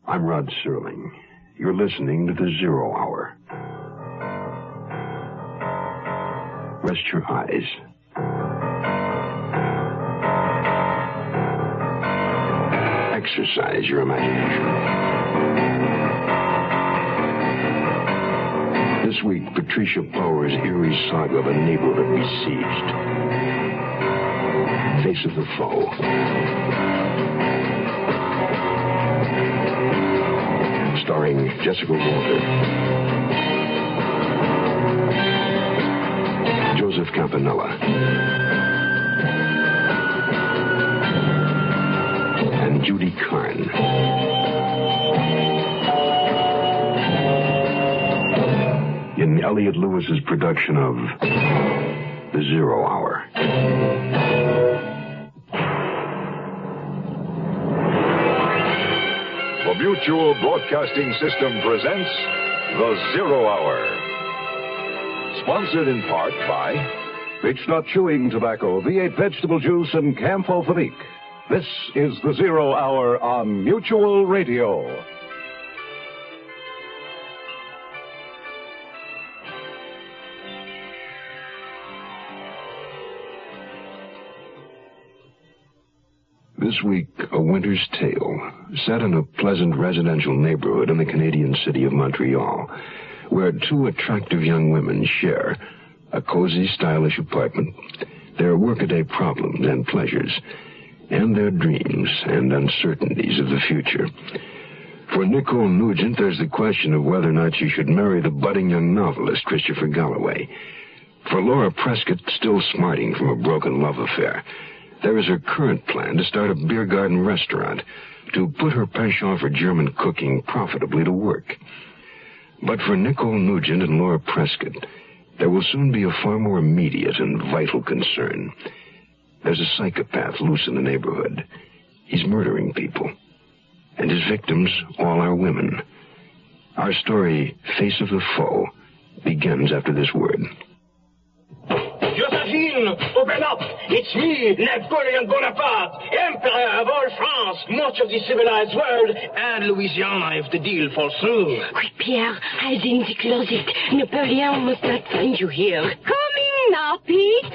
I'm Rod Serling. You're listening to the Zero Hour. Rest your eyes. Exercise your imagination. This week, Patricia Power's eerie saga of a neighborhood besieged. Face of the Foe. Starring Jessica Walter, Joseph Campanella, and Judy Carn. In Elliott Lewis's production of The Zero Hour. The Mutual Broadcasting System presents The Zero Hour. Sponsored in part by Pitch Nut Chewing Tobacco, V8 Vegetable Juice, and Camphor Philipe. This is The Zero Hour on Mutual Radio. This week, A Winter's Tale, set in a pleasant residential neighborhood in the Canadian city of Montreal, where two attractive young women share a cozy, stylish apartment, their workaday problems and pleasures, and their dreams and uncertainties of the future. For Nicole Nugent, there's the question of whether or not she should marry the budding young novelist Christopher Galloway. For Laura Prescott, still smarting from a broken love affair, there is her current plan to start a beer garden restaurant, to put her penchant for German cooking profitably to work. But for Nicole Nugent and Laura Prescott, there will soon be a far more immediate and vital concern. There's a psychopath loose in the neighborhood. He's murdering people. And his victims all are women. Our story, Face of the Foe, begins after this word. Josephine, open up! It's me, Napoleon Bonaparte, Emperor of all France, much of the civilized world, and Louisiana if the deal falls through. Quick, Pierre, hide in the closet. Napoleon must not find you here. Coming now, Pete.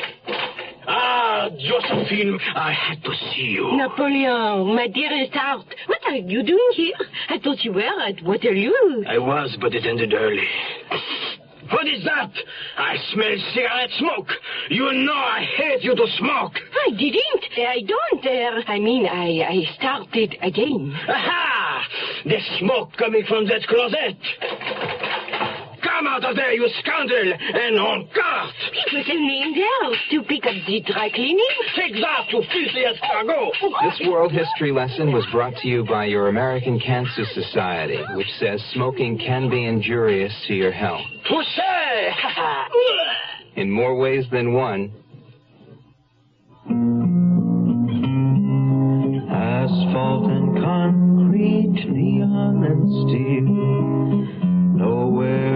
Ah, Josephine, I had to see you. Napoleon, my dearest heart, what are you doing here? I thought you were at Waterloo. I was, but it ended early. What is that? I smell cigarette smoke. You know I hate you to smoke. I didn't. I don't. I started again. Aha! The smoke coming from that closet. Come out of there, you scoundrel, and on guard. It was only in there to pick up the dry cleaning. Take that, you filthy escargot. This world history lesson was brought to you by your American Cancer Society, which says smoking can be injurious to your health. Touché! In more ways than one. Asphalt and concrete, neon and steel.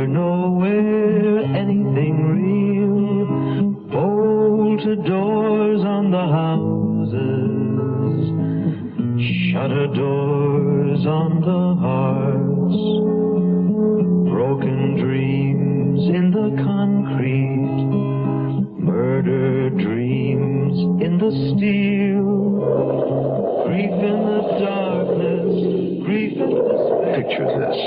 Nowhere, anything real. Bolted doors on the houses, shutter doors on the hearts. Broken dreams in the concrete, murder dreams in the steel. Grief in the darkness, grief in the space. Picture this.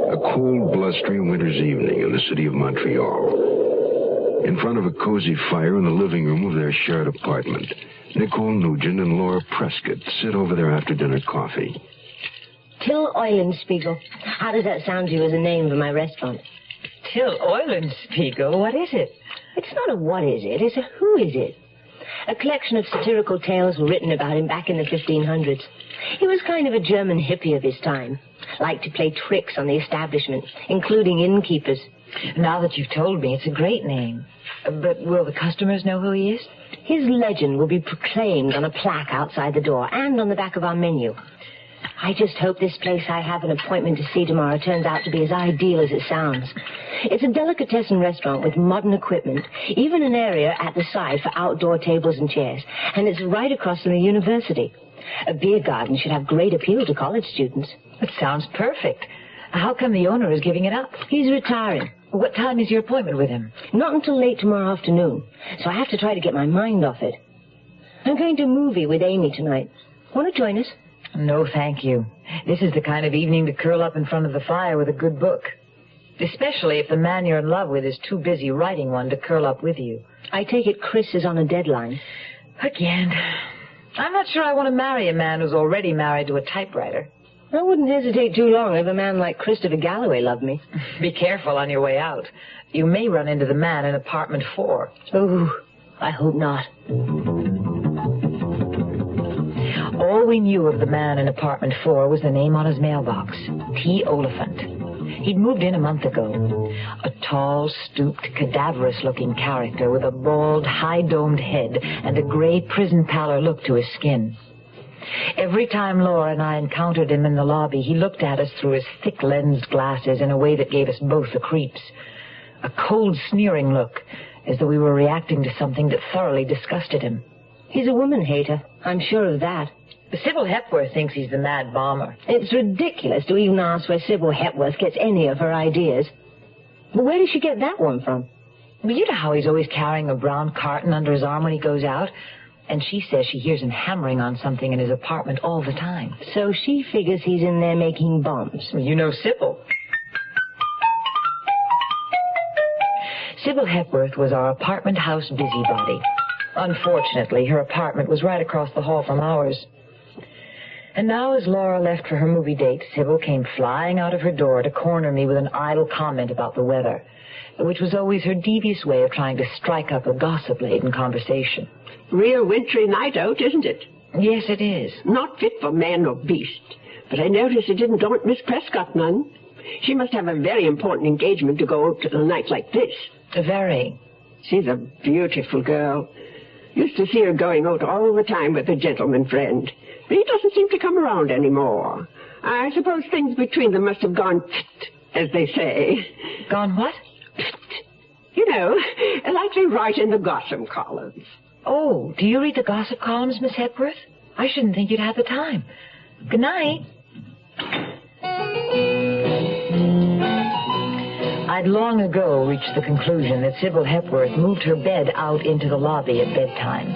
A cool, blustery winter's evening in the city of Montreal. In front of a cozy fire in the living room of their shared apartment, Nicole Nugent and Laura Prescott sit over their after-dinner coffee. Till Eulenspiegel. How does that sound to you as a name for my restaurant? Till Eulenspiegel? What is it? It's not a what is it, it's a who is it. A collection of satirical tales were written about him back in the 1500s. He was kind of a German hippie of his time. Liked to play tricks on the establishment, including innkeepers. Now that you've told me, it's a great name. But will the customers know who he is? His legend will be proclaimed on a plaque outside the door and on the back of our menu. I just hope this place I have an appointment to see tomorrow turns out to be as ideal as it sounds. It's a delicatessen restaurant with modern equipment, even an area at the side for outdoor tables and chairs, and it's right across from the university. A beer garden should have great appeal to college students. It sounds perfect. How come the owner is giving it up? He's retiring. What time is your appointment with him? Not until late tomorrow afternoon, so I have to try to get my mind off it. I'm going to a movie with Amy tonight. Want to join us? No, thank you. This is the kind of evening to curl up in front of the fire with a good book. Especially if the man you're in love with is too busy writing one to curl up with you. I take it Chris is on a deadline. Again. I'm not sure I want to marry a man who's already married to a typewriter. I wouldn't hesitate too long if a man like Christopher Galloway loved me. Be careful on your way out. You may run into the man in apartment 4. Oh, I hope not. All we knew of the man in apartment 4 was the name on his mailbox, T. Oliphant. He'd moved in a month ago. A tall, stooped, cadaverous-looking character with a bald, high-domed head and a gray prison pallor look to his skin. Every time Laura and I encountered him in the lobby, he looked at us through his thick lensed glasses in a way that gave us both the creeps. A cold, sneering look, as though we were reacting to something that thoroughly disgusted him. He's a woman hater. I'm sure of that. Sybil Hepworth thinks he's the mad bomber. It's ridiculous to even ask where Sybil Hepworth gets any of her ideas. But where does she get that one from? Well, you know how he's always carrying a brown carton under his arm when he goes out? And she says she hears him hammering on something in his apartment all the time. So she figures he's in there making bombs. Well, you know Sybil. Sybil Hepworth was our apartment house busybody. Unfortunately, her apartment was right across the hall from ours. And now, as Laura left for her movie date, Sybil came flying out of her door to corner me with an idle comment about the weather, which was always her devious way of trying to strike up a gossip-laden conversation. Real wintry night out, isn't it? Yes, it is. Not fit for man or beast. But I noticed it didn't daunt Miss Prescott none. She must have a very important engagement to go out to a night like this. Very. She's a beautiful girl. Used to see her going out all the time with a gentleman friend. But he doesn't seem to come around anymore. I suppose things between them must have gone as they say. Gone what? You know, like they write in the gossip columns. Oh, do you read the gossip columns, Miss Hepworth? I shouldn't think you'd have the time. Good night. I'd long ago reached the conclusion that Sybil Hepworth moved her bed out into the lobby at bedtime.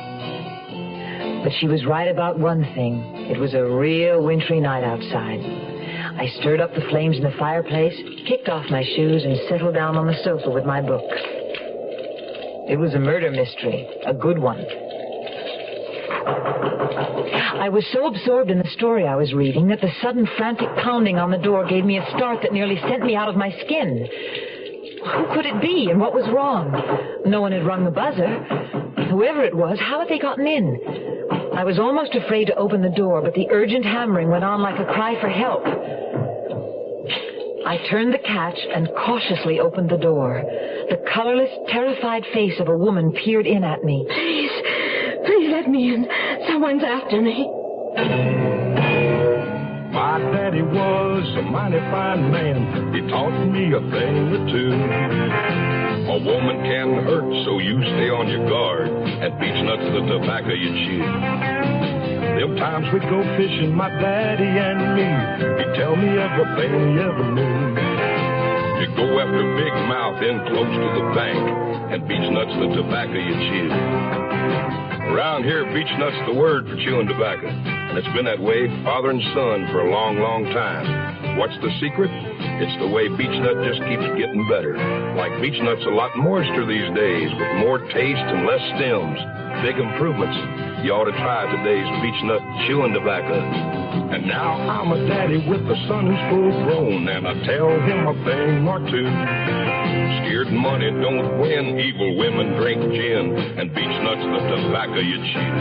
But she was right about one thing. It was a real wintry night outside. I stirred up the flames in the fireplace, kicked off my shoes, and settled down on the sofa with my books. It was a murder mystery, a good one. I was so absorbed in the story I was reading that the sudden frantic pounding on the door gave me a start that nearly sent me out of my skin. Who could it be, and what was wrong? No one had rung the buzzer. Whoever it was, how had they gotten in? I was almost afraid to open the door, but the urgent hammering went on like a cry for help. I turned the catch and cautiously opened the door. The colorless, terrified face of a woman peered in at me. Please let me in. Someone's after me. My daddy was a mighty fine man. He taught me a thing or two. A woman can hurt, so you stay on your guard. And beechnuts the tobacco you chew. Them times we'd go fishing, my daddy and me. He'd tell me everything he ever knew. You'd go after big mouth in close to the bank. And beechnuts the tobacco you chew. Around here, beechnut's the word for chewing tobacco. And it's been that way, father and son, for a long, long time. What's the secret? It's the way beechnut just keeps getting better. Like beechnut's a lot moister these days, with more taste and less stems. Big improvements. You ought to try today's beechnut chewing tobacco. And now I'm a daddy with a son who's full grown, and I tell him a thing or two. Scared money don't win, evil women drink gin, and beechnut's the tobacco you chew.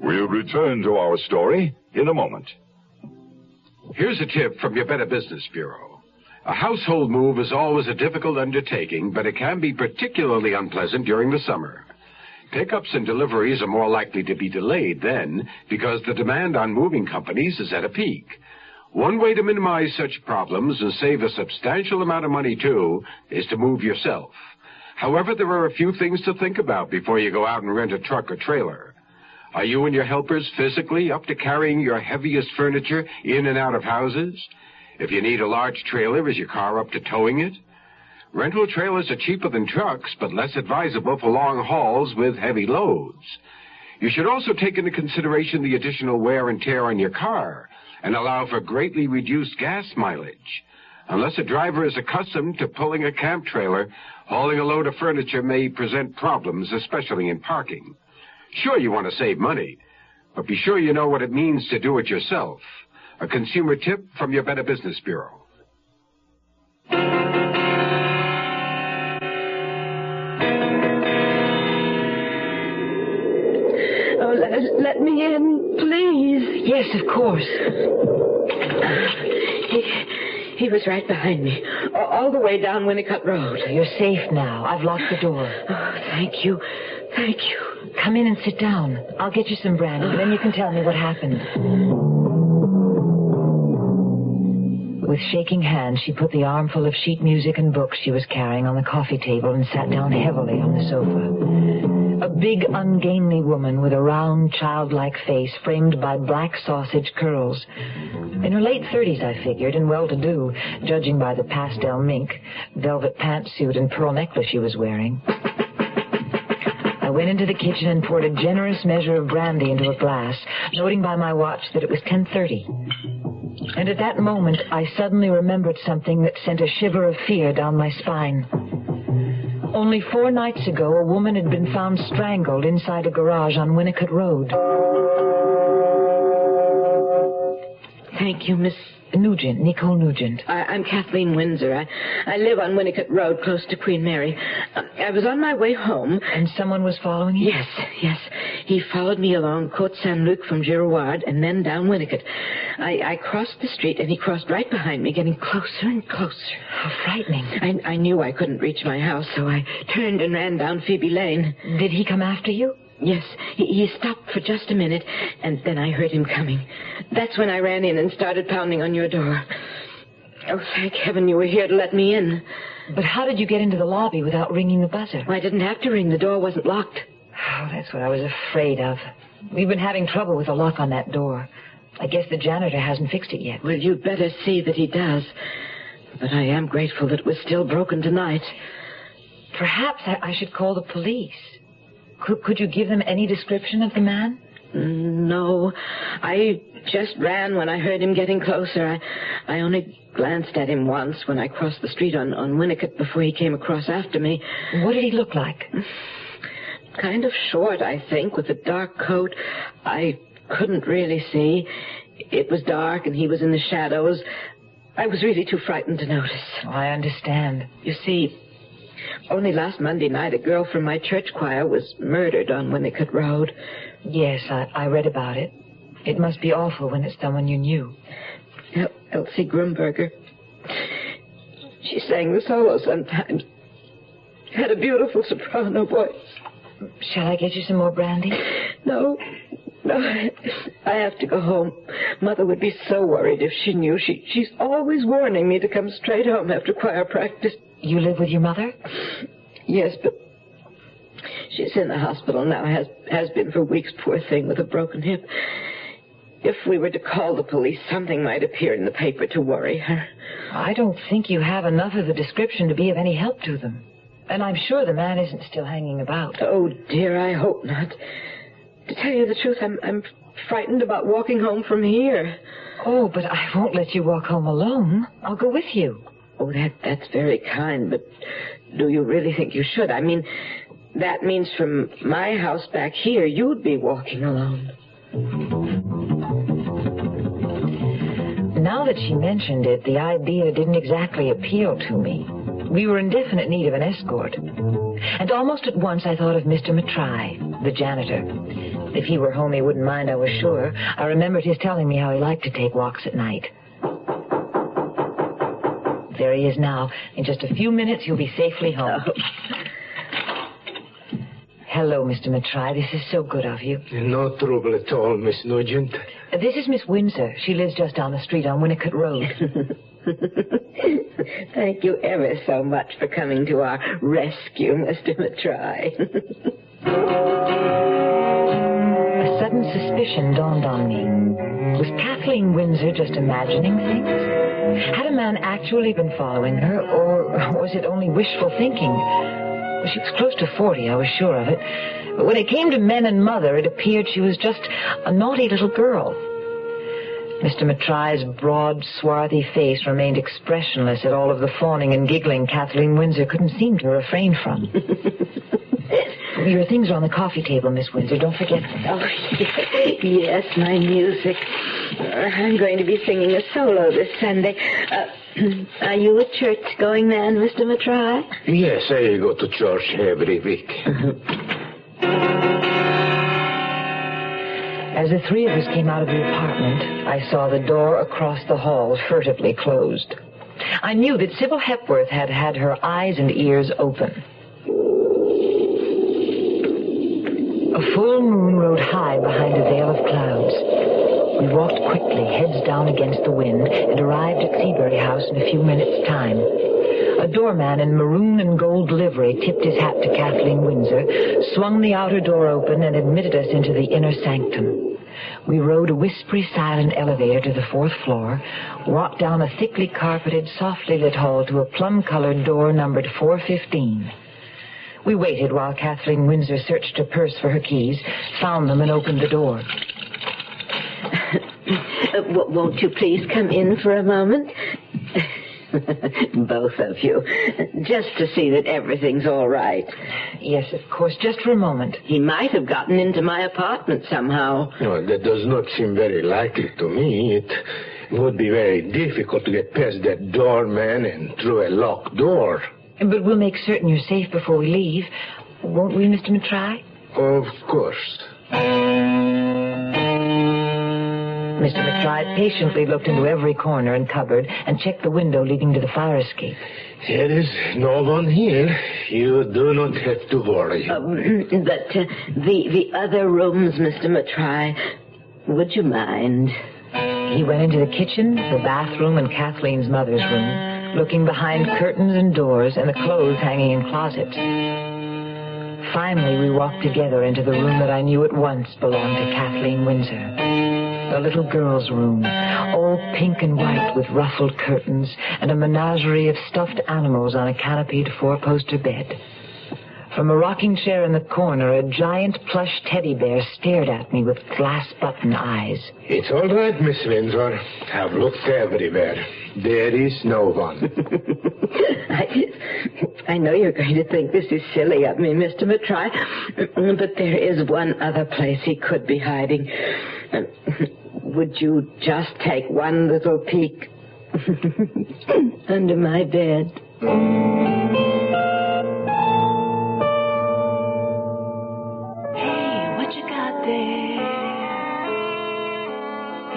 We'll return to our story in a moment. Here's a tip from your Better Business Bureau. A household move is always a difficult undertaking, but it can be particularly unpleasant during the summer. Pickups and deliveries are more likely to be delayed then because the demand on moving companies is at a peak. One way to minimize such problems and save a substantial amount of money, too, is to move yourself. However, there are a few things to think about before you go out and rent a truck or trailer. Are you and your helpers physically up to carrying your heaviest furniture in and out of houses? If you need a large trailer, is your car up to towing it? Rental trailers are cheaper than trucks, but less advisable for long hauls with heavy loads. You should also take into consideration the additional wear and tear on your car and allow for greatly reduced gas mileage. Unless a driver is accustomed to pulling a camp trailer, hauling a load of furniture may present problems, especially in parking. Sure, you want to save money, but be sure you know what it means to do it yourself. A consumer tip from your Better Business Bureau. Oh, let me in, please. Yes, of course. He was right behind me, all the way down Winnicott Road. You're safe now. I've locked the door. Oh, thank you. Thank you. Come in and sit down. I'll get you some brandy, and then you can tell me what happened. With shaking hands, she put the armful of sheet music and books she was carrying on the coffee table and sat down heavily on the sofa. A big, ungainly woman with a round, childlike face framed by black sausage curls. In her late 30s, I figured, and well-to-do, judging by the pastel mink, velvet pantsuit and pearl necklace she was wearing. I went into the kitchen and poured a generous measure of brandy into a glass, noting by my watch that it was 10:30. And at that moment, I suddenly remembered something that sent a shiver of fear down my spine. Only 4 nights ago, a woman had been found strangled inside a garage on Winnicott Road. Thank you, Miss Nugent, Nicole Nugent. I'm Kathleen Windsor. I live on Winnicott Road, close to Queen Mary. I was on my way home. And someone was following you? Yes. He followed me along Côte Saint-Luc from Girouard and then down Winnicott. I crossed the street, and he crossed right behind me, getting closer and closer. How frightening. I knew I couldn't reach my house, so I turned and ran down Phoebe Lane. Did he come after you? Yes. He stopped for just a minute, and then I heard him coming. That's when I ran in and started pounding on your door. Oh, thank heaven you were here to let me in. But how did you get into the lobby without ringing the buzzer? I didn't have to ring. The door wasn't locked. Oh, that's what I was afraid of. We've been having trouble with the lock on that door. I guess the janitor hasn't fixed it yet. Well, you'd better see that he does. But I am grateful that it was still broken tonight. Perhaps I should call the police. Could you give them any description of the man? No. I just ran when I heard him getting closer. I only glanced at him once when I crossed the street on Winnicott before he came across after me. What did he look like? Kind of short, I think, with a dark coat. I couldn't really see. It was dark and he was in the shadows. I was really too frightened to notice. Oh, I understand. You see, only last Monday night, a girl from my church choir was murdered on Winnicott Road. Yes, I read about it. It must be awful when it's someone you knew. Elsie Grumberger. She sang the solo sometimes. Had a beautiful soprano voice. Shall I get you some more brandy? No, I have to go home. Mother would be so worried if she knew. She's always warning me to come straight home after choir practice. You live with your mother? Yes, but she's in the hospital now, has been for weeks, poor thing, with a broken hip. If we were to call the police, something might appear in the paper to worry her. I don't think you have enough of a description to be of any help to them. And I'm sure the man isn't still hanging about. Oh, dear, I hope not. To tell you the truth, I'm frightened about walking home from here. Oh, but I won't let you walk home alone. I'll go with you. Oh, that's very kind, but do you really think you should? I mean, that means from my house back here, you'd be walking alone. Now that she mentioned it, the idea didn't exactly appeal to me. We were in definite need of an escort. And almost at once I thought of Mr. Matrai, the janitor. If he were home, he wouldn't mind, I was sure. I remembered his telling me how he liked to take walks at night. There he is now. In just a few minutes, you'll be safely home. Oh. Hello, Mr. Matrai. This is so good of you. No trouble at all, Miss Nugent. This is Miss Windsor. She lives just down the street on Winnicott Road. Thank you ever so much for coming to our rescue, Mr. Matrai. A sudden suspicion dawned on me. Was Kathleen Windsor just imagining things? Had a man actually been following her, or was it only wishful thinking? Well, she was close to 40, I was sure of it. But when it came to men and mother, it appeared she was just a naughty little girl. Mr. Mattrai's broad, swarthy face remained expressionless at all of the fawning and giggling Kathleen Windsor couldn't seem to refrain from. Your things are on the coffee table, Miss Windsor. Don't forget them. Oh, yes, my music. I'm going to be singing a solo this Sunday. Are you a church-going man, Mr. Mattrai? Yes, I go to church every week. As the three of us came out of the apartment, I saw the door across the hall furtively closed. I knew that Sybil Hepworth had had her eyes and ears open. A full moon rode high behind a veil of clouds. We walked quickly, heads down against the wind, and arrived at Seabury House in a few minutes' time. A doorman in maroon and gold livery tipped his hat to Kathleen Windsor, swung the outer door open, and admitted us into the inner sanctum. We rode a whispery, silent elevator to the 4th floor, walked down a thickly carpeted, softly lit hall to a plum-colored door numbered 415. We waited while Kathleen Windsor searched her purse for her keys, found them, and opened the door. Won't you please come in for a moment? Both of you. Just to see that everything's all right. Yes, of course. Just for a moment. He might have gotten into my apartment somehow. No, that does not seem very likely to me. It would be very difficult to get past that doorman and through a locked door. But we'll make certain you're safe before we leave. Won't we, Mr. Mattrai? Of course. Mr. Mattrai patiently looked into every corner and cupboard and checked the window leading to the fire escape. There is no one here. You do not have to worry. But the other rooms, Mr. Mattrai, would you mind? He went into the kitchen, the bathroom, and Kathleen's mother's room, looking behind curtains and doors and the clothes hanging in closets. Finally, we walked together into the room that I knew at once belonged to Kathleen Windsor. The little girl's room, all pink and white with ruffled curtains and a menagerie of stuffed animals on a canopied 4-poster bed. From a rocking chair in the corner, a giant plush teddy bear stared at me with glass button eyes. It's all right, Miss Windsor. I've looked everywhere. There is no one. I know you're going to think this is silly of me, Mr. Mattrai, but there is one other place he could be hiding. Would you just take one little peek under my bed? Hey, what you got there?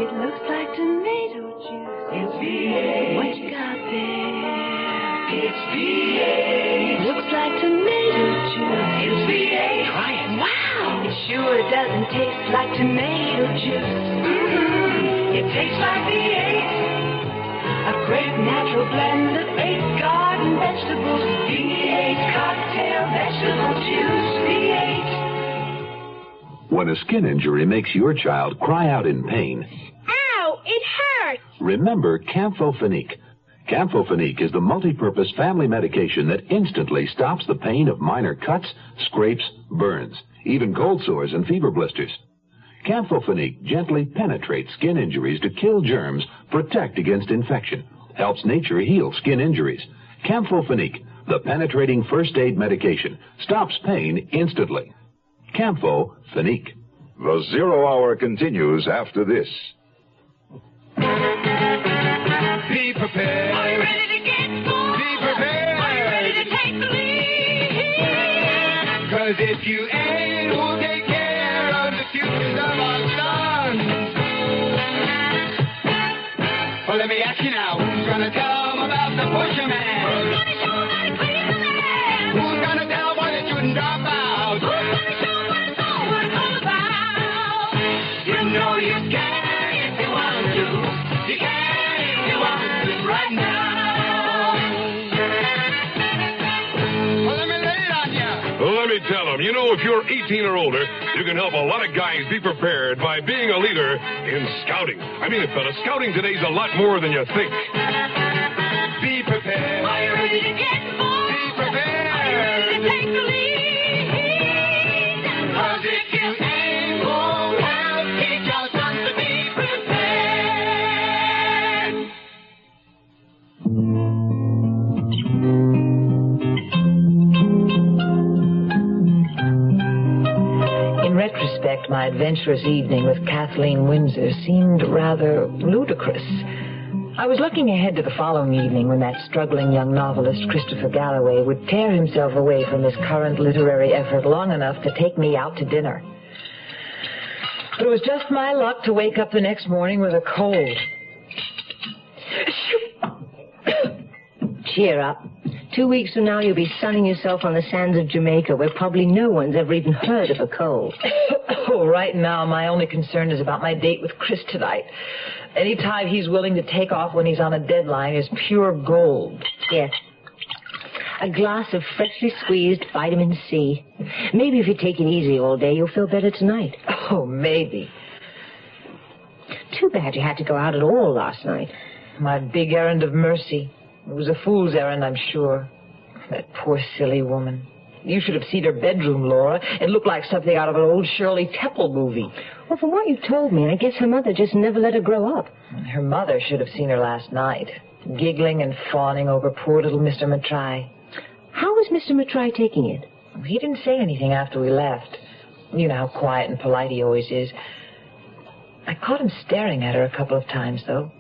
It looks like tomato juice. It's V8. What you got there? It's V8. Looks like tomato juice. It's V8. Try it. Wow. It sure doesn't taste like tomato juice. It tastes like V8. A great natural blend of 8 garden vegetables. V8 cocktail vegetable juice. V8. When a skin injury makes your child cry out in pain, Ow! It hurts! remember Camphofenique. Camphofenique is the multi-purpose family medication that instantly stops the pain of minor cuts, scrapes, burns, even cold sores and fever blisters. Camphofenique gently penetrates skin injuries to kill germs, protect against infection, helps nature heal skin injuries. Camphofenique, the penetrating first aid medication, stops pain instantly. Camphofenique. The 0 Hour continues after this. Be prepared. Are you ready to get going? Be prepared. Are you ready to take the lead? 'Cause if you ain't, who'll take care of the futures of our sons? Well, let me ask you now, who's gonna tell them about the pusher man? Who's gonna show them how to clean the man? Who's gonna tell them why they shouldn't drop out? Who's gonna show them what it's all about? You know you can if you want to. You can if you want to right now. Well, let me lay it on you. Well, let me tell them, you know, if if you're 18 or older, you can help a lot of guys be prepared by being a leader in scouting. I mean it, fella. Scouting today's a lot more than you think. Be prepared. Are you ready to get involved? Be prepared. Are you ready to take the lead? 'Cause if you ain't won't help, teach your sons to be prepared. In retrospect, my adventurous evening with Kathleen Windsor seemed rather ludicrous. I was looking ahead to the following evening when that struggling young novelist, Christopher Galloway, would tear himself away from his current literary effort long enough to take me out to dinner. But it was just my luck to wake up the next morning with a cold. Cheer up. 2 weeks from now, you'll be sunning yourself on the sands of Jamaica, where probably no one's ever even heard of a cold. Oh, right now, my only concern is about my date with Chris tonight. Any time he's willing to take off when he's on a deadline is pure gold. Yes. A glass of freshly squeezed vitamin C. Maybe if you take it easy all day, you'll feel better tonight. Oh, maybe. Too bad you had to go out at all last night. My big errand of mercy. It was a fool's errand, I'm sure. That poor silly woman. You should have seen her bedroom, Laura. It looked like something out of an old Shirley Temple movie. Well, from what you've told me, I guess her mother just never let her grow up. Her mother should have seen her last night, giggling and fawning over poor little Mr. Matrai. How was Mr. Matrai taking it? He didn't say anything after we left. You know how quiet and polite he always is. I caught him staring at her a couple of times, though.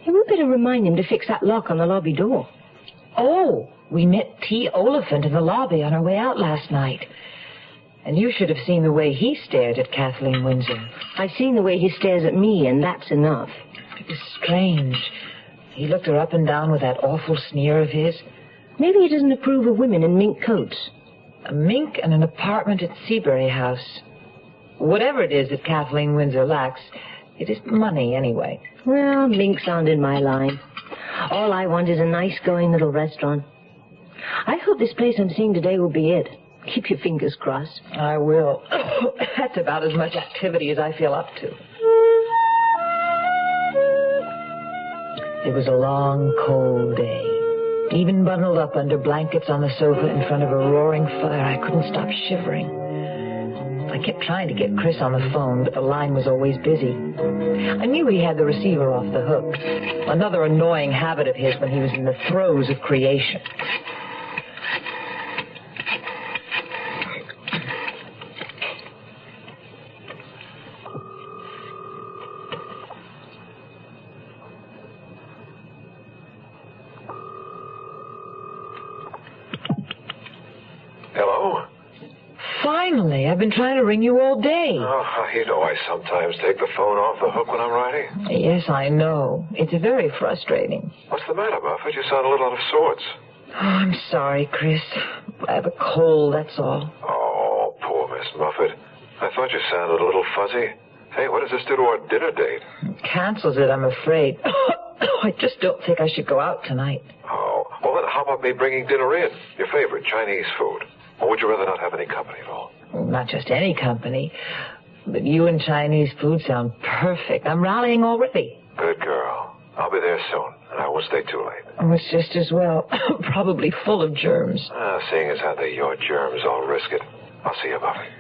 You would better remind him to fix that lock on the lobby door. Oh, we met T. Oliphant in the lobby on our way out last night. And you should have seen the way he stared at Kathleen Windsor. I've seen the way he stares at me, and that's enough. It was strange. He looked her up and down with that awful sneer of his. Maybe he doesn't approve of women in mink coats. A mink and an apartment at Seabury House. Whatever it is that Kathleen Windsor lacks, it isn't money anyway. Well, minks aren't in my line. All I want is a nice going little restaurant. I hope this place I'm seeing today will be it. Keep your fingers crossed. I will. That's about as much activity as I feel up to. It was a long, cold day. Even bundled up under blankets on the sofa in front of a roaring fire, I couldn't stop shivering. I kept trying to get Chris on the phone, but the line was always busy. I knew he had the receiver off the hook. Another annoying habit of his when he was in the throes of creation. Hello? Finally, I've been trying to ring you all day. Oh, you know I sometimes take the phone off the hook when I'm writing. Yes, I know. It's very frustrating. What's the matter, Muffet? You sound a little out of sorts. Oh, I'm sorry, Chris. I have a cold, that's all. Oh, poor Miss Muffet. I thought you sounded a little fuzzy. Hey, what does this do to our dinner date? It cancels it, I'm afraid. I just don't think I should go out tonight. Oh, well then how about me bringing dinner in? Your favorite Chinese food. Or would you rather not have any company at all? Not just any company, but you and Chinese food sound perfect. I'm rallying already. Good girl. I'll be there soon, and I won't stay too late. Oh, it's just as well. Probably full of germs. Seeing as how they're your germs, I'll risk it. I'll see you, Muffet.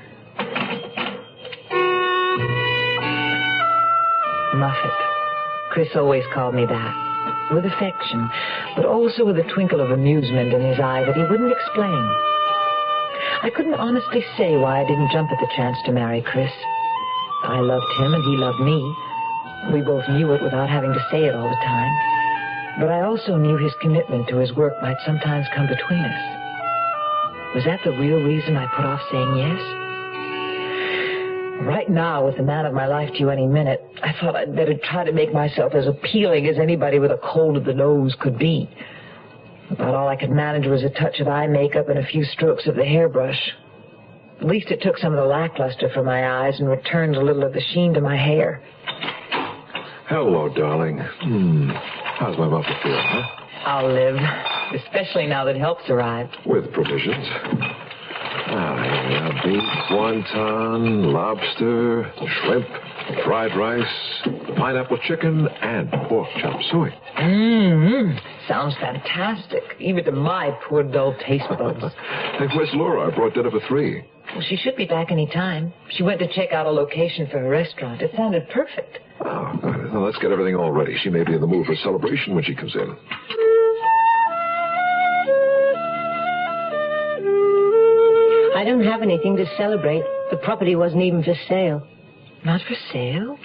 Muffet. Chris always called me that. With affection, but also with a twinkle of amusement in his eye that he wouldn't explain. I couldn't honestly say why I didn't jump at the chance to marry Chris. I loved him and he loved me. We both knew it without having to say it all the time. But I also knew his commitment to his work might sometimes come between us. Was that the real reason I put off saying yes? Right now, with the man of my life due any minute, I thought I'd better try to make myself as appealing as anybody with a cold of the nose could be. About all I could manage was a touch of eye makeup and a few strokes of the hairbrush. At least it took some of the lackluster from my eyes and returned a little of the sheen to my hair. Hello, darling. How's my muffet feel, huh? I'll live, especially now that help's arrived. With provisions. Beef, wonton, lobster, shrimp, fried rice, pineapple chicken, and pork chop suey. Sounds fantastic, even to my poor dull taste buds. Hey, where's Laura? I brought dinner for 3. Well, she should be back any time. She went to check out a location for her restaurant. It sounded perfect. Oh, well, let's get everything all ready. She may be in the mood for celebration when she comes in. I don't have anything to celebrate. The property wasn't even for sale. Not for sale?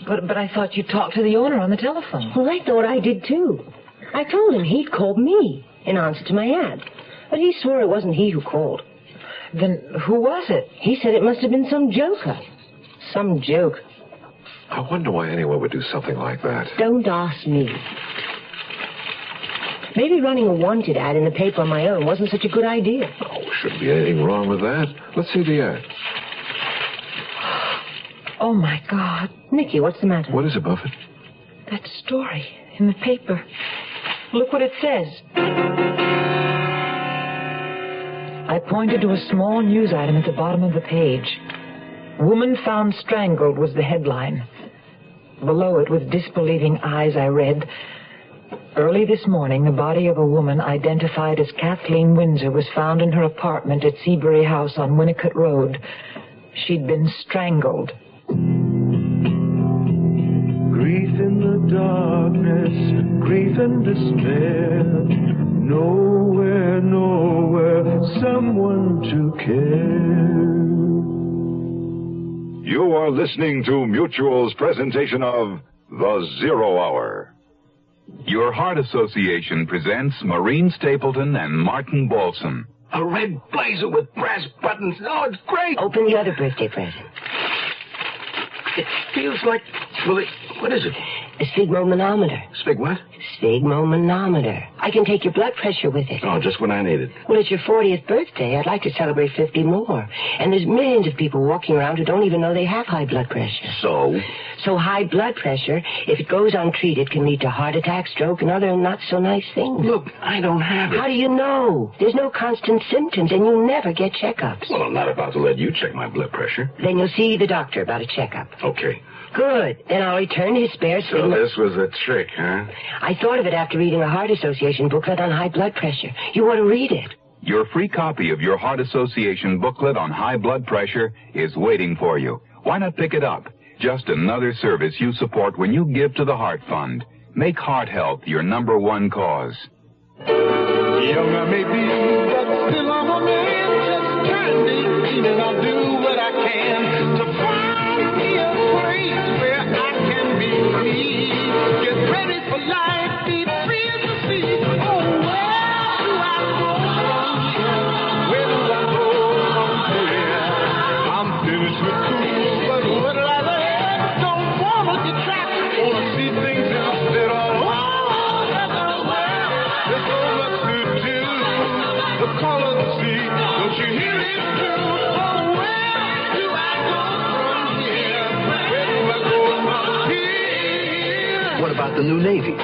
But I thought you talked to the owner on the telephone. Well, I thought I did, too. I told him he'd called me in answer to my ad. But he swore it wasn't he who called. Then who was it? He said it must have been some joker. Some joke. I wonder why anyone would do something like that. Don't ask me. Maybe running a wanted ad in the paper on my own wasn't such a good idea. Oh, shouldn't be anything wrong with that. Let's see the ad. Oh, my God. Nicky, what's the matter? What is it, Buffett? That story in the paper. Look what it says. I pointed to a small news item at the bottom of the page. Woman found strangled was the headline. Below it, with disbelieving eyes, I read, early this morning, the body of a woman identified as Kathleen Windsor was found in her apartment at Seabury House on Winnicott Road. She'd been strangled. Grief in the darkness, grief and despair. Nowhere, nowhere, someone to care. You are listening to Mutual's presentation of The Zero Hour. Your Heart Association presents Maureen Stapleton and Martin Balson. A red blazer with brass buttons. Oh, it's great. Open the other birthday present. It feels like... Well, what is it? A sphygmomanometer. Spig what? Sphygmomanometer. I can take your blood pressure with it. Oh, just when I need it. Well, it's your 40th birthday. I'd like to celebrate 50 more. And there's millions of people walking around who don't even know they have high blood pressure. So? So high blood pressure, if it goes untreated, can lead to heart attack, stroke, and other not-so-nice things. Look, I don't have it. How do you know? There's no constant symptoms, and you never get checkups. Well, I'm not about to let you check my blood pressure. Then you'll see the doctor about a checkup. Okay. Good. Then I'll return his spare So this was a trick, huh? I thought of it after reading a Heart Association booklet on high blood pressure. You want to read it? Your free copy of your Heart Association booklet on high blood pressure is waiting for you. Why not pick it up? Just another service you support when you give to the Heart Fund. Make heart health your #1 cause. Young I may be, but still I'm a man. Just turned 18 and I'll do what I can to find me a place where I can be free. Get ready for life, be free as the sea. Oh, where do I go from here? Where do I go from here? I'm finished with school, but what will I learn? Don't want to get trapped, want to see things instead of all over the world. There's so much to do. The call of the sea, don't you hear it too? Oh, where do I go from here? Where do I go from here? What about the new Navy?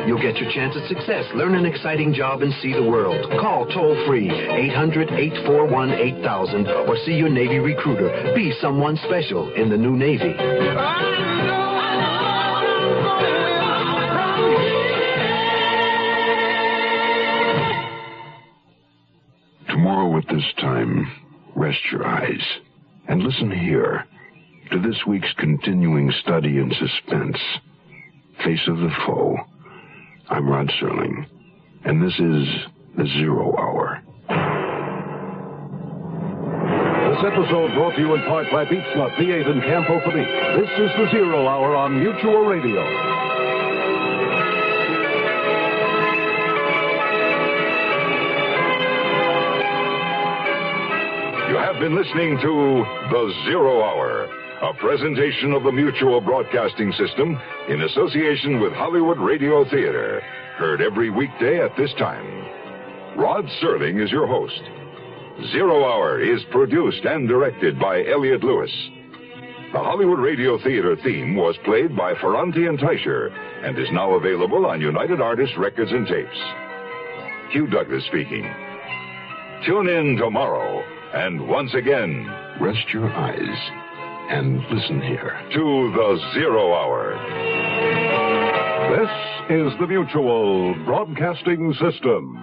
You'll get your chance at success. Learn an exciting job and see the world. Call toll-free 800-841-8000 or see your Navy recruiter. Be someone special in the new Navy. Tomorrow at this time, rest your eyes and listen here to this week's continuing study in suspense, Face of the Foe. I'm Rod Serling, and this is The Zero Hour. This episode brought to you in part by Beach Nut, V8 and Campo Philipe. This is The Zero Hour on Mutual Radio. You have been listening to The Zero Hour, a presentation of the Mutual Broadcasting System in association with Hollywood Radio Theater. Heard every weekday at this time. Rod Serling is your host. Zero Hour is produced and directed by Elliott Lewis. The Hollywood Radio Theater theme was played by Ferranti and Teicher and is now available on United Artists Records and Tapes. Hugh Douglas speaking. Tune in tomorrow And once again, rest your eyes and listen here to the Zero Hour. This is the Mutual Broadcasting System.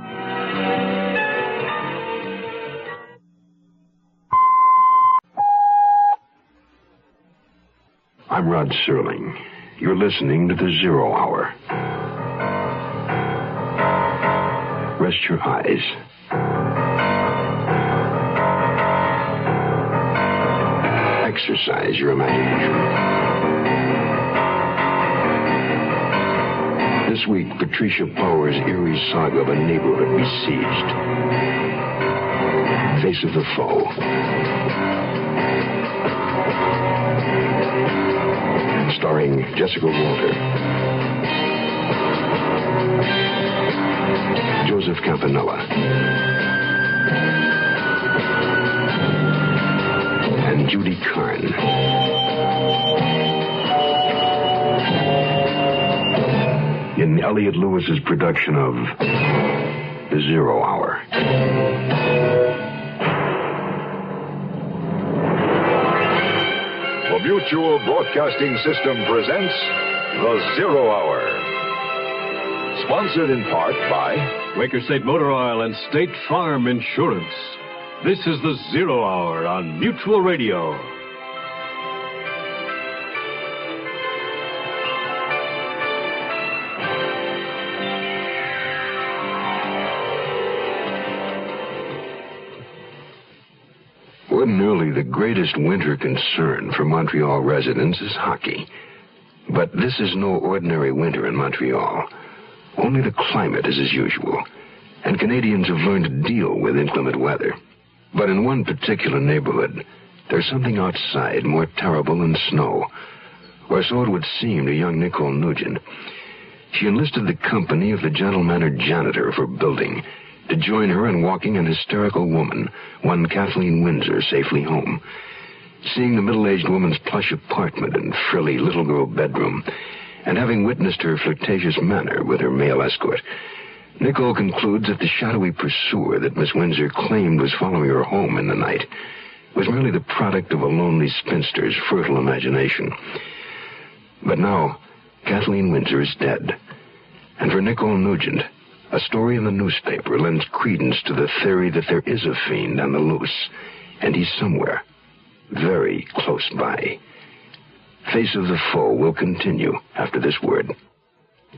I'm Rod Serling. You're listening to the Zero Hour. Rest your eyes. Exercise your imagination. This week, Patricia Power's eerie saga of a neighborhood besieged. Face of the Foe. Starring Jessica Walter, Joseph Campanella, and Judy Carn. In Elliott Lewis's production of The Zero Hour. The Mutual Broadcasting System presents The Zero Hour. Sponsored in part by Quaker State Motor Oil and State Farm Insurance. This is The Zero Hour on Mutual Radio. Ordinarily, the greatest winter concern for Montreal residents is hockey. But this is no ordinary winter in Montreal. Only the climate is as usual, and Canadians have learned to deal with inclement weather. But in one particular neighborhood, there's something outside more terrible than snow, or so it would seem to young Nicole Nugent. She enlisted the company of the gentle-mannered janitor of her building to join her in walking an hysterical woman, one Kathleen Windsor, safely home. Seeing the middle-aged woman's plush apartment and frilly little girl bedroom, and having witnessed her flirtatious manner with her male escort, Nicole concludes that the shadowy pursuer that Miss Windsor claimed was following her home in the night was merely the product of a lonely spinster's fertile imagination. But now, Kathleen Windsor is dead. And for Nicole Nugent, a story in the newspaper lends credence to the theory that there is a fiend on the loose, and he's somewhere, very close by. Face of the Foe will continue after this word.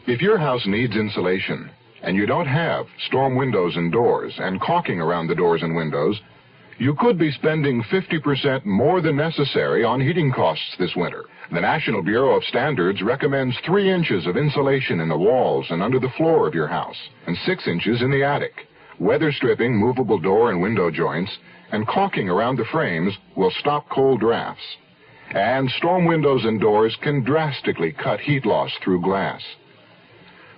If your house needs insulation, and you don't have storm windows and doors and caulking around the doors and windows, you could be spending 50% more than necessary on heating costs this winter. The National Bureau of Standards recommends 3 inches of insulation in the walls and under the floor of your house, and 6 inches in the attic. Weather stripping movable door and window joints and caulking around the frames will stop cold drafts. And storm windows and doors can drastically cut heat loss through glass.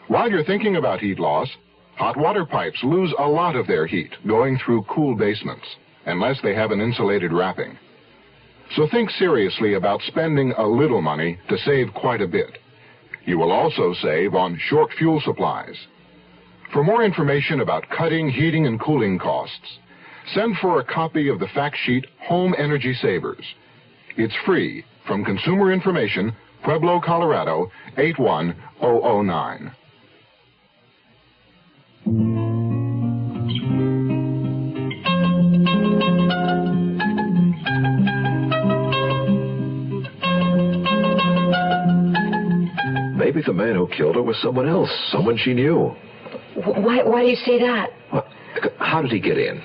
While you're thinking about heat loss, hot water pipes lose a lot of their heat going through cool basements, unless they have an insulated wrapping. So think seriously about spending a little money to save quite a bit. You will also save on short fuel supplies. For more information about cutting heating and cooling costs, send for a copy of the fact sheet Home Energy Savers. It's free from Consumer Information, Pueblo, Colorado, 81009. Maybe the man who killed her was someone else, someone she knew. Why do you say that? Well, how did he get in?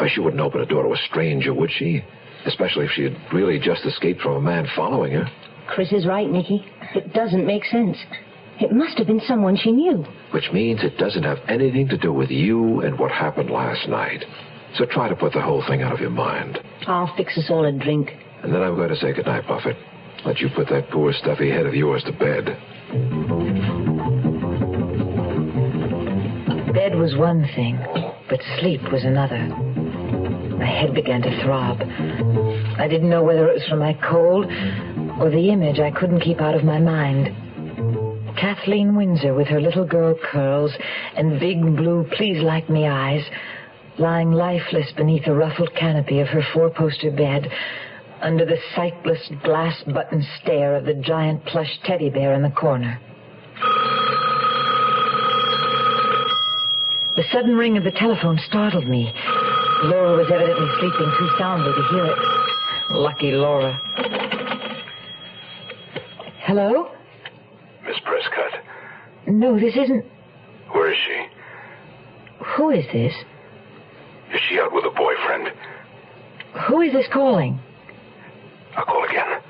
She wouldn't open a door to a stranger, would she? Especially if she had really just escaped from a man following her. Chris is right, Nicky. It doesn't make sense. It must have been someone she knew. Which means it doesn't have anything to do with you and what happened last night. So try to put the whole thing out of your mind. I'll fix us all a drink. And then I'm going to say goodnight, Buffett. Let you put that poor stuffy head of yours to bed. Bed was one thing, but sleep was another. My head began to throb. I didn't know whether it was from my cold or the image I couldn't keep out of my mind. Kathleen Windsor with her little girl curls and big blue please-like-me eyes lying lifeless beneath the ruffled canopy of her four-poster bed, under the sightless glass-button stare of the giant plush teddy bear in the corner. The sudden ring of the telephone startled me. Laura was evidently sleeping too soundly to hear it. Lucky Laura. Hello? Miss Prescott. No, this isn't... Where is she? Who is this? Is she out with a boyfriend? Who is this calling? I'll call again.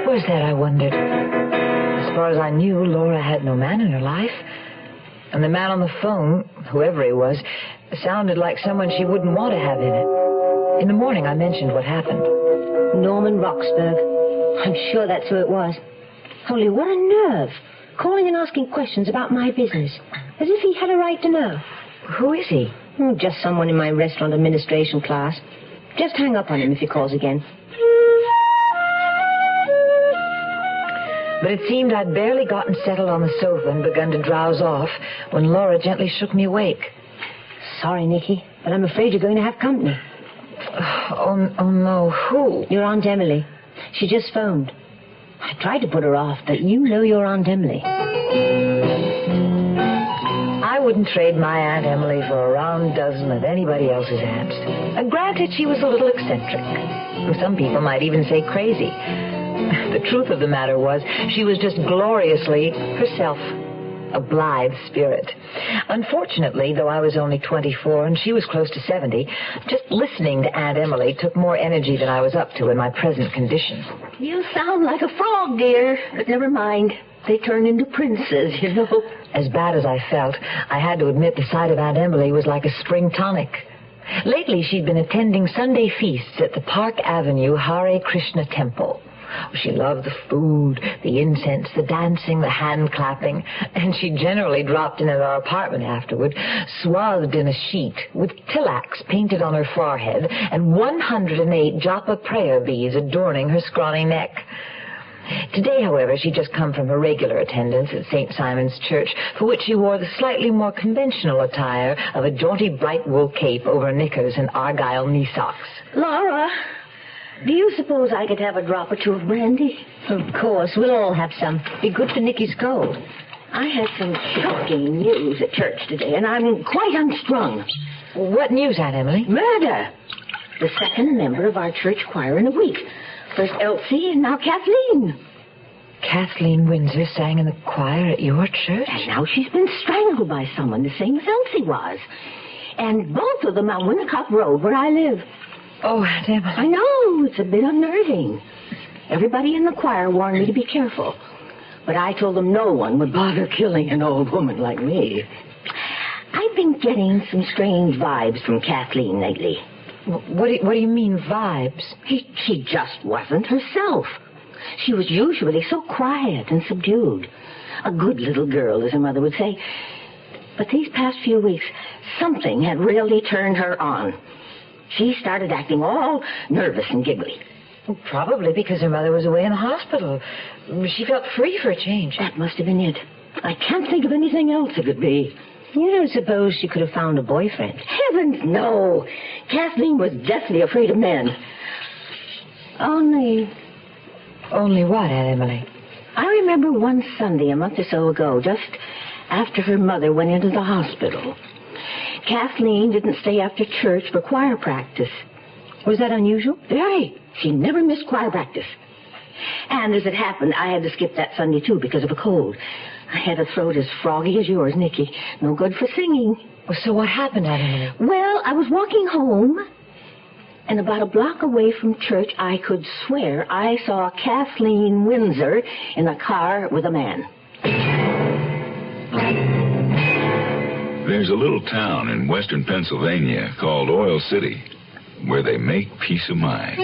Who was that, I wondered? As far as I knew, Laura had no man in her life. And the man on the phone, whoever he was, sounded like someone she wouldn't want to have in it. In the morning, I mentioned what happened. Norman Roxburgh. I'm sure that's who it was. Only what a nerve. Calling and asking questions about my business. As if he had a right to know. Who is he? Just someone in my restaurant administration class. Just hang up on him if he calls again. But it seemed I'd barely gotten settled on the sofa and begun to drowse off when Laura gently shook me awake. Sorry, Nicky, but I'm afraid you're going to have company. Oh, no. Who? Your Aunt Emily. She just phoned. I tried to put her off, but you know your Aunt Emily. I wouldn't trade my Aunt Emily for a round dozen of anybody else's aunts. And granted, she was a little eccentric. Some people might even say crazy. The truth of the matter was, she was just gloriously herself. A blithe spirit. Unfortunately, though I was only 24 and she was close to 70, just listening to Aunt Emily took more energy than I was up to in my present condition. You sound like a frog, dear. But never mind. They turn into princes, you know. As bad as I felt, I had to admit the sight of Aunt Emily was like a spring tonic. Lately, she'd been attending Sunday feasts at the Park Avenue Hare Krishna Temple. She loved the food, the incense, the dancing, the hand-clapping, and she generally dropped in at our apartment afterward, swathed in a sheet, with tilax painted on her forehead, and 108 japa prayer beads adorning her scrawny neck. Today, however, she'd just come from her regular attendance at St. Simon's Church, for which she wore the slightly more conventional attire of a jaunty bright wool cape over knickers and argyle knee socks. Laura, do you suppose I could have a drop or two of brandy? Of course, we'll all have some. Be good for Nicky's cold. I had some shocking news at church today, and I'm quite unstrung. What news, Aunt Emily? Murder. The second member of our church choir in a week. First Elsie and now Kathleen. Kathleen Windsor sang in the choir at your church? And now she's been strangled by someone, the same as Elsie was. And both of them on Winnicott Road, where I live. Oh, Aunt Emily. I know, it's a bit unnerving. Everybody in the choir warned me to be careful. But I told them no one would bother killing an old woman like me. I've been getting some strange vibes from Kathleen lately. What do you mean, vibes? She just wasn't herself. She was usually so quiet and subdued. A good little girl, as her mother would say. But these past few weeks, something had really turned her on. She started acting all nervous and giggly. Probably because her mother was away in the hospital. She felt free for a change. That must have been it. I can't think of anything else it could be. You don't suppose she could have found a boyfriend? Heavens, no. Kathleen was deathly afraid of men. Only what, Aunt Emily? I remember one Sunday a month or so ago, just after her mother went into the hospital. Kathleen didn't stay after church for choir practice. Was that unusual? Very. She never missed choir practice. And as it happened, I had to skip that Sunday, too, because of a cold. I had a throat as froggy as yours, Nicky. No good for singing. So what happened, Aunt Emily? Well, I was walking home, and about a block away from church, I could swear I saw Kathleen Windsor in a car with a man. There's a little town in western Pennsylvania called Oil City where they make peace of mind.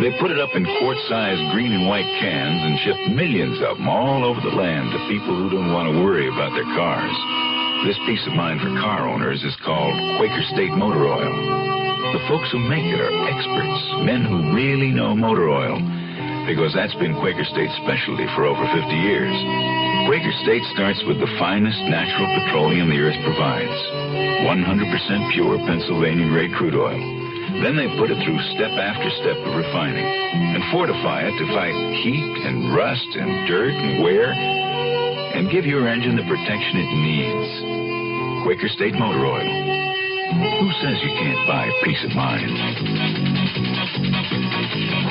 They put it up in quart-sized green and white cans and ship millions of them all over the land to people who don't want to worry about their cars. This peace of mind for car owners is called Quaker State Motor Oil. The folks who make it are experts, men who really know motor oil, because that's been Quaker State's specialty for over 50 years. Quaker State starts with the finest natural petroleum the earth provides. 100% pure Pennsylvania-grade crude oil. Then they put it through step after step of refining and fortify it to fight heat and rust and dirt and wear and give your engine the protection it needs. Quaker State Motor Oil. Who says you can't buy peace of mind?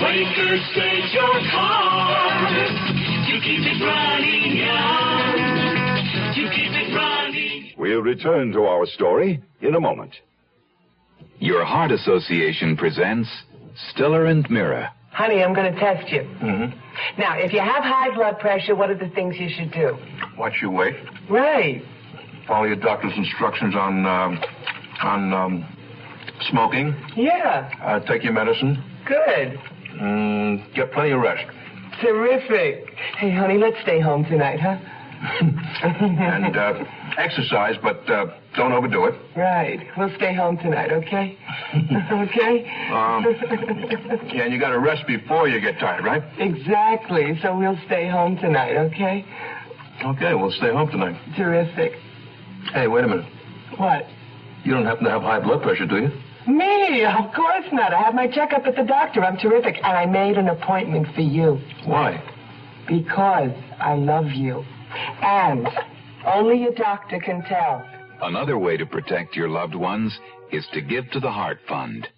Quaker State your car to keep it running young, to keep it running. We'll return to our story in a moment. Your Heart Association presents Stiller and Mira. Honey, I'm going to test you. Mm-hmm. Now, if you have high blood pressure, what are the things you should do? Watch your weight. Right. Follow your doctor's instructions on smoking. Yeah. Take your medicine. Good. Get plenty of rest. Terrific. Hey, honey, let's stay home tonight, huh? And exercise, but don't overdo it. Right. We'll stay home tonight, okay? Okay? Yeah, and you got to rest before you get tired, right? Exactly. So we'll stay home tonight, okay? Okay, we'll stay home tonight. Terrific. Hey, wait a minute. What? You don't happen to have high blood pressure, do you? Me? Of course not. I had my checkup at the doctor. I'm terrific. And I made an appointment for you. Why? Because I love you. And only a doctor can tell. Another way to protect your loved ones is to give to the Heart Fund.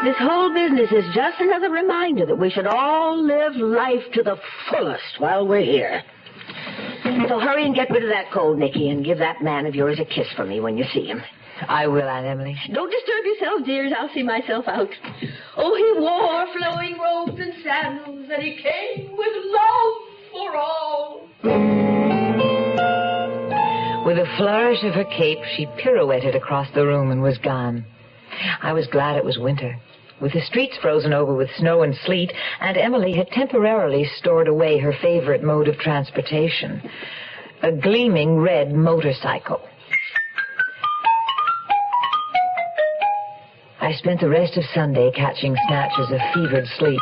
This whole business is just another reminder that we should all live life to the fullest while we're here. So hurry and get rid of that cold, Nicky, and give that man of yours a kiss for me when you see him. I will, Aunt Emily. Don't disturb yourself, dears. I'll see myself out. Oh, he wore flowing robes and sandals, and he came with love for all. With a flourish of her cape, she pirouetted across the room and was gone. I was glad it was winter. With the streets frozen over with snow and sleet, Aunt Emily had temporarily stored away her favorite mode of transportation, a gleaming red motorcycle. I spent the rest of Sunday catching snatches of fevered sleep.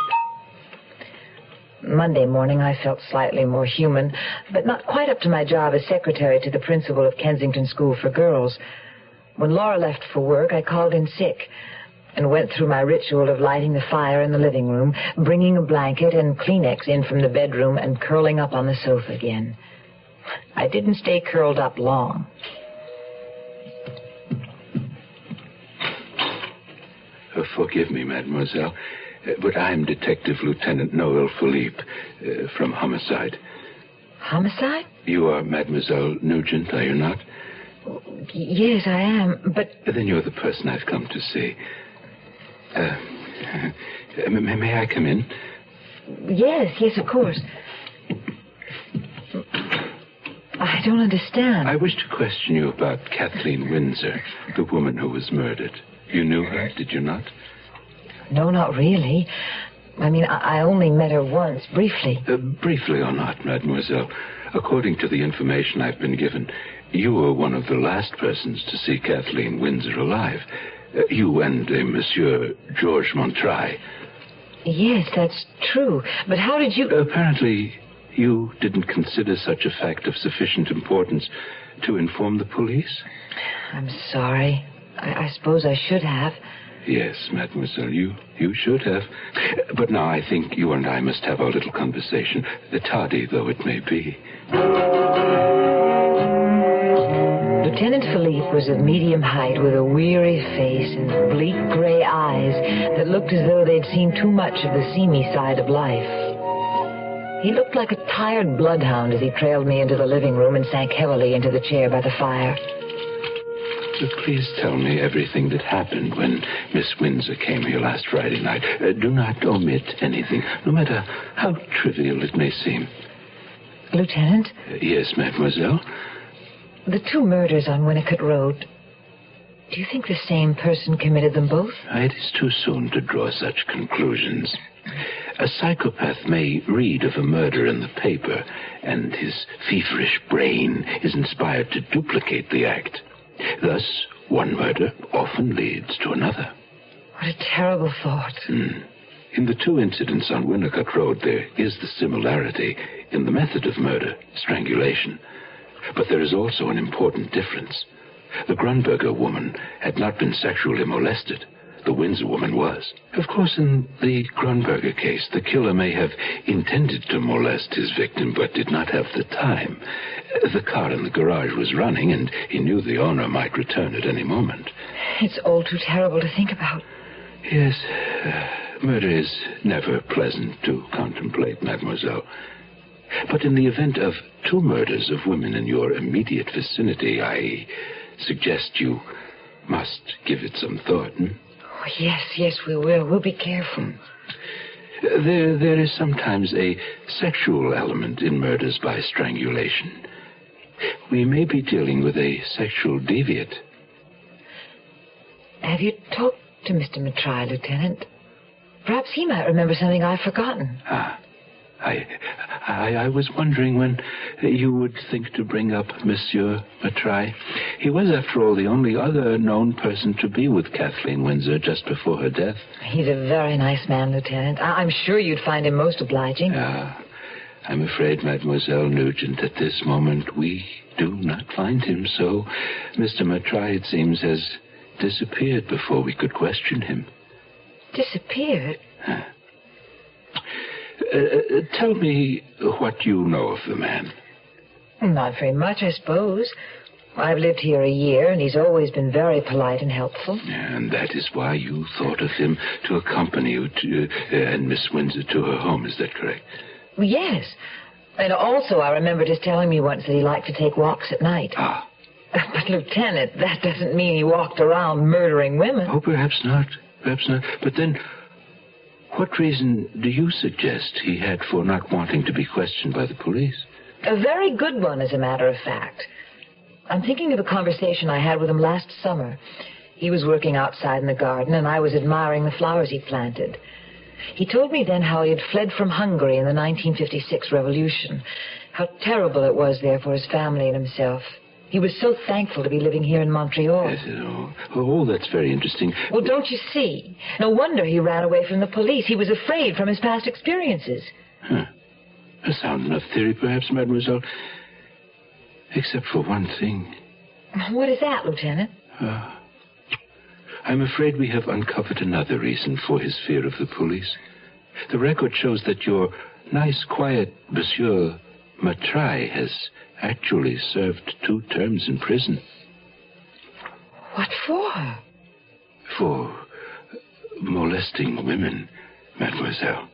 Monday morning, I felt slightly more human, but not quite up to my job as secretary to the principal of Kensington School for Girls. When Laura left for work, I called in sick and went through my ritual of lighting the fire in the living room, bringing a blanket and Kleenex in from the bedroom, and curling up on the sofa again. I didn't stay curled up long. Forgive me, mademoiselle, but I'm Detective Lieutenant Noel Philipe from Homicide. Homicide? You are Mademoiselle Nugent, are you not? Yes, I am, but... Then you're the person I've come to see. May I come in? Yes, of course. I don't understand. I wish to question you about Kathleen Windsor, the woman who was murdered. You knew her, did you not? No, not really. I mean, I only met her once, briefly. Briefly or not, mademoiselle, according to the information I've been given, you were one of the last persons to see Kathleen Windsor alive. You and Monsieur Georges Montraille. Yes, that's true. But how did you... Apparently, you didn't consider such a fact of sufficient importance to inform the police? I'm sorry. I suppose I should have. Yes, mademoiselle, you should have. But now I think you and I must have our little conversation, tardy though it may be. Lieutenant Philipe was of medium height with a weary face and bleak gray eyes that looked as though they'd seen too much of the seamy side of life. He looked like a tired bloodhound as he trailed me into the living room and sank heavily into the chair by the fire. Please tell me everything that happened when Miss Windsor came here last Friday night. Do not omit anything, no matter how trivial it may seem. Lieutenant? Yes, mademoiselle? The two murders on Winnicott Road, do you think the same person committed them both? It is too soon to draw such conclusions. A psychopath may read of a murder in the paper, and his feverish brain is inspired to duplicate the act. Thus, one murder often leads to another. What a terrible thought. In the two incidents on Winnicott Road, there is the similarity in the method of murder, strangulation. But there is also an important difference. The Grunberger woman had not been sexually molested. The Windsor woman was. Of course, in the Grunberger case, the killer may have intended to molest his victim, but did not have the time. The car in the garage was running, and he knew the owner might return at any moment. It's all too terrible to think about. Yes, murder is never pleasant to contemplate, mademoiselle. But in the event of two murders of women in your immediate vicinity, I suggest you must give it some thought. Oh, yes, we will. We'll be careful. There is sometimes a sexual element in murders by strangulation. We may be dealing with a sexual deviant. Have you talked to Mr. Mattry, Lieutenant? Perhaps he might remember something I've forgotten. I was wondering when you would think to bring up Monsieur Mattry. He was, after all, the only other known person to be with Kathleen Windsor just before her death. He's a very nice man, Lieutenant. I'm sure you'd find him most obliging. I'm afraid, Mademoiselle Nugent, at this moment we do not find him so. Mr. Mattry, it seems, has disappeared before we could question him. Disappeared? Tell me what you know of the man. Not very much, I suppose. I've lived here a year, and he's always been very polite and helpful. And that is why you thought of him to accompany you and Miss Windsor to her home, is that correct? Well, yes. And also, I remembered his telling me once that he liked to take walks at night. But, Lieutenant, that doesn't mean he walked around murdering women. Oh, perhaps not. Perhaps not. But then, what reason do you suggest he had for not wanting to be questioned by the police? A very good one, as a matter of fact. I'm thinking of a conversation I had with him last summer. He was working outside in the garden, and I was admiring the flowers he planted. He told me then how he had fled from Hungary in the 1956 revolution, how terrible it was there for his family and himself. He was so thankful to be living here in Montreal. Yes, oh, that's very interesting. Well, don't you see? No wonder he ran away from the police. He was afraid from his past experiences. A sound enough theory, perhaps, mademoiselle. Except for one thing. What is that, Lieutenant? I'm afraid we have uncovered another reason for his fear of the police. The record shows that your nice, quiet Monsieur Mattry has actually served 2 terms in prison. What for? For molesting women, mademoiselle.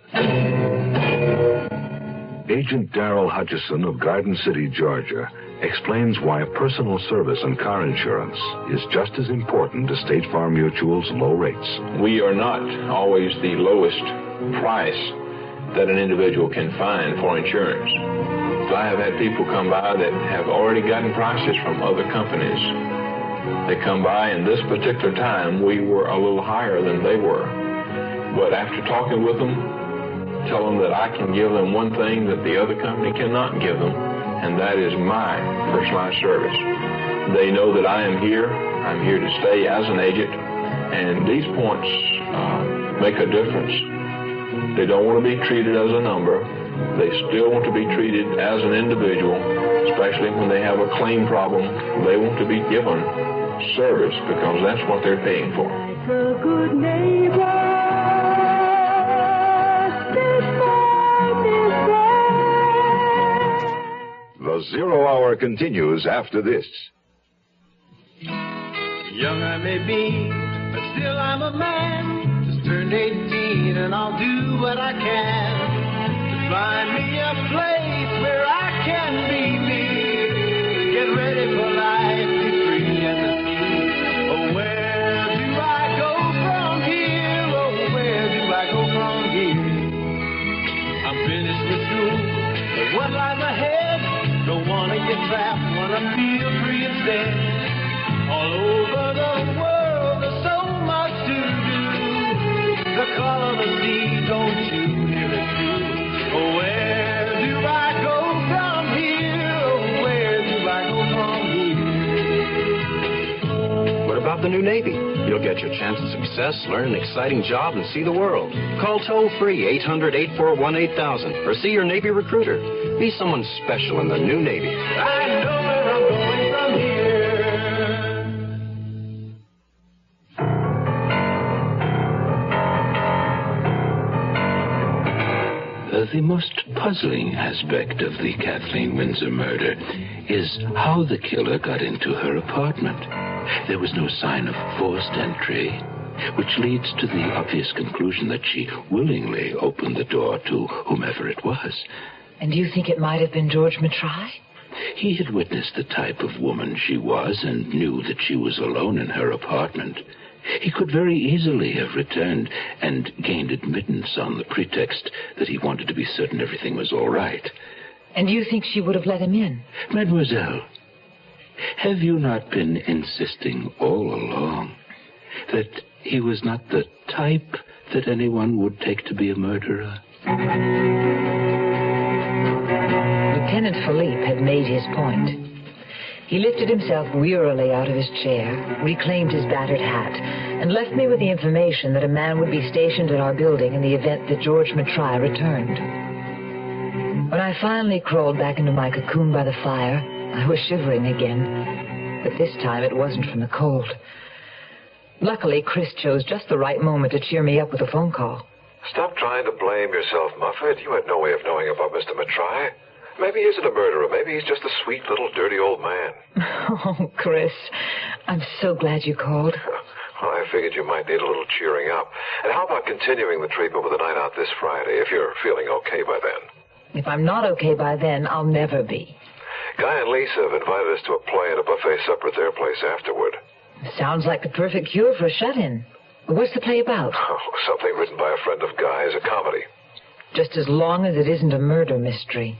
Agent Darrell Hutchison of Garden City, Georgia, explains why personal service and car insurance is just as important as State Farm Mutual's low rates. We are not always the lowest price that an individual can find for insurance. So I have had people come by that have already gotten prices from other companies. They come by, and this particular time we were a little higher than they were. But after talking with them, tell them that I can give them one thing that the other company cannot give them, and that is my personalized service. They know that I am here. I'm here to stay as an agent, and these points make a difference. They don't want to be treated as a number. They still want to be treated as an individual, especially when they have a claim problem. They want to be given service because that's what they're paying for. Like a good neighbor. The Zero Hour continues after this. Young I may be, but still I'm a man. Just turned 18 and I'll do what I can to find me a place where I can be me. Get ready for life, be free and the sea. Oh, where do I go from here? Oh, where do I go from here? I'm finished with school, but what lies ahead? Don't want to get trapped, want to feel free instead. All over the world, there's so much to do. The call of the sea, don't you hear it too? Oh, where do I go from here? Oh, where do I go from here? What about the new Navy? You'll get your chance at success, learn an exciting job, and see the world. Call toll-free 800-841-8000 or see your Navy recruiter. Be someone special in the new Navy. I know where I'm going from here. The most puzzling aspect of the Kathleen Windsor murder is how the killer got into her apartment. There was no sign of forced entry, which leads to the obvious conclusion that she willingly opened the door to whomever it was. And do you think it might have been George Matry? He had witnessed the type of woman she was and knew that she was alone in her apartment. He could very easily have returned and gained admittance on the pretext that he wanted to be certain everything was all right. And you think she would have let him in? Mademoiselle, have you not been insisting all along that he was not the type that anyone would take to be a murderer? Lieutenant Philipe had made his point. He lifted himself wearily out of his chair, reclaimed his battered hat, and left me with the information that a man would be stationed at our building in the event that George Matry returned. When I finally crawled back into my cocoon by the fire, I was shivering again, but this time it wasn't from the cold. Luckily, Chris chose just the right moment to cheer me up with a phone call. Stop trying to blame yourself, Muffet. You had no way of knowing about Mr. Matry. Maybe he isn't a murderer. Maybe he's just a sweet little dirty old man. Oh, Chris, I'm so glad you called. Well, I figured you might need a little cheering up. And how about continuing the treatment with a night out this Friday, if you're feeling okay by then? If I'm not okay by then, I'll never be. Guy and Lisa have invited us to a play and a buffet supper at their place afterward. Sounds like the perfect cure for a shut-in. What's the play about? Oh, something written by a friend of Guy's, a comedy. Just as long as it isn't a murder mystery.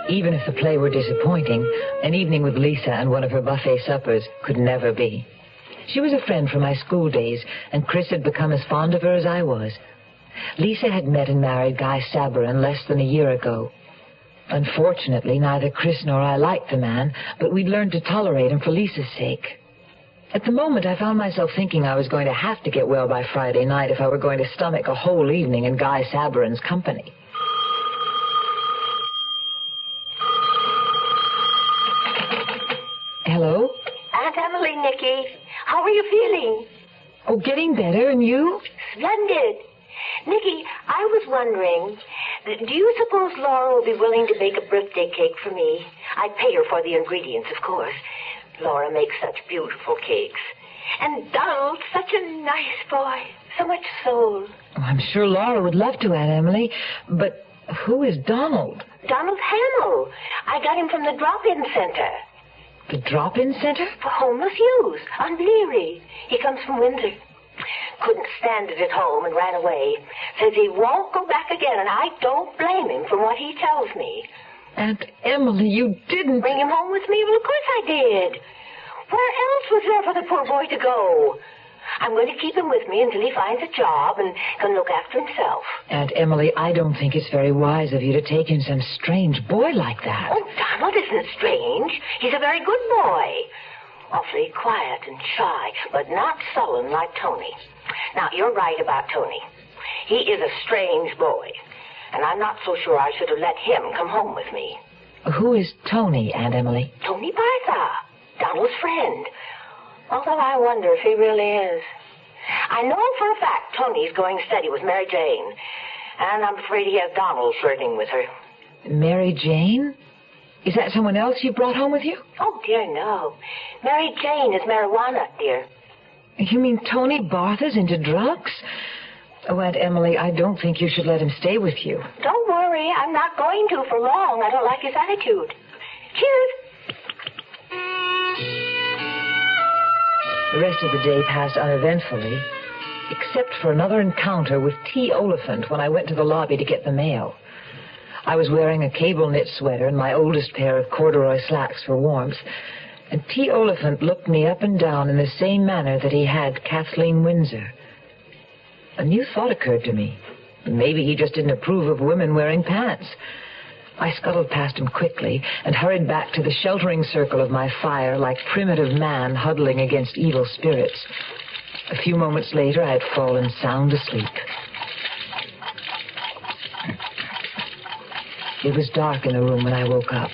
Even if the play were disappointing, an evening with Lisa and one of her buffet suppers could never be. She was a friend from my school days, and Chris had become as fond of her as I was. Lisa had met and married Guy Sabarin less than a year ago. Unfortunately, neither Chris nor I liked the man, but we'd learned to tolerate him for Lisa's sake. At the moment, I found myself thinking I was going to have to get well by Friday night if I were going to stomach a whole evening in Guy Sabarin's company. Hello? Aunt Emily, Nicky. How are you feeling? Oh, getting better, and you? Splendid. Nicky, I was wondering, do you suppose Laura will be willing to bake a birthday cake for me? I'd pay her for the ingredients, of course. Laura makes such beautiful cakes. And Donald's such a nice boy. So much soul. Oh, I'm sure Laura would love to, Aunt Emily. But who is Donald? Donald Hamill. I got him from the drop-in center. The drop-in center? For homeless youth on Leary. He comes from Windsor. Couldn't stand it at home and ran away. Says he won't go back again, and I don't blame him from what he tells me. Aunt Emily, you didn't... Bring him home with me? Well, of course I did. Where else was there for the poor boy to go? I'm going to keep him with me until he finds a job and can look after himself. Aunt Emily, I don't think it's very wise of you to take in some strange boy like that. Oh, Donald isn't strange. He's a very good boy. Awfully quiet and shy, but not sullen like Tony. Now, you're right about Tony. He is a strange boy, and I'm not so sure I should have let him come home with me. Who is Tony, Aunt Emily? Tony Bartha, Donald's friend. Although I wonder if he really is. I know for a fact Tony's going steady with Mary Jane, and I'm afraid he has Donald flirting with her. Mary Jane? Is that someone else you brought home with you? Oh, dear, no. Mary Jane is marijuana, dear. You mean Tony Bartha's into drugs? Oh, Aunt Emily, I don't think you should let him stay with you. Don't worry, I'm not going to for long. I don't like his attitude. Cheers. The rest of the day passed uneventfully, except for another encounter with T. Oliphant when I went to the lobby to get the mail. I was wearing a cable knit sweater and my oldest pair of corduroy slacks for warmth, and T. Oliphant looked me up and down in the same manner that he had Kathleen Windsor. A new thought occurred to me. Maybe he just didn't approve of women wearing pants. I scuttled past him quickly and hurried back to the sheltering circle of my fire like primitive man huddling against evil spirits. A few moments later, I had fallen sound asleep. It was dark in the room when I woke up.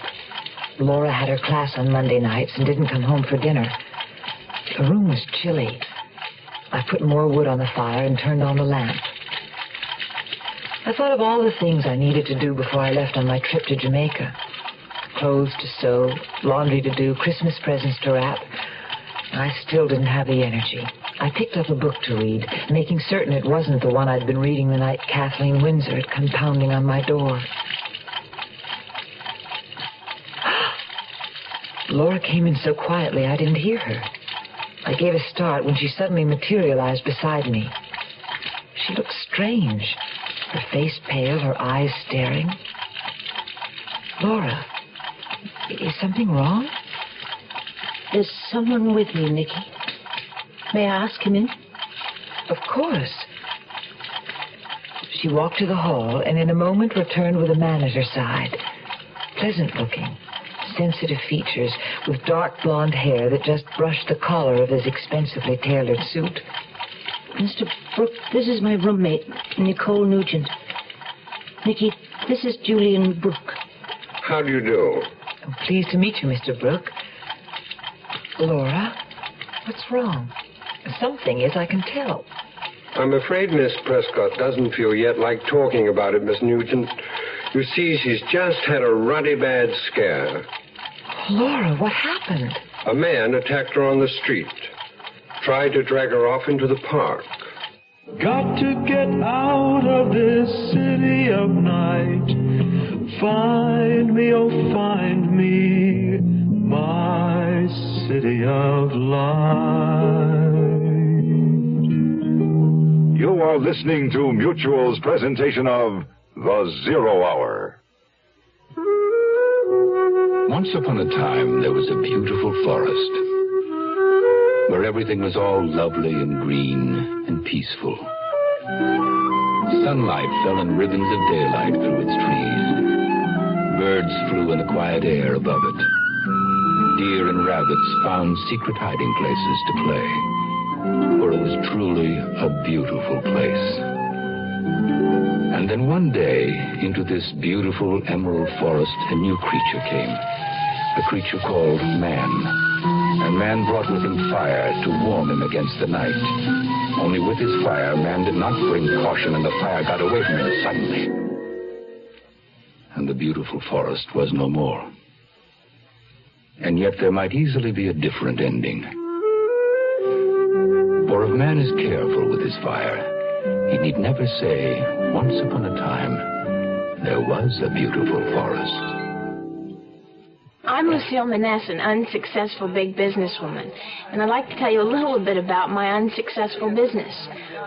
Laura had her class on Monday nights and didn't come home for dinner. The room was chilly. I put more wood on the fire and turned on the lamp. I thought of all the things I needed to do before I left on my trip to Jamaica. Clothes to sew, laundry to do, Christmas presents to wrap. I still didn't have the energy. I picked up a book to read, making certain it wasn't the one I'd been reading the night Kathleen Windsor had come pounding on my door. Laura came in so quietly I didn't hear her. I gave a start when she suddenly materialized beside me. She looked strange. Her face pale, her eyes staring. Laura, is something wrong? There's someone with me, Nicky. May I ask him in? Of course. She walked to the hall and in a moment returned with a man at her side. Pleasant looking, sensitive features with dark blonde hair that just brushed the collar of his expensively tailored suit. Mr. Brook, this is my roommate, Nicole Nugent. Nicky, this is Julian Brook. How do you do? I'm pleased to meet you, Mr. Brook. Laura, what's wrong? Something is, I can tell. I'm afraid Miss Prescott doesn't feel yet like talking about it, Miss Nugent. You see, she's just had a ruddy bad scare. Laura, what happened? A man attacked her on the street. Tried to drag her off into the park. Got to get out of this city of night. Find me, oh find me, my city of light. You are listening to Mutual's presentation of The Zero Hour. Once upon a time, there was a beautiful forest where everything was all lovely and green and peaceful. Sunlight fell in ribbons of daylight through its trees. Birds flew in the quiet air above it. Deer and rabbits found secret hiding places to play, for it was truly a beautiful place. And then one day, into this beautiful emerald forest, a new creature came, a creature called man. And man brought with him fire to warm him against the night. Only with his fire, man did not bring caution, and the fire got away from him suddenly. And the beautiful forest was no more. And yet there might easily be a different ending. For if man is careful with his fire, he need never say, once upon a time, there was a beautiful forest. I'm Lucille Maness, an unsuccessful big businesswoman, and I'd like to tell you a little bit about my unsuccessful business.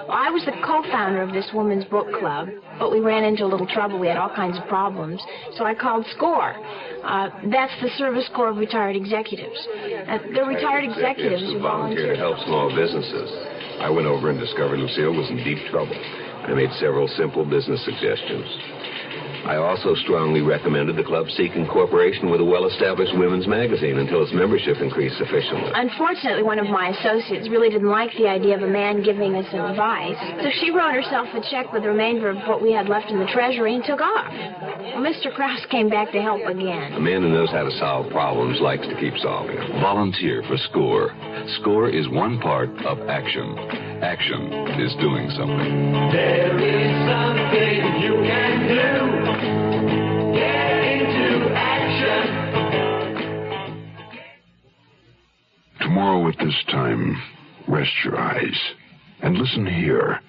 Well, I was the co-founder of this women's book club, but we ran into a little trouble. We had all kinds of problems, so I called SCORE. That's the Service Corps of Retired Executives. They're retired executives who volunteer to help small businesses. I went over and discovered Lucille was in deep trouble. I made several simple business suggestions. I also strongly recommended the club seek incorporation with a well-established women's magazine until its membership increased sufficiently. Unfortunately, one of my associates really didn't like the idea of a man giving us advice, so she wrote herself a check with the remainder of what we had left in the treasury and took off. Well, Mr. Krause came back to help again. A man who knows how to solve problems likes to keep solving them. Volunteer for SCORE. SCORE is one part of action. Action is doing something. There is something you can do. Get into action. Tomorrow at this time, rest your eyes and listen here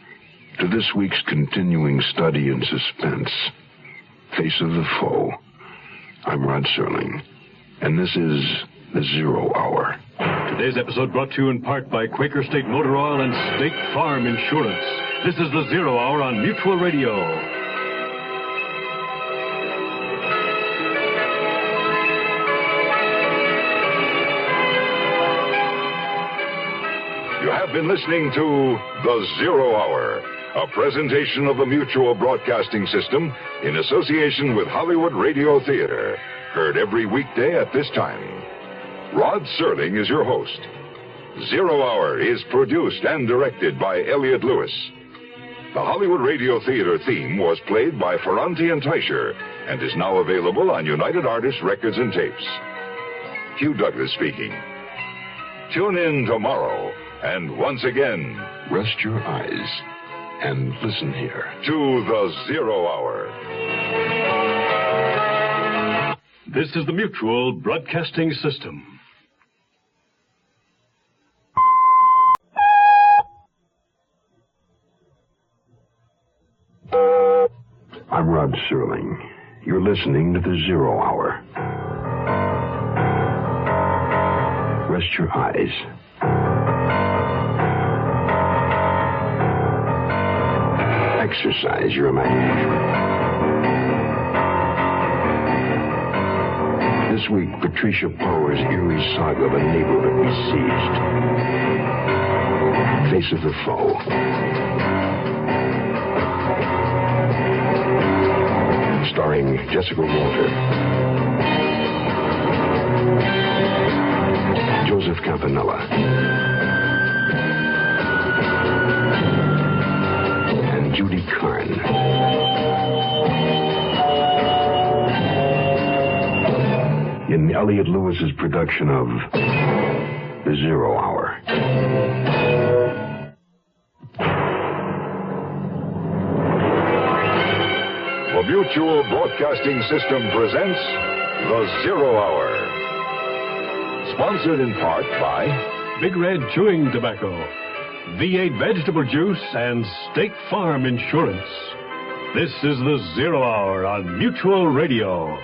to this week's continuing study in suspense, Face of the Foe. I'm Rod Serling, and this is The Zero Hour. Today's episode brought to you in part by Quaker State Motor Oil and State Farm Insurance. This is The Zero Hour on Mutual Radio. You have been listening to The Zero Hour, a presentation of the Mutual Broadcasting System in association with Hollywood Radio Theater. Heard every weekday at this time. Rod Serling is your host. Zero Hour is produced and directed by Elliott Lewis. The Hollywood Radio Theater theme was played by Ferranti and Teicher and is now available on United Artists Records and Tapes. Hugh Douglas speaking. Tune in tomorrow, and once again, rest your eyes and listen here to the Zero Hour. This is the Mutual Broadcasting System. I'm Rod Serling. You're listening to the Zero Hour. Rest your eyes. Exercise your imagination. This week, Patricia Power's eerie saga of a neighborhood besieged. Face of the Foe. Starring Jessica Walter, Joseph Campanella, and Judy Carn. In Elliott Lewis's production of The Zero Hour. The Mutual Broadcasting System presents The Zero Hour. Sponsored in part by Big Red Chewing Tobacco, V8 Vegetable Juice, and State Farm Insurance. This is The Zero Hour on Mutual Radio.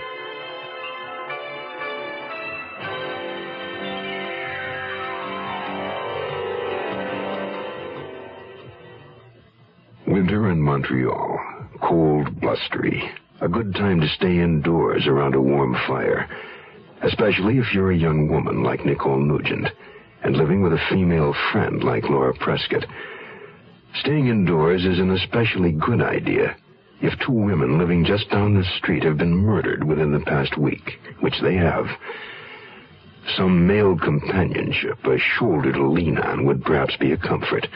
Winter in Montreal. Cold, blustery. A good time to stay indoors around a warm fire. Especially if you're a young woman like Nicole Nugent and living with a female friend like Laura Prescott. Staying indoors is an especially good idea if two women living just down the street have been murdered within the past week, which they have. Some male companionship, a shoulder to lean on, would perhaps be a comfort.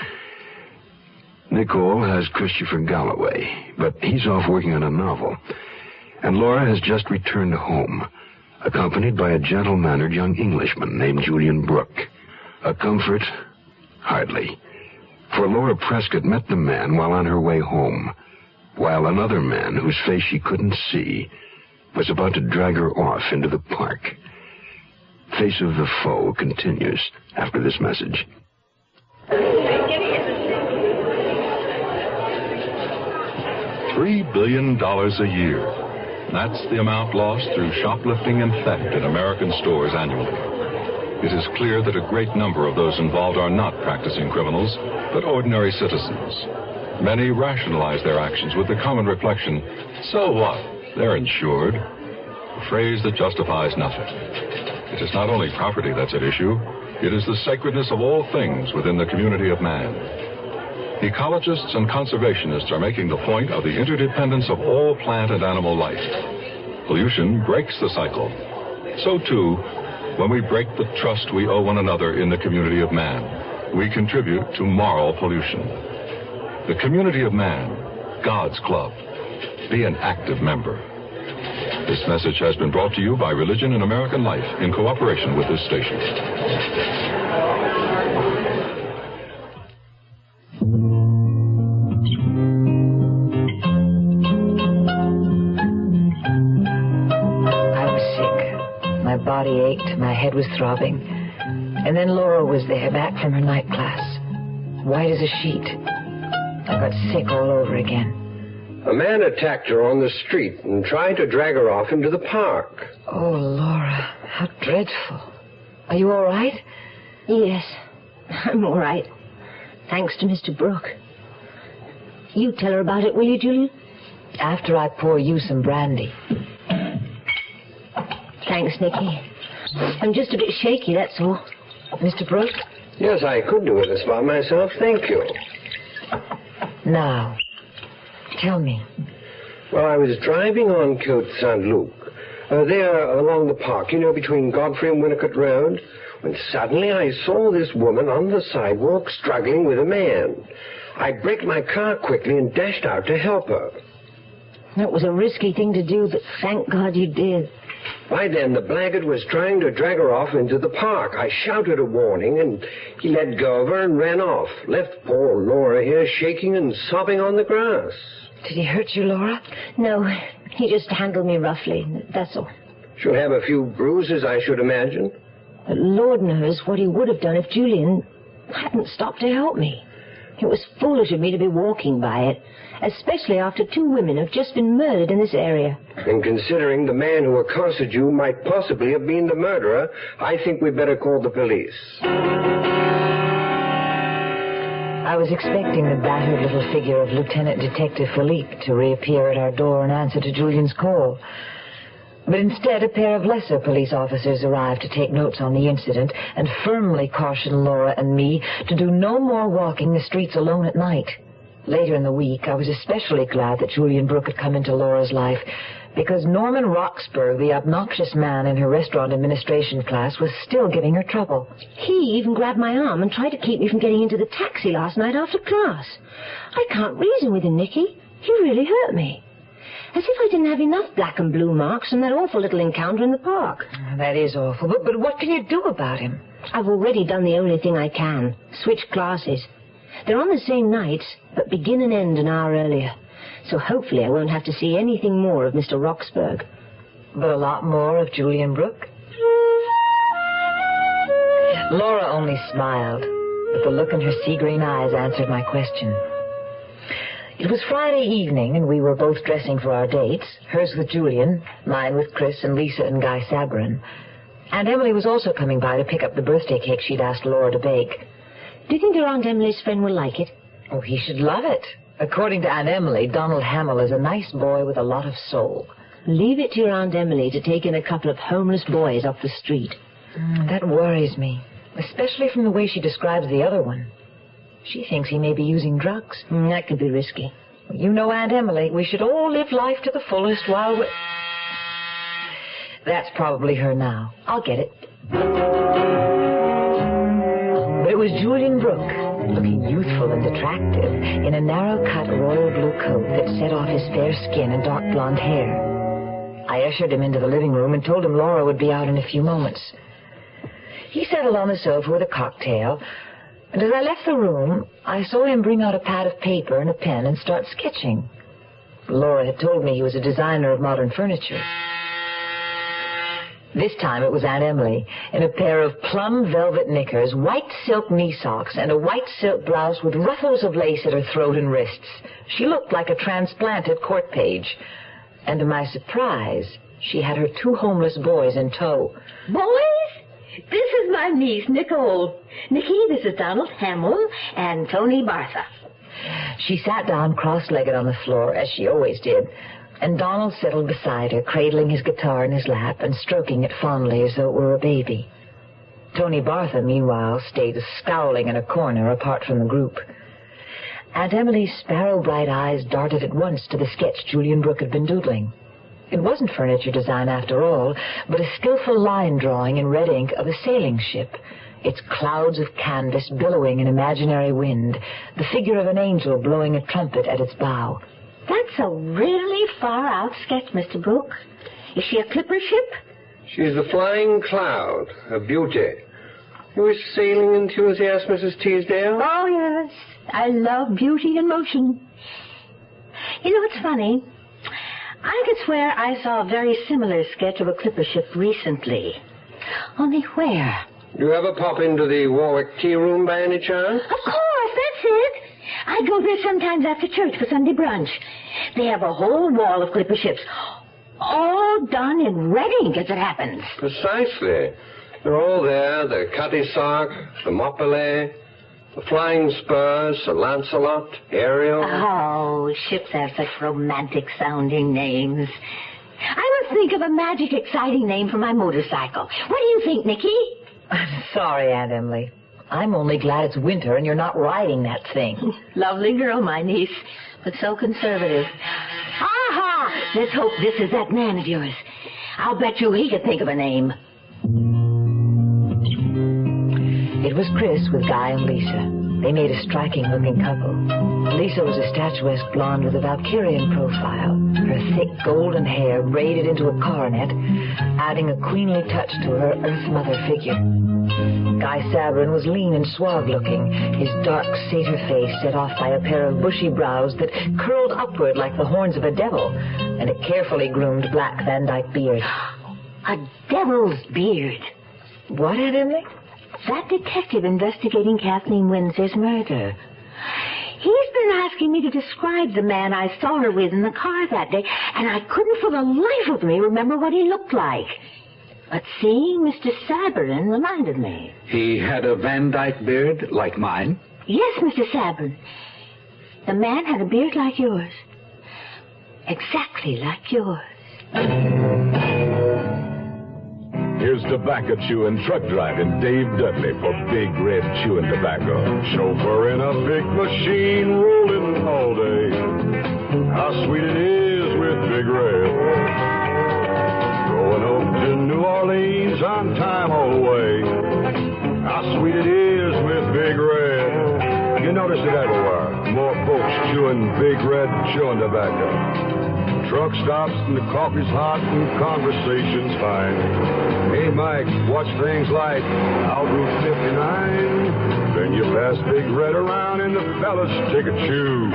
Nicole has Christopher Galloway, but he's off working on a novel. And Laura has just returned home, accompanied by a gentle-mannered young Englishman named Julian Brook. A comfort? Hardly. For Laura Prescott met the man while on her way home, while another man, whose face she couldn't see, was about to drag her off into the park. Face of the Foe continues after this message. $3 billion a year. That's the amount lost through shoplifting and theft in American stores annually. It is clear that a great number of those involved are not practicing criminals, but ordinary citizens. Many rationalize their actions with the common reflection, so what? They're insured. A phrase that justifies nothing. It is not only property that's at issue, it is the sacredness of all things within the community of man. Ecologists and conservationists are making the point of the interdependence of all plant and animal life. Pollution breaks the cycle. So, too, when we break the trust we owe one another in the community of man, we contribute to moral pollution. The community of man, God's club. Be an active member. This message has been brought to you by Religion and American Life in cooperation with this station. Body ached, my head was throbbing. And then Laura was there, back from her night class. White as a sheet. I got sick all over again. A man attacked her on the street and tried to drag her off into the park. Oh, Laura, how dreadful. Are you all right? Yes, I'm all right. Thanks to Mr. Brook. You tell her about it, will you, Julian? After I pour you some brandy. Thanks, Nicky. I'm just a bit shaky, that's all. Mr. Brook? Yes, I could do this by myself, thank you. Now, tell me. Well, I was driving on Côte Saint-Luc, there along the park, between Godfrey and Winnicott Road, when suddenly I saw this woman on the sidewalk struggling with a man. I braked my car quickly and dashed out to help her. That was a risky thing to do, but thank God you did. By then, the blackguard was trying to drag her off into the park. I shouted a warning, and he let go of her and ran off. Left poor Laura here shaking and sobbing on the grass. Did he hurt you, Laura? No, he just handled me roughly, that's all. She'll have a few bruises, I should imagine. But Lord knows what he would have done if Julian hadn't stopped to help me. It was foolish of me to be walking by it, especially after 2 women have just been murdered in this area. And considering the man who accosted you might possibly have been the murderer, I think we'd better call the police. I was expecting the battered little figure of Lieutenant Detective Philipe to reappear at our door in answer to Julian's call. But instead, a pair of lesser police officers arrived to take notes on the incident and firmly caution Laura and me to do no more walking the streets alone at night. Later in the week, I was especially glad that Julian Brook had come into Laura's life, because Norman Roxburgh, the obnoxious man in her restaurant administration class, was still giving her trouble. He even grabbed my arm and tried to keep me from getting into the taxi last night after class. I can't reason with him, Nicky. He really hurt me. As if I didn't have enough black and blue marks from that awful little encounter in the park. That is awful, but what can you do about him? I've already done the only thing I can. Switch classes. They're on the same nights, but begin and end an hour earlier. So hopefully I won't have to see anything more of Mr. Roxburgh. But a lot more of Julian Brook? Laura only smiled, but the look in her sea-green eyes answered my question. It was Friday evening, and we were both dressing for our dates, hers with Julian, mine with Chris and Lisa and Guy Sabrin. Aunt Emily was also coming by to pick up the birthday cake she'd asked Laura to bake. Do you think your Aunt Emily's friend will like it? Oh, he should love it. According to Aunt Emily, Donald Hamill is a nice boy with a lot of soul. Leave it to your Aunt Emily to take in a couple of homeless boys off the street. That worries me, especially from the way she describes the other one. She thinks he may be using drugs. That could be risky. You know, Aunt Emily, we should all live life to the fullest while we're... That's probably her now. I'll get it. But it was Julian Brook, looking youthful and attractive, in a narrow-cut royal blue coat that set off his fair skin and dark blonde hair. I ushered him into the living room and told him Laura would be out in a few moments. He settled on the sofa with a cocktail, and as I left the room, I saw him bring out a pad of paper and a pen and start sketching. Laura had told me he was a designer of modern furniture. This time it was Aunt Emily, in a pair of plum velvet knickers, white silk knee socks, and a white silk blouse with ruffles of lace at her throat and wrists. She looked like a transplanted court page. And to my surprise, she had her 2 homeless boys in tow. Boys? This is my niece, Nicole. Nicky, this is Donald Hamill and Tony Bartha. She sat down cross-legged on the floor, as she always did, and Donald settled beside her, cradling his guitar in his lap and stroking it fondly as though it were a baby. Tony Bartha, meanwhile, stayed scowling in a corner apart from the group. Aunt Emily's sparrow-bright eyes darted at once to the sketch Julian Brook had been doodling. It wasn't furniture design after all, but a skillful line drawing in red ink of a sailing ship, its clouds of canvas billowing in imaginary wind, the figure of an angel blowing a trumpet at its bow. That's a really far-out sketch, Mr. Brook. Is she a clipper ship? She's the Flying Cloud, a beauty. You a sailing enthusiast, Mrs. Teasdale? Oh, yes. I love beauty in motion. You know, it's funny. I could swear I saw a very similar sketch of a clipper ship recently. Only where? You ever pop into the Warwick Tea Room by any chance? Of course, that's it. I go there sometimes after church for Sunday brunch. They have a whole wall of clipper ships, all done in red ink, as it happens. Precisely. They're all there. The Cutty Sark, the Moppelet, the Flying Spurs, Sir Lancelot, Ariel. Oh, ships have such romantic-sounding names. I must think of a magic, exciting name for my motorcycle. What do you think, Nicky? I'm sorry, Aunt Emily. I'm only glad it's winter and you're not riding that thing. Lovely girl, my niece, but so conservative. Aha! Let's hope this is that man of yours. I'll bet you he could think of a name. It was Chris with Guy and Lisa. They made a striking-looking couple. Lisa was a statuesque blonde with a Valkyrian profile, her thick golden hair braided into a coronet, adding a queenly touch to her Earth Mother figure. Guy Sabrin was lean and suave-looking, his dark satyr face set off by a pair of bushy brows that curled upward like the horns of a devil, and a carefully groomed black Van Dyke beard. A devil's beard. What, Aunt Emily? That detective investigating Kathleen Windsor's murder. He's been asking me to describe the man I saw her with in the car that day, and I couldn't for the life of me remember what he looked like. But see, Mr. Sabrin reminded me. He had a Van Dyke beard like mine? Yes, Mr. Sabrin. The man had a beard like yours. Exactly like yours. Here's tobacco chewing, truck driving Dave Dudley for Big Red Chewing Tobacco. Chauffeur in a big machine rolling all day. How sweet it is with Big Red. Going over to New Orleans on time all the way. How sweet it is with Big Red. You notice it everywhere. More folks chewing Big Red Chewing Tobacco. Truck stops and the coffee's hot and conversation's fine. Hey, Mike, watch things like out Route 59. Then you pass Big Red around and the fellas take a chew.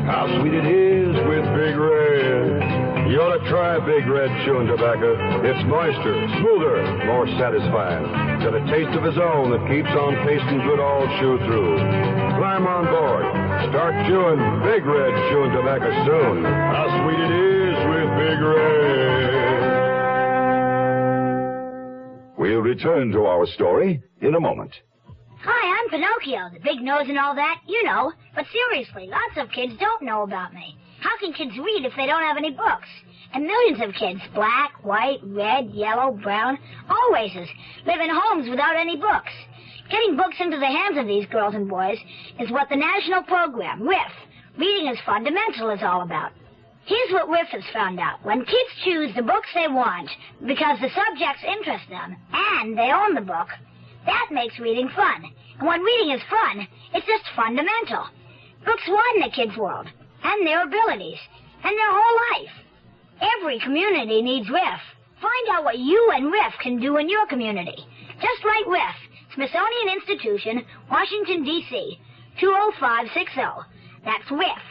How sweet it is with Big Red. You ought to try Big Red Chewing Tobacco. It's moister, smoother, more satisfying. Got a taste of his own that keeps on tasting good all chew through. Climb on board. Start chewing Big Red Chewing Tobacco soon. How sweet it is with Big Red. We'll return to our story in a moment. Hi, I'm Pinocchio, the big nose and all that, you know. But seriously, lots of kids don't know about me. How can kids read if they don't have any books? And millions of kids, black, white, red, yellow, brown, all races, live in homes without any books. Getting books into the hands of these girls and boys is what the national program, RIF, Reading is Fundamental, is all about. Here's what RIF has found out. When kids choose the books they want because the subjects interest them and they own the book, that makes reading fun. And when reading is fun, it's just fundamental. Books widen the kids' world and their abilities and their whole life. Every community needs RIF. Find out what you and RIF can do in your community. Just write RIF, Smithsonian Institution, Washington, D.C., 20560. That's RIF,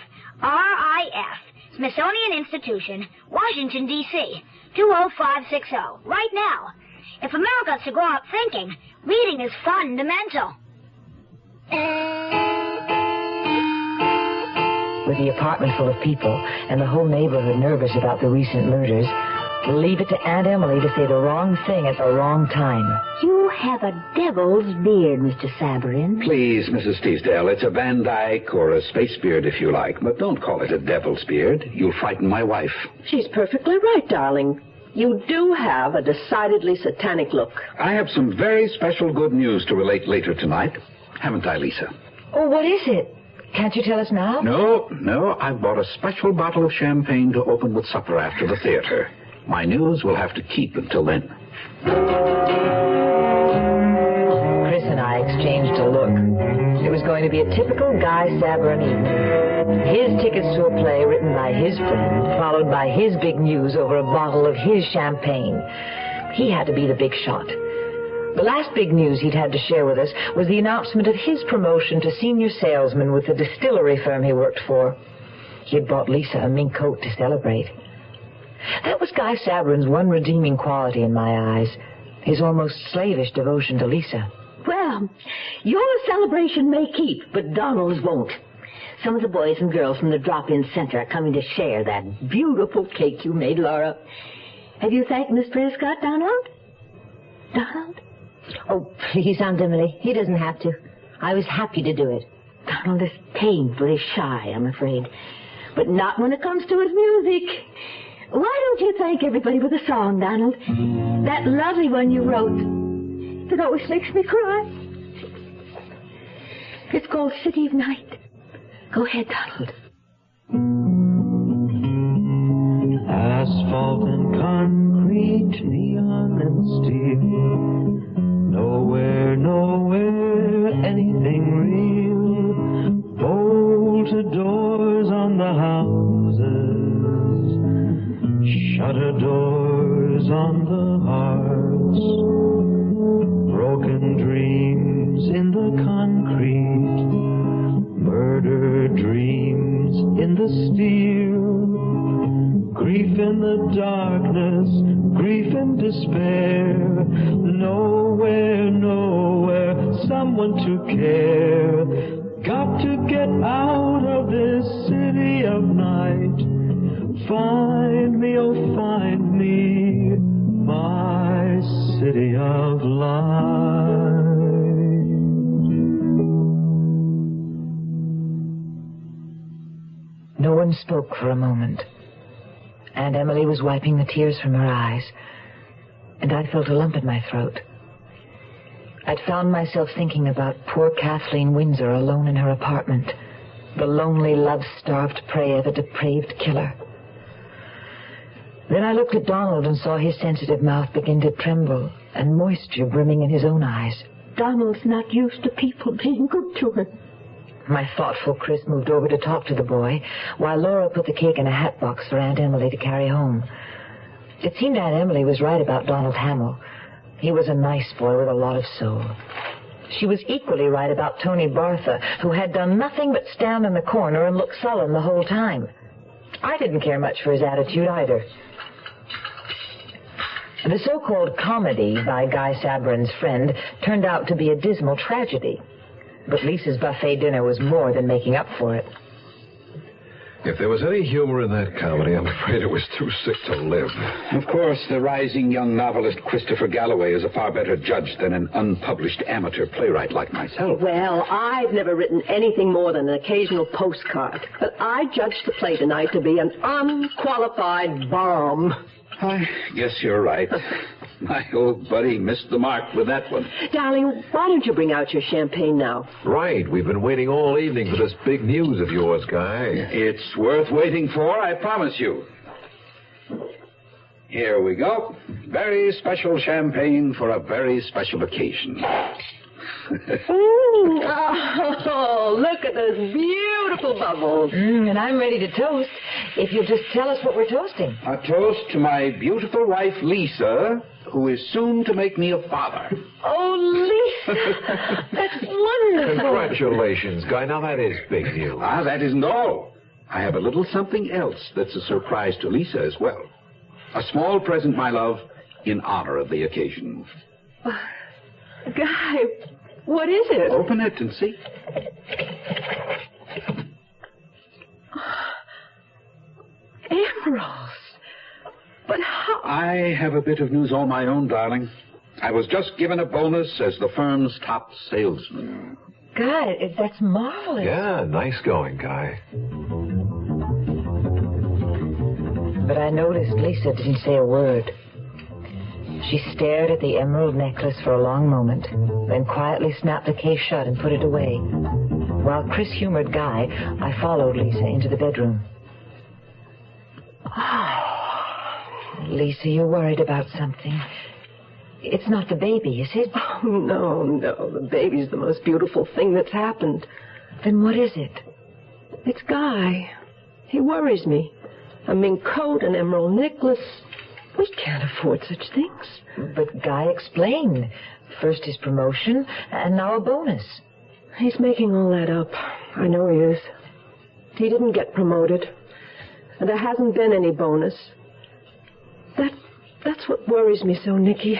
R-I-F, Smithsonian Institution, Washington, D.C., 20560. Right now. If America's to grow up thinking, reading is fundamental. With the apartment full of people and the whole neighborhood nervous about the recent murders, leave it to Aunt Emily to say the wrong thing at the wrong time. You have a devil's beard, Mr. Sabrin. Please, Mrs. Teasdale, it's a Van Dyke or a space beard if you like, but don't call it a devil's beard. You'll frighten my wife. She's perfectly right, darling. You do have a decidedly satanic look. I have some very special good news to relate later tonight. Haven't I, Lisa? Oh, what is it? Can't you tell us now? No. I've bought a special bottle of champagne to open with supper after the theater. My news will have to keep until then. Chris and I exchanged a look. It was going to be a typical Guy Sabrin evening. His tickets to a play written by his friend, followed by his big news over a bottle of his champagne. He had to be the big shot. The last big news he'd had to share with us was the announcement of his promotion to senior salesman with the distillery firm he worked for. He had bought Lisa a mink coat to celebrate. That was Guy Sabrin's one redeeming quality in my eyes, his almost slavish devotion to Lisa. Well, your celebration may keep, but Donald's won't. Some of the boys and girls from the drop-in center are coming to share that beautiful cake you made, Laura. Have you thanked Miss Prescott, Donald? Donald? Oh, please, Aunt Emily. He doesn't have to. I was happy to do it. Donald is painfully shy, I'm afraid. But not when it comes to his music. Why don't you thank everybody with a song, Donald? That lovely one you wrote. It always makes me cry. It's called City of Night. Go ahead, Donald. Asphalt and concrete, neon and steel. Nowhere, nowhere, anything real. Bolted doors on the houses, shutter doors on the hearts. Broken dreams in the concrete, murder dreams in the steel. Grief in the darkness, grief and despair. Nowhere, nowhere, someone to care. Got to get out of this city of night. Find me, oh find me, my city of light. No one spoke for a moment. Aunt Emily was wiping the tears from her eyes, and I felt a lump in my throat. I'd found myself thinking about poor Kathleen Windsor alone in her apartment, the lonely, love-starved prey of a depraved killer. Then I looked at Donald and saw his sensitive mouth begin to tremble and moisture brimming in his own eyes. Donald's not used to people being good to him. My thoughtful Chris moved over to talk to the boy, while Laura put the cake in a hat box for Aunt Emily to carry home. It seemed Aunt Emily was right about Donald Hamill. He was a nice boy with a lot of soul. She was equally right about Tony Bartha, who had done nothing but stand in the corner and look sullen the whole time. I didn't care much for his attitude either. The so-called comedy by Guy Sabrin's friend turned out to be a dismal tragedy. But Lisa's buffet dinner was more than making up for it. If there was any humor in that comedy, I'm afraid it was too sick to live. Of course, the rising young novelist Christopher Galloway is a far better judge than an unpublished amateur playwright like myself. Well, I've never written anything more than an occasional postcard. But I judged the play tonight to be an unqualified bomb. I guess you're right. My old buddy missed the mark with that one. Darling, why don't you bring out your champagne now? Right. We've been waiting all evening for this big news of yours, Guy. It's worth waiting for, I promise you. Here we go. Very special champagne for a very special occasion. Oh, look at those beautiful bubbles. And I'm ready to toast, if you'll just tell us what we're toasting. A toast to my beautiful wife, Lisa, who is soon to make me a father. Oh, Lisa, that's wonderful. Congratulations, Guy. Now, that is big news. Ah, that isn't all. I have a little something else that's a surprise to Lisa as well. A small present, my love, in honor of the occasion. Guy, what is it? Open it and see. Emeralds. But how? I have a bit of news all my own, darling. I was just given a bonus as the firm's top salesman. God, that's marvelous. Yeah, nice going, Guy. But I noticed Lisa didn't say a word. She stared at the emerald necklace for a long moment, then quietly snapped the case shut and put it away. While Chris humored Guy, I followed Lisa into the bedroom. Oh, Lisa, you're worried about something. It's not the baby, is it? Oh, no. The baby's the most beautiful thing that's happened. Then what is it? It's Guy. He worries me. A mink coat, an emerald necklace. We can't afford such things. But Guy explained. First his promotion, and now a bonus. He's making all that up. I know he is. He didn't get promoted. And there hasn't been any bonus. That's what worries me so, Nicky.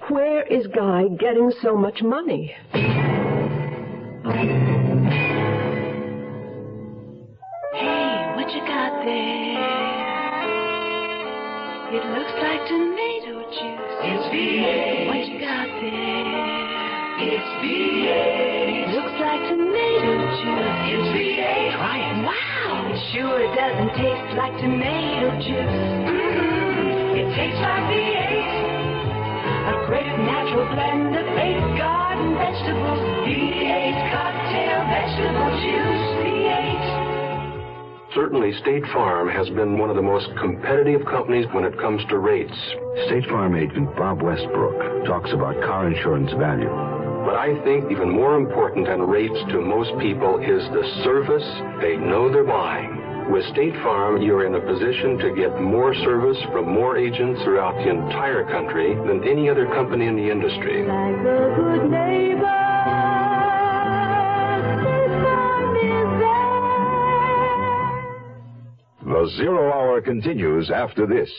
Where is Guy getting so much money? Hey, what you got there? It looks like tomato juice. It's V8. What you got there? It's V8. Looks like tomato juice. It's V8. Try it. Wow. It sure doesn't taste like tomato juice. It tastes like V8. A great natural natural blend of 8 garden vegetables. V8 cocktail vegetable juice. V8. Certainly, State Farm has been one of the most competitive companies when it comes to rates. State Farm agent Bob Westbrook talks about car insurance value. But I think even more important than rates to most people is the service they know they're buying. With State Farm, you're in a position to get more service from more agents throughout the entire country than any other company in the industry. Like a good neighbor, The Zero Hour continues after this.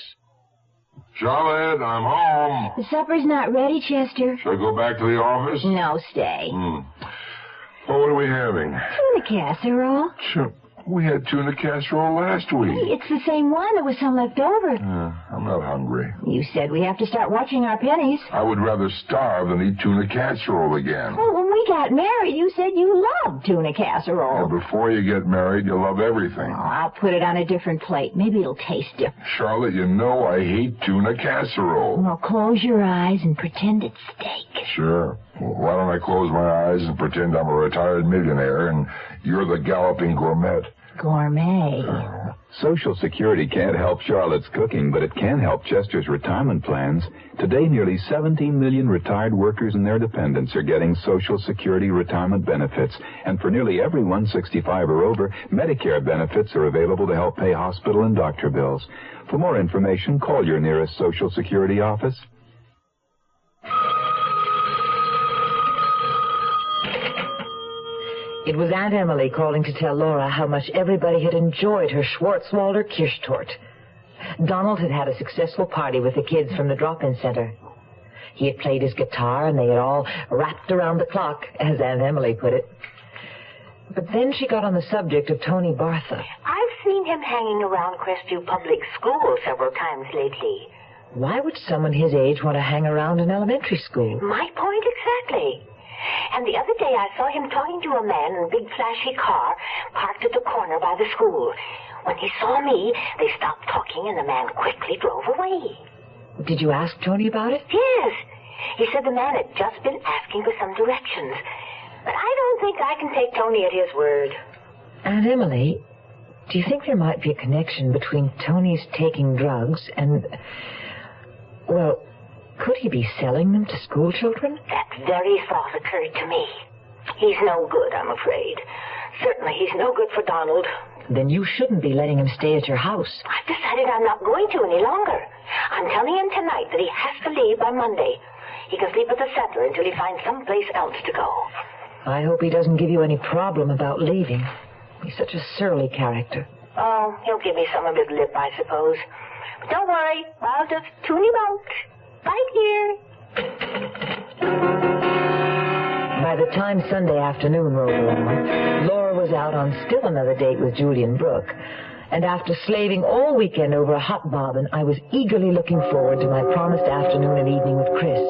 Charlotte, I'm home. The supper's not ready, Chester. Should I go back to the office? No, stay. Well, what are we having? Tuna casserole. Sure. We had tuna casserole last week. It's the same one. There was some left over. I'm not hungry. You said we have to start watching our pennies. I would rather starve than eat tuna casserole again. Well, when we got married, you said you loved tuna casserole. Yeah, before you get married, you love everything. Oh, I'll put it on a different plate. Maybe it'll taste different. Charlotte, you know I hate tuna casserole. Well, close your eyes and pretend it's steak. Sure. Well, why don't I close my eyes and pretend I'm a retired millionaire and you're the galloping gourmet? Gourmet. Social Security can't help Charlotte's cooking, but it can help Chester's retirement plans. Today, nearly 17 million retired workers and their dependents are getting Social Security retirement benefits. And for nearly everyone 65 or over, Medicare benefits are available to help pay hospital and doctor bills. For more information, call your nearest Social Security office. It was Aunt Emily calling to tell Laura how much everybody had enjoyed her Schwarzwalder Kirschtorte. Donald had had a successful party with the kids from the drop-in center. He had played his guitar, and they had all rapped around the clock, as Aunt Emily put it. But then she got on the subject of Tony Bartha. I've seen him hanging around Crestview Public School several times lately. Why would someone his age want to hang around an elementary school? My point exactly. And the other day I saw him talking to a man in a big flashy car parked at the corner by the school. When he saw me, they stopped talking and the man quickly drove away. Did you ask Tony about it? Yes. He said the man had just been asking for some directions. But I don't think I can take Tony at his word. Aunt Emily, do you think there might be a connection between Tony's taking drugs and... well, could he be selling them to school children? That very thought occurred to me. He's no good, I'm afraid. Certainly he's no good for Donald. Then you shouldn't be letting him stay at your house. I've decided I'm not going to any longer. I'm telling him tonight that he has to leave by Monday. He can sleep at the center until he finds someplace else to go. I hope he doesn't give you any problem about leaving. He's such a surly character. Oh, he'll give me some of his lip, I suppose. But don't worry, I'll just tune him out. Right here. By the time Sunday afternoon rolled around, Laura was out on still another date with Julian Brook. And after slaving all weekend over a hot bobbin, I was eagerly looking forward to my promised afternoon and evening with Chris.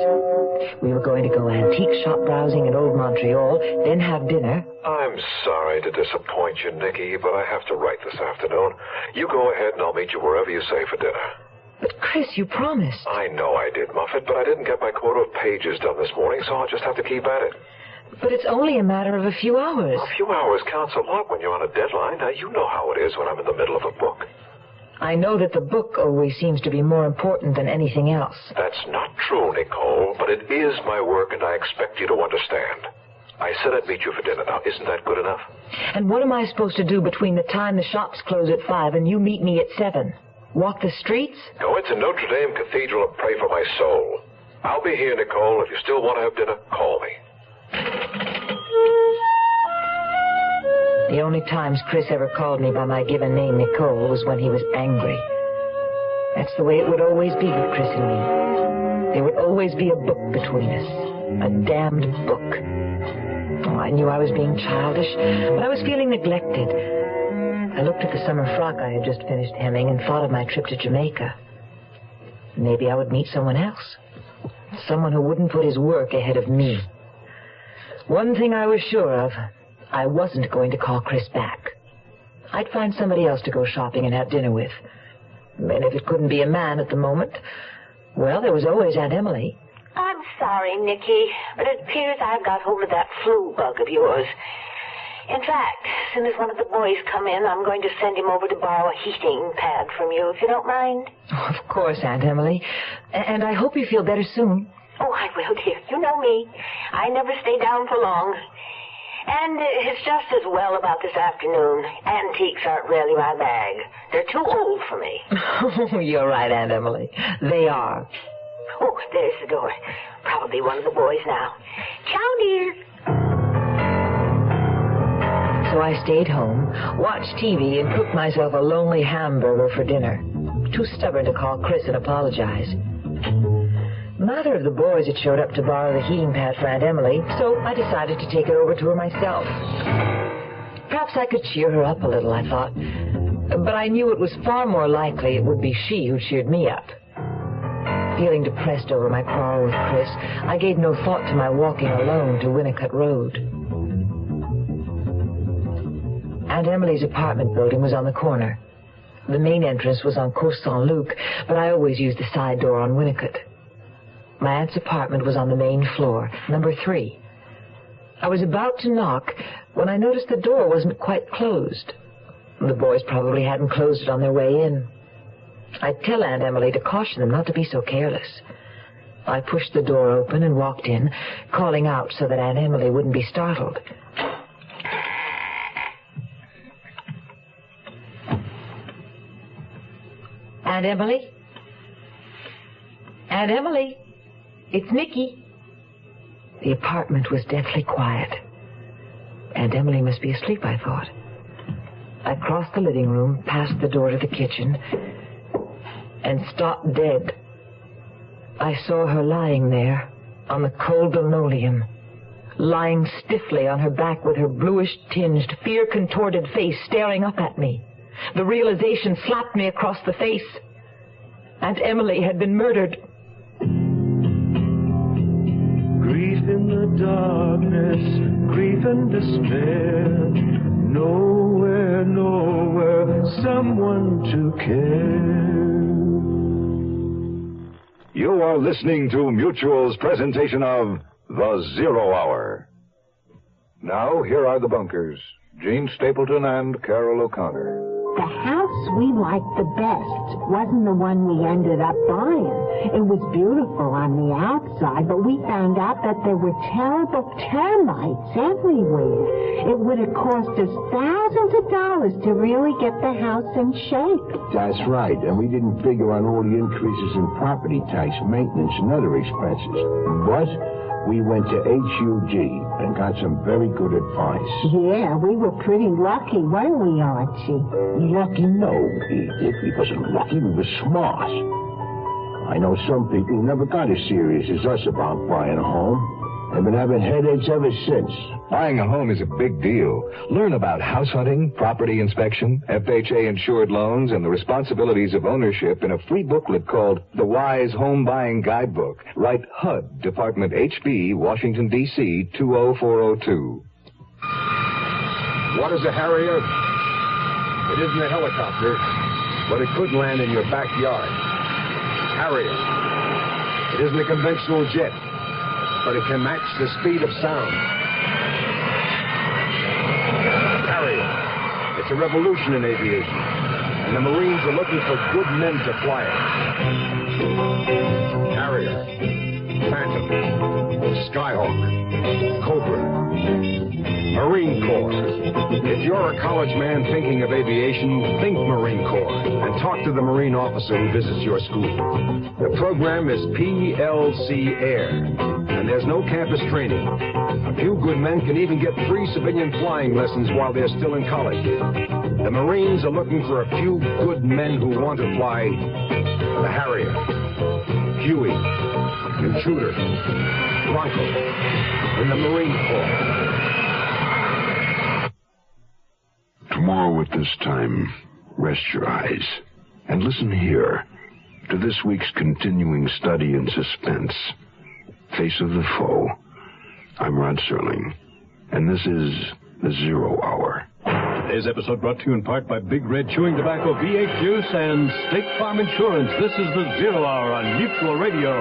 We were going to go antique shop browsing in Old Montreal, then have dinner. I'm sorry to disappoint you, Nicky, but I have to write this afternoon. You go ahead and I'll meet you wherever you say for dinner. But, Chris, you promised. I know I did, Muffet, but I didn't get my quota of pages done this morning, so I'll just have to keep at it. But it's only a matter of a few hours. A few hours counts a lot when you're on a deadline. Now, you know how it is when I'm in the middle of a book. I know that the book always seems to be more important than anything else. That's not true, Nicole, but it is my work, and I expect you to understand. I said I'd meet you for dinner. Now, isn't that good enough? And what am I supposed to do between the time the shops close at 5 and you meet me at 7? Walk the streets? Go into Notre Dame Cathedral and pray for my soul. I'll be here, Nicole. If you still want to have dinner, call me. The only times Chris ever called me by my given name, Nicole, was when he was angry. That's the way it would always be with Chris and me. There would always be a book between us. A damned book. Oh, I knew I was being childish, but I was feeling neglected. I looked at the summer frock I had just finished hemming and thought of my trip to Jamaica. Maybe I would meet someone else. Someone who wouldn't put his work ahead of me. One thing I was sure of, I wasn't going to call Chris back. I'd find somebody else to go shopping and have dinner with. And if it couldn't be a man at the moment, well, there was always Aunt Emily. I'm sorry, Nicky, but it appears I've got hold of that flu bug of yours. In fact, as soon as one of the boys come in, I'm going to send him over to borrow a heating pad from you, if you don't mind. Oh, of course, Aunt Emily. And I hope you feel better soon. Oh, I will, dear. You know me. I never stay down for long. And it's just as well about this afternoon. Antiques aren't really my bag. They're too old for me. Oh, you're right, Aunt Emily. They are. Oh, there's the door. Probably one of the boys now. Ciao, dear. So I stayed home, watched TV, and cooked myself a lonely hamburger for dinner. Too stubborn to call Chris and apologize. Neither of the boys had showed up to borrow the heating pad for Aunt Emily, so I decided to take it over to her myself. Perhaps I could cheer her up a little, I thought. But I knew it was far more likely it would be she who cheered me up. Feeling depressed over my quarrel with Chris, I gave no thought to my walking alone to Winnicott Road. Aunt Emily's apartment building was on the corner. The main entrance was on Cours Saint-Luc, but I always used the side door on Winnicott. My aunt's apartment was on the main floor, number 3. I was about to knock when I noticed the door wasn't quite closed. The boys probably hadn't closed it on their way in. I'd tell Aunt Emily to caution them not to be so careless. I pushed the door open and walked in, calling out so that Aunt Emily wouldn't be startled. Aunt Emily? Aunt Emily? It's Nicky. The apartment was deathly quiet. Aunt Emily must be asleep, I thought. I crossed the living room, passed the door to the kitchen, and stopped dead. I saw her lying there on the cold linoleum, lying stiffly on her back with her bluish-tinged, fear-contorted face staring up at me. The realization slapped me across the face. Aunt Emily had been murdered. Grief in the darkness, grief and despair. Nowhere, nowhere, someone to care. You are listening to Mutual's presentation of The Zero Hour. Now, here are the bunkers, Gene Stapleton and Carol O'Connor. The house we liked the best wasn't the one we ended up buying. It was beautiful on the outside, but we found out that there were terrible termites everywhere. It would have cost us thousands of dollars to really get the house in shape. That's right, and we didn't figure on all the increases in property tax, maintenance, and other expenses. But we went to HUG and got some very good advice. Yeah, we were pretty lucky, weren't we, Archie? Lucky? No, Edith. We wasn't lucky. We were smart. I know some people who never got as serious as us about buying a home. They've been having headaches ever since. Buying a home is a big deal. Learn about house hunting, property inspection, FHA-insured loans, and the responsibilities of ownership in a free booklet called The Wise Home Buying Guidebook. Write HUD, Department HB, Washington, D.C., 20402. What is a Harrier? It isn't a helicopter, but it could land in your backyard. Harrier. It isn't a conventional jet, but it can match the speed of sound. Harrier. It's a revolution in aviation, and the Marines are looking for good men to fly it. Harrier. Phantom. Skyhawk. Cobra. Marine Corps. If you're a college man thinking of aviation, think Marine Corps and talk to the Marine officer who visits your school. The program is PLC Air, and there's no campus training. A few good men can even get free civilian flying lessons while they're still in college. The Marines are looking for a few good men who want to fly the Harrier, Huey, Intruder, Bronco, in the Marine Corps. Tomorrow at this time, rest your eyes and listen here to this week's continuing study in suspense, Face of the Foe. I'm Rod Serling, and this is The Zero Hour. Today's episode brought to you in part by Big Red Chewing Tobacco, V8 Juice, and State Farm Insurance. This is The Zero Hour on Mutual Radio.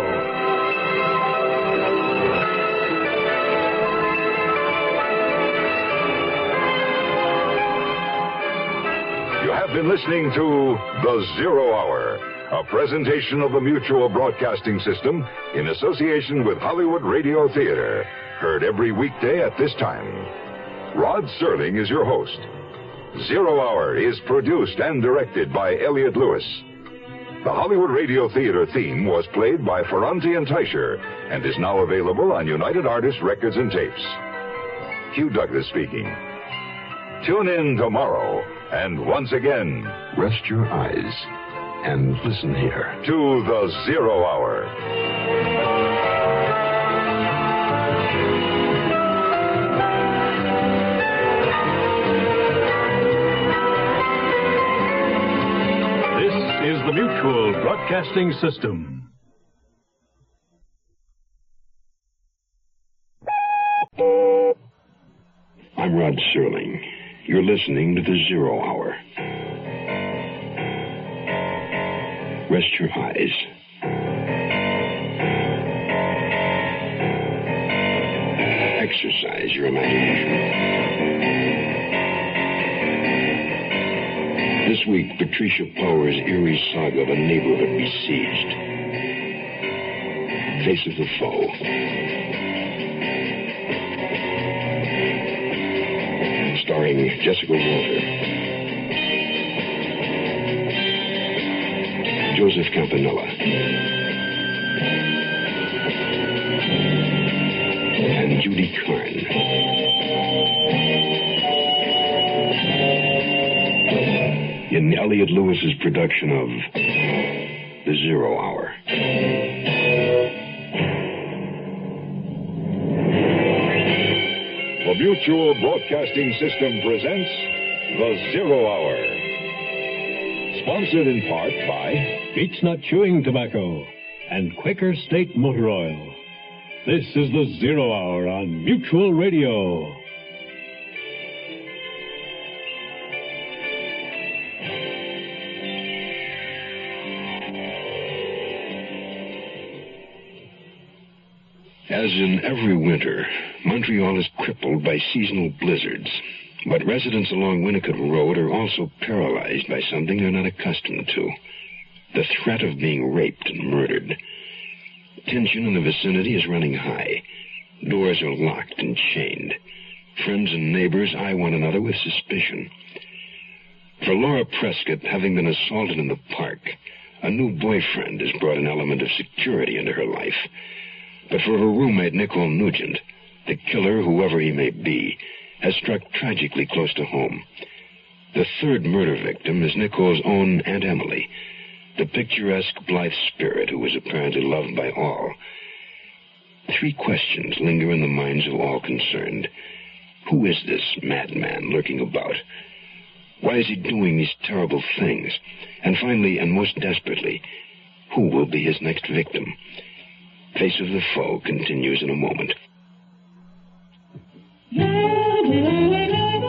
have been listening to The Zero Hour, a presentation of the Mutual Broadcasting System in association with Hollywood Radio Theater. Heard every weekday at this time. Rod Serling is your host. Zero Hour is produced and directed by Elliott Lewis. The Hollywood Radio Theater theme was played by Ferranti and Teicher and is now available on United Artists Records and Tapes. Hugh Douglas speaking. Tune in tomorrow, and once again, rest your eyes and listen here to The Zero Hour. Is the Mutual Broadcasting System. I'm Rod Serling. You're listening to The Zero Hour. Rest your eyes. Exercise your imagination. This week, Patricia Power's eerie saga of a neighborhood besieged. Face of the Foe. Starring Jessica Walter, Joseph Campanella, and Judy Carn. In Elliott Lewis's production of The Zero Hour. The Mutual Broadcasting System presents The Zero Hour. Sponsored in part by Beech Nut Chewing Tobacco and Quaker State Motor Oil. This is The Zero Hour on Mutual Radio. As in every winter, Montreal is crippled by seasonal blizzards. But residents along Winnicott Road are also paralyzed by something they're not accustomed to. The threat of being raped and murdered. Tension in the vicinity is running high. Doors are locked and chained. Friends and neighbors eye one another with suspicion. For Laura Prescott, having been assaulted in the park, a new boyfriend has brought an element of security into her life. But for her roommate, Nicole Nugent, the killer, whoever he may be, has struck tragically close to home. The third murder victim is Nicole's own Aunt Emily, the picturesque, blithe spirit who was apparently loved by all. Three questions linger in the minds of all concerned. Who is this madman lurking about? Why is he doing these terrible things? And finally, and most desperately, who will be his next victim? Face of the Foe continues in a moment.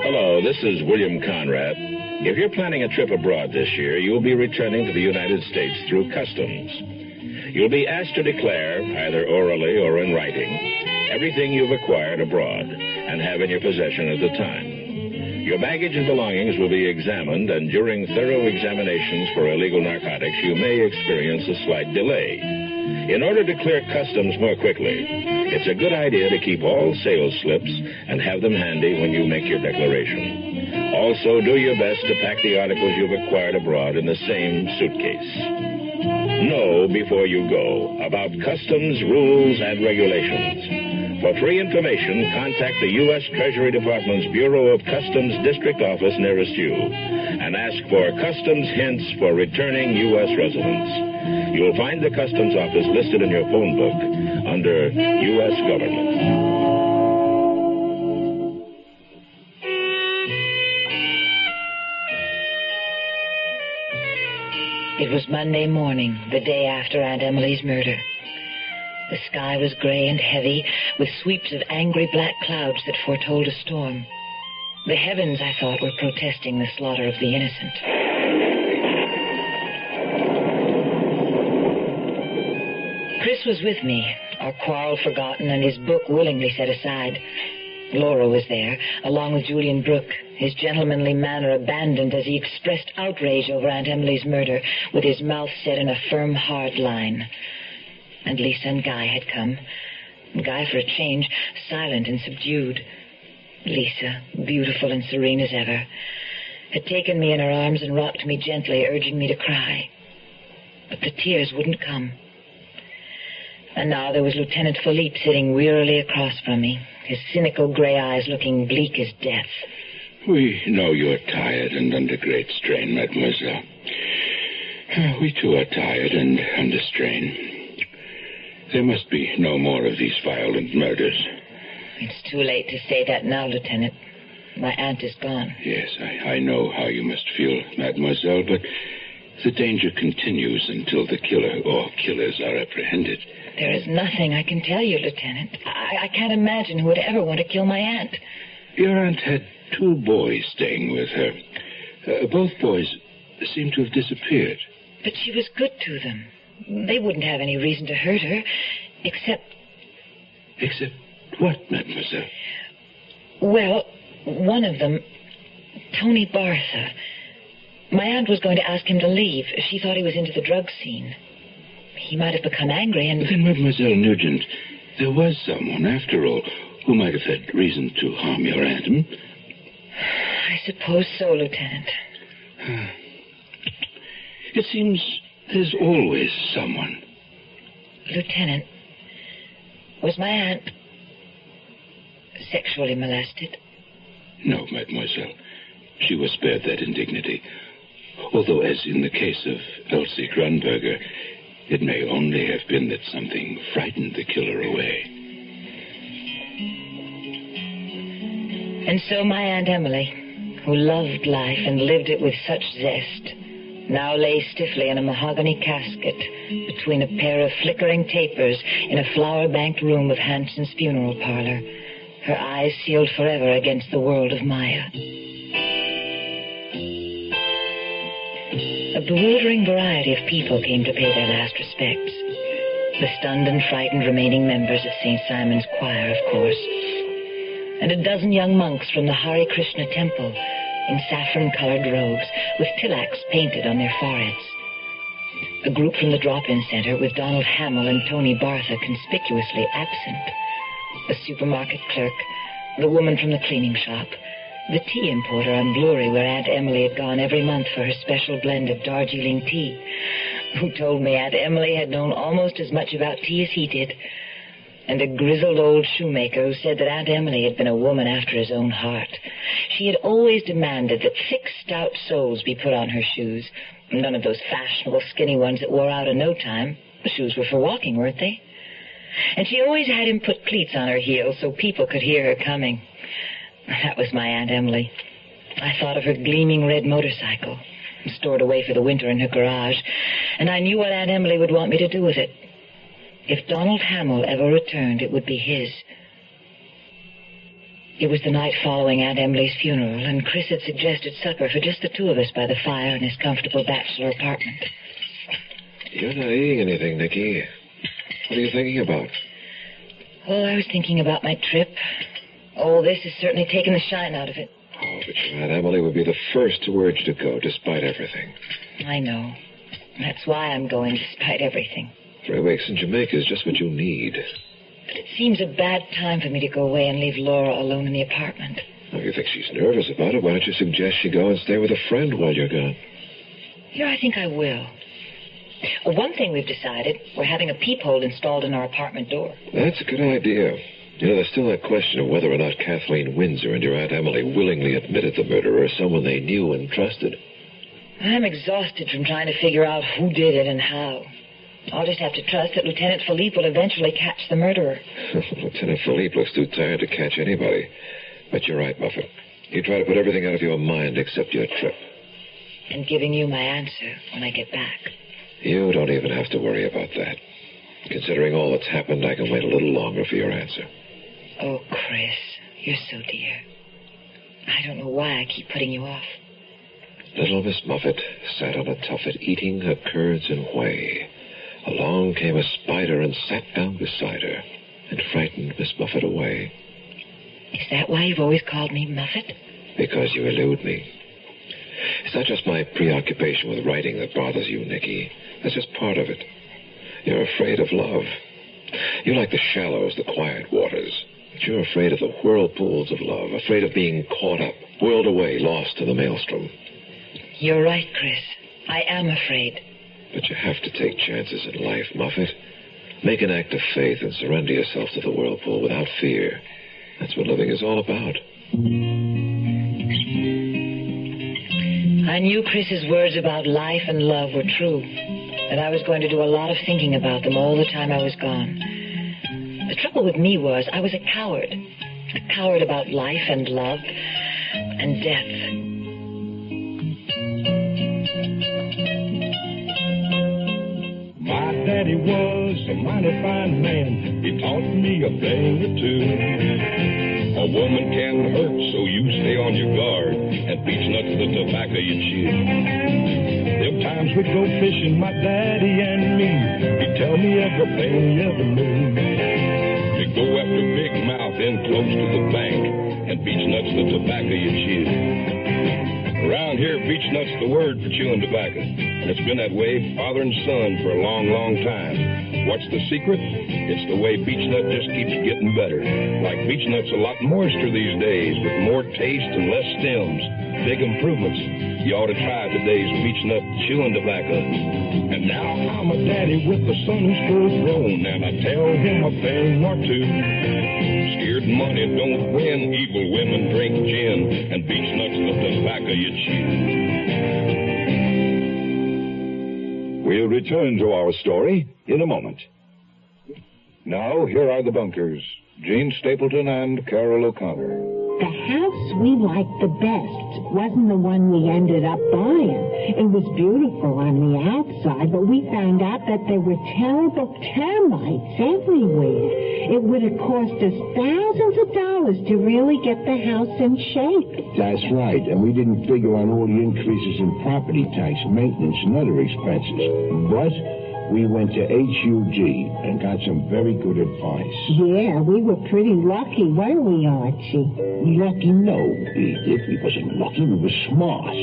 Hello, this is William Conrad. If you're planning a trip abroad this year, you'll be returning to the United States through customs. You'll be asked to declare, either orally or in writing, everything you've acquired abroad and have in your possession at the time. Your baggage and belongings will be examined, and during thorough examinations for illegal narcotics, you may experience a slight delay. In order to clear customs more quickly, it's a good idea to keep all sales slips and have them handy when you make your declaration. Also, do your best to pack the articles you've acquired abroad in the same suitcase. Know before you go about customs rules and regulations. For free information, contact the U.S. Treasury Department's Bureau of Customs District Office nearest you and ask for Customs Hints for Returning U.S. Residents. You'll find the Customs Office listed in your phone book under U.S. Government. It was Monday morning, the day after Aunt Emily's murder. The sky was gray and heavy, with sweeps of angry black clouds that foretold a storm. The heavens, I thought, were protesting the slaughter of the innocent. Chris was with me, our quarrel forgotten and his book willingly set aside. Laura was there, along with Julian Brook, his gentlemanly manner abandoned as he expressed outrage over Aunt Emily's murder, with his mouth set in a firm, hard line. And Lisa and Guy had come. Guy, for a change, silent and subdued. Lisa, beautiful and serene as ever, had taken me in her arms and rocked me gently, urging me to cry. But the tears wouldn't come. And now there was Lieutenant Philipe sitting wearily across from me, his cynical gray eyes looking bleak as death. We know you're tired and under great strain, mademoiselle. We too are tired and under strain. There must be no more of these violent murders. It's too late to say that now, Lieutenant. My aunt is gone. Yes, I know how you must feel, mademoiselle, but the danger continues until the killer or killers are apprehended. There is nothing I can tell you, Lieutenant. I can't imagine who would ever want to kill my aunt. Your aunt had 2 boys staying with her. Both boys seem to have disappeared. But she was good to them. They wouldn't have any reason to hurt her, except... Except what, mademoiselle? Well, one of them, Tony Bartha. My aunt was going to ask him to leave. She thought he was into the drug scene. He might have become angry and... Then, Mademoiselle Nugent, there was someone, after all, who might have had reason to harm your aunt, I suppose so, Lieutenant. It seems there's always someone. Lieutenant, was my aunt sexually molested? No, mademoiselle. She was spared that indignity. Although, as in the case of Elsie Grunberger, it may only have been that something frightened the killer away. And so my Aunt Emily, who loved life and lived it with such zest, now lay stiffly in a mahogany casket between a pair of flickering tapers in a flower-banked room of Hanson's funeral parlor, her eyes sealed forever against the world of Maya. A bewildering variety of people came to pay their last respects. The stunned and frightened remaining members of St. Simon's Choir, of course, and a dozen young monks from the Hare Krishna temple in saffron-colored robes with tilaks painted on their foreheads. A group from the drop-in center with Donald Hamill and Tony Bartha conspicuously absent. A supermarket clerk, the woman from the cleaning shop, the tea importer on Blurry, where Aunt Emily had gone every month for her special blend of Darjeeling tea, who told me Aunt Emily had known almost as much about tea as he did, and a grizzled old shoemaker who said that Aunt Emily had been a woman after his own heart. She had always demanded that thick, stout soles be put on her shoes, none of those fashionable, skinny ones that wore out in no time. The shoes were for walking, weren't they? And she always had him put cleats on her heels so people could hear her coming. That was my Aunt Emily. I thought of her gleaming red motorcycle, stored away for the winter in her garage, and I knew what Aunt Emily would want me to do with it. If Donald Hamill ever returned, it would be his. It was the night following Aunt Emily's funeral, and Chris had suggested supper for just the 2 of us by the fire in his comfortable bachelor apartment. You're not eating anything, Nicky. What are you thinking about? Oh, I was thinking about my trip. All this has certainly taken the shine out of it. Oh, but your Aunt Emily would be the first to urge you to go, despite everything. I know. That's why I'm going, despite everything. 3 weeks in Jamaica is just what you need. But it seems a bad time for me to go away and leave Laura alone in the apartment. Well, if you think she's nervous about it, why don't you suggest she go and stay with a friend while you're gone? Yeah, I think I will. One thing we've decided, we're having a peephole installed in our apartment door. That's a good idea. You know, there's still that question of whether or not Kathleen Windsor and your Aunt Emily willingly admitted the murder or someone they knew and trusted. I'm exhausted from trying to figure out who did it and how. I'll just have to trust that Lieutenant Philipe will eventually catch the murderer. Lieutenant Philipe looks too tired to catch anybody. But you're right, Muffet. You try to put everything out of your mind except your trip. And giving you my answer when I get back. You don't even have to worry about that. Considering all that's happened, I can wait a little longer for your answer. Oh, Chris, you're so dear. I don't know why I keep putting you off. Little Miss Muffet sat on a tuffet eating her curds and whey. Along came a spider and sat down beside her and frightened Miss Muffet away. Is that why you've always called me Muffet? Because you elude me. It's not just my preoccupation with writing that bothers you, Nicky. That's just part of it. You're afraid of love. You like the shallows, the quiet waters. But you're afraid of the whirlpools of love, afraid of being caught up, whirled away, lost in the maelstrom. You're right, Chris. I am afraid. But you have to take chances in life, Muffet. Make an act of faith and surrender yourself to the whirlpool without fear. That's what living is all about. I knew Chris's words about life and love were true, and I was going to do a lot of thinking about them all the time I was gone. The trouble with me was I was a coward about life and love and death. My daddy was a mighty fine man. He taught me a thing or two. A woman can hurt, so you stay on your guard, and beach nuts the tobacco you chew. There were times we'd go fishing, my daddy and me. He'd tell me everything he ever knew. We'd go after big mouth in close to the bank, and beach nuts the tobacco you chew. Around here, beech nut's the word for chewing tobacco. And it's been that way, father and son, for a long, long time. What's the secret? It's the way beech nut just keeps getting better. Like beech nut's a lot moister these days, with more taste and less stems. Big improvements. You ought to try today's beech nut chewing tobacco. And now I'm a daddy with a son who's full grown, and I tell him a thing or two. Scared money don't win, evil women drink gin, and beech nuts the tobacco you chew. We'll return to our story in a moment. Now, here are the bunkers, Gene Stapleton and Carol O'Connor. The house we liked the best wasn't the one we ended up buying. It was beautiful on the outside, but we found out that there were terrible termites everywhere. It would have cost us thousands of dollars to really get the house in shape. That's right, and we didn't figure on all the increases in property tax, maintenance, and other expenses. But we went to HUG and got some very good advice. Yeah, we were pretty lucky, weren't we, Archie? Lucky? No, Edith. We wasn't lucky. We were smart.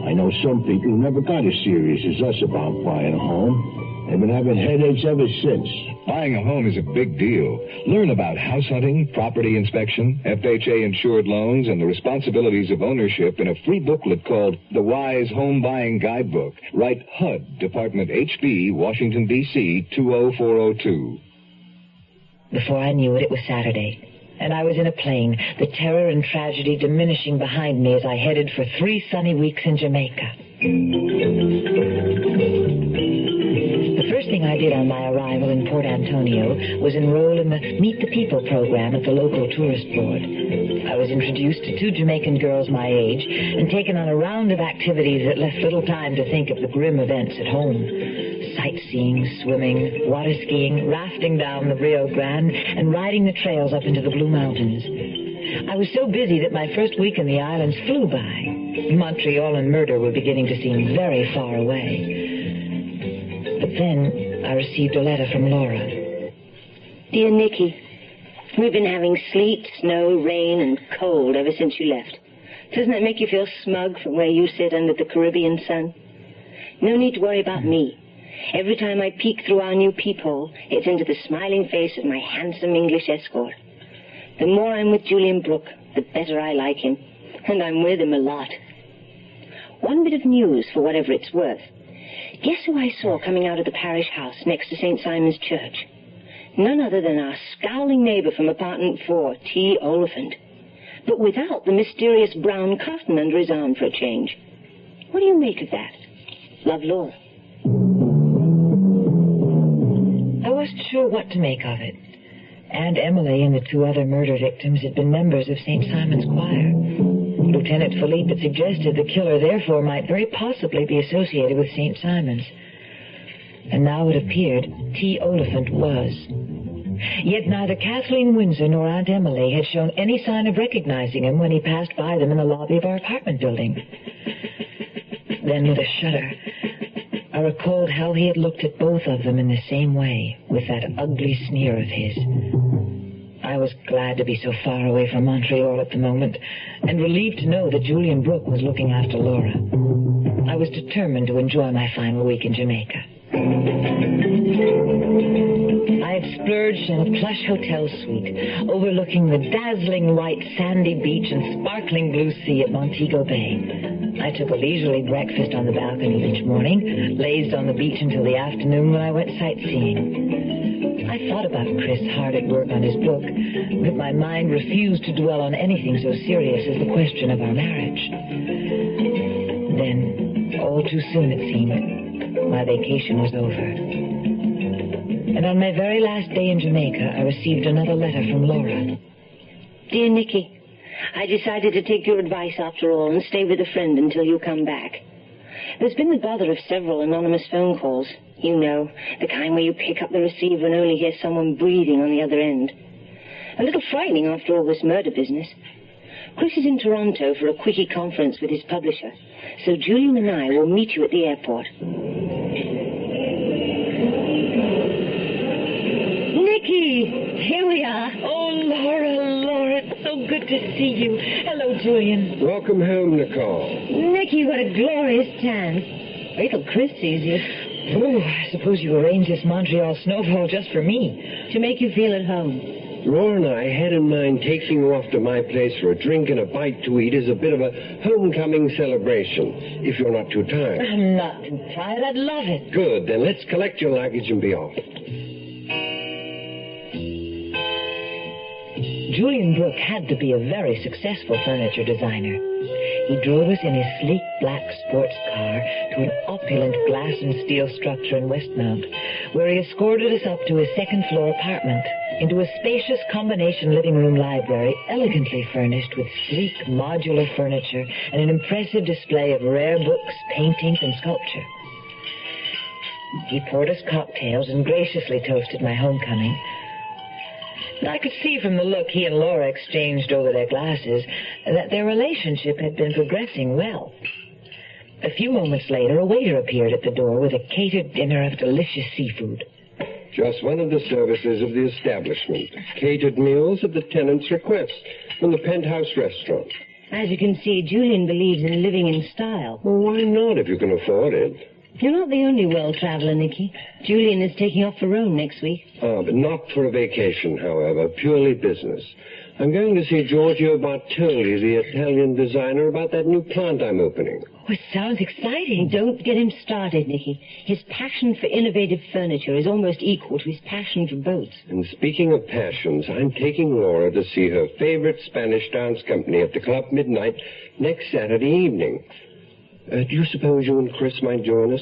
I know some people who never got as serious as us about buying a home. They've been having headaches ever since. Buying a home is a big deal. Learn about house hunting, property inspection, FHA-insured loans, and the responsibilities of ownership in a free booklet called The Wise Home Buying Guidebook. Write HUD, Department HB, Washington, D.C., 20402. Before I knew it, it was Saturday, and I was in a plane, the terror and tragedy diminishing behind me as I headed for 3 sunny weeks in Jamaica. The first thing I did on my arrival in Port Antonio was enroll in the Meet the People program at the local tourist board. I was introduced to 2 Jamaican girls my age and taken on a round of activities that left little time to think of the grim events at home. Sightseeing, swimming, water skiing, rafting down the Rio Grande, and riding the trails up into the Blue Mountains. I was so busy that my first week in the islands flew by. Montreal and murder were beginning to seem very far away. But then I received a letter from Laura. Dear Nicky, we've been having sleet, snow, rain, and cold ever since you left. Doesn't that make you feel smug from where you sit under the Caribbean sun? No need to worry about me. Every time I peek through our new peephole, it's into the smiling face of my handsome English escort. The more I'm with Julian Brook, the better I like him. And I'm with him a lot. One bit of news, for whatever it's worth. Guess who I saw coming out of the parish house next to St. Simon's Church? None other than our scowling neighbor from apartment 4, T. Oliphant. But without the mysterious brown cotton under his arm for a change. What do you make of that? Love, Laura. I wasn't sure what to make of it. Aunt Emily and the 2 other murder victims had been members of St. Simon's Choir. Lieutenant Philipe had suggested the killer therefore might very possibly be associated with St. Simon's. And now it appeared T. Oliphant was. Yet neither Kathleen Windsor nor Aunt Emily had shown any sign of recognizing him when he passed by them in the lobby of our apartment building. Then, with a shudder, I recalled how he had looked at both of them in the same way, with that ugly sneer of his. I was glad to be so far away from Montreal at the moment, and relieved to know that Julian Brook was looking after Laura. I was determined to enjoy my final week in Jamaica. I had splurged in a plush hotel suite overlooking the dazzling white sandy beach and sparkling blue sea at Montego Bay. I took a leisurely breakfast on the balcony each morning, lazed on the beach until the afternoon when I went sightseeing. I thought about Chris hard at work on his book, but my mind refused to dwell on anything so serious as the question of our marriage. Then, all too soon it seemed, my vacation was over. And on my very last day in Jamaica, I received another letter from Laura. Dear Nicky, I decided to take your advice after all and stay with a friend until you come back. There's been the bother of several anonymous phone calls. You know, the kind where you pick up the receiver and only hear someone breathing on the other end. A little frightening after all this murder business. Chris is in Toronto for a quickie conference with his publisher, so Julian and I will meet you at the airport. Nicky, here we are. Oh, Laura, it's so good to see you. Hello, Julian. Welcome home, Nicole. Nicky, you got a glorious tan. Wait till Chris sees you. Oh, I suppose you arranged this Montreal snowball just for me. To make you feel at home. Laura and I had in mind taking you off to my place for a drink and a bite to eat as a bit of a homecoming celebration, if you're not too tired. I'm not too tired. I'd love it. Good. Then let's collect your luggage and be off. Julian Brook had to be a very successful furniture designer. He drove us in his sleek black sports car to an opulent glass and steel structure in Westmount, where he escorted us up to his second-floor apartment, into a spacious combination living room library, elegantly furnished with sleek modular furniture and an impressive display of rare books, paintings, and sculpture. He poured us cocktails and graciously toasted my homecoming. I could see from the look he and Laura exchanged over their glasses that their relationship had been progressing well. A few moments later, a waiter appeared at the door with a catered dinner of delicious seafood. Just one of the services of the establishment. Catered meals at the tenant's request from the Penthouse restaurant. As you can see, Julian believes in living in style. Well, why not if you can afford it? You're not the only world traveler, Nicky. Julian is taking off for Rome next week. But not for a vacation, however. Purely business. I'm going to see Giorgio Bartoli, the Italian designer, about that new plant I'm opening. Oh, it sounds exciting. Don't get him started, Nicky. His passion for innovative furniture is almost equal to his passion for boats. And speaking of passions, I'm taking Laura to see her favorite Spanish dance company at the Club Midnight next Saturday evening. Do you suppose you and Chris might join us?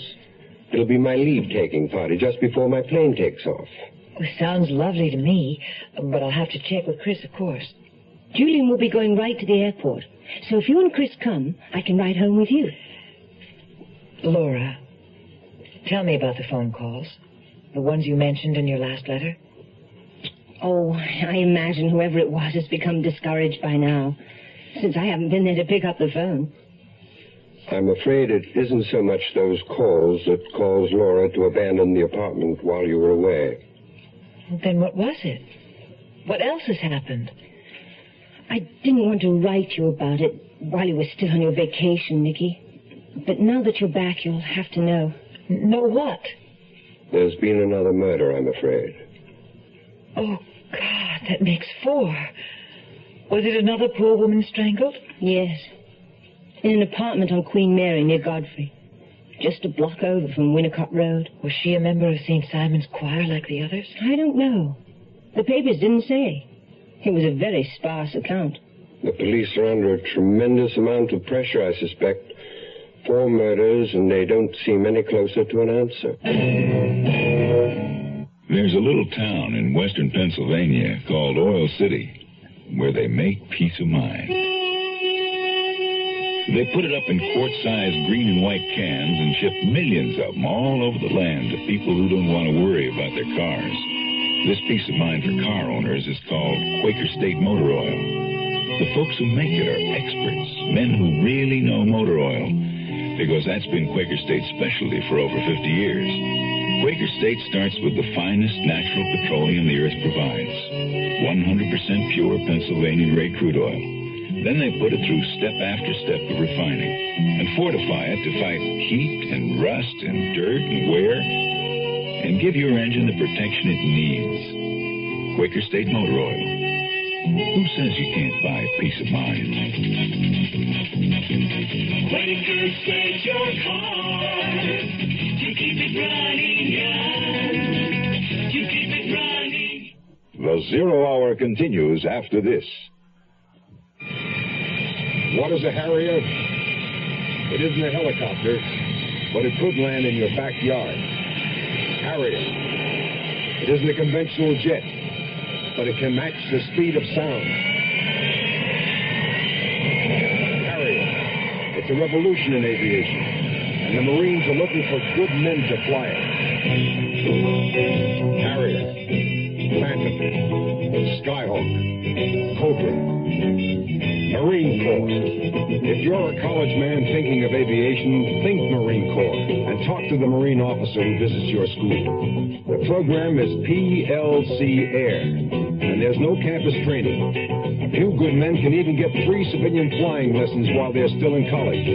It'll be my leave-taking party just before my plane takes off. Well, sounds lovely to me, but I'll have to check with Chris, of course. Julian will be going right to the airport, so if you and Chris come, I can ride home with you. Laura, tell me about the phone calls, the ones you mentioned in your last letter. Oh, I imagine whoever it was has become discouraged by now, since I haven't been there to pick up the phone. I'm afraid it isn't so much those calls that caused Laura to abandon the apartment while you were away. Then what was it? What else has happened? I didn't want to write you about it while you were still on your vacation, Nicky. But now that you're back, you'll have to know. Know what? There's been another murder, I'm afraid. Oh, God, that makes 4. Was it another poor woman strangled? Yes. In an apartment on Queen Mary near Godfrey. Just a block over from Winnicott Road. Was she a member of St. Simon's Choir like the others? I don't know. The papers didn't say. It was a very sparse account. The police are under a tremendous amount of pressure, I suspect. 4 murders, and they don't seem any closer to an answer. There's a little town in western Pennsylvania called Oil City where they make peace of mind. They put it up in quart-sized green and white cans and ship millions of them all over the land to people who don't want to worry about their cars. This peace of mind for car owners is called Quaker State Motor Oil. The folks who make it are experts, men who really know motor oil, because that's been Quaker State's specialty for over 50 years. Quaker State starts with the finest natural petroleum the earth provides. 100% 100% pure Pennsylvania grade crude oil. Then they put it through step after step of refining and fortify it to fight heat and rust and dirt and wear and give your engine the protection it needs. Quaker State Motor Oil. Who says you can't buy peace of mind? Quaker State your car to keep it running, to keep it running. The Zero Hour continues after this. What is a Harrier? It isn't a helicopter, but it could land in your backyard. Harrier. It isn't a conventional jet, but it can match the speed of sound. Harrier. It's a revolution in aviation, and the Marines are looking for good men to fly it. Harrier. Phantom. Skyhawk. Cobra. Marine Corps. If you're a college man thinking of aviation, think Marine Corps and talk to the Marine officer who visits your school. The program is PLC Air, and there's no campus training. A few good men can even get free civilian flying lessons while they're still in college.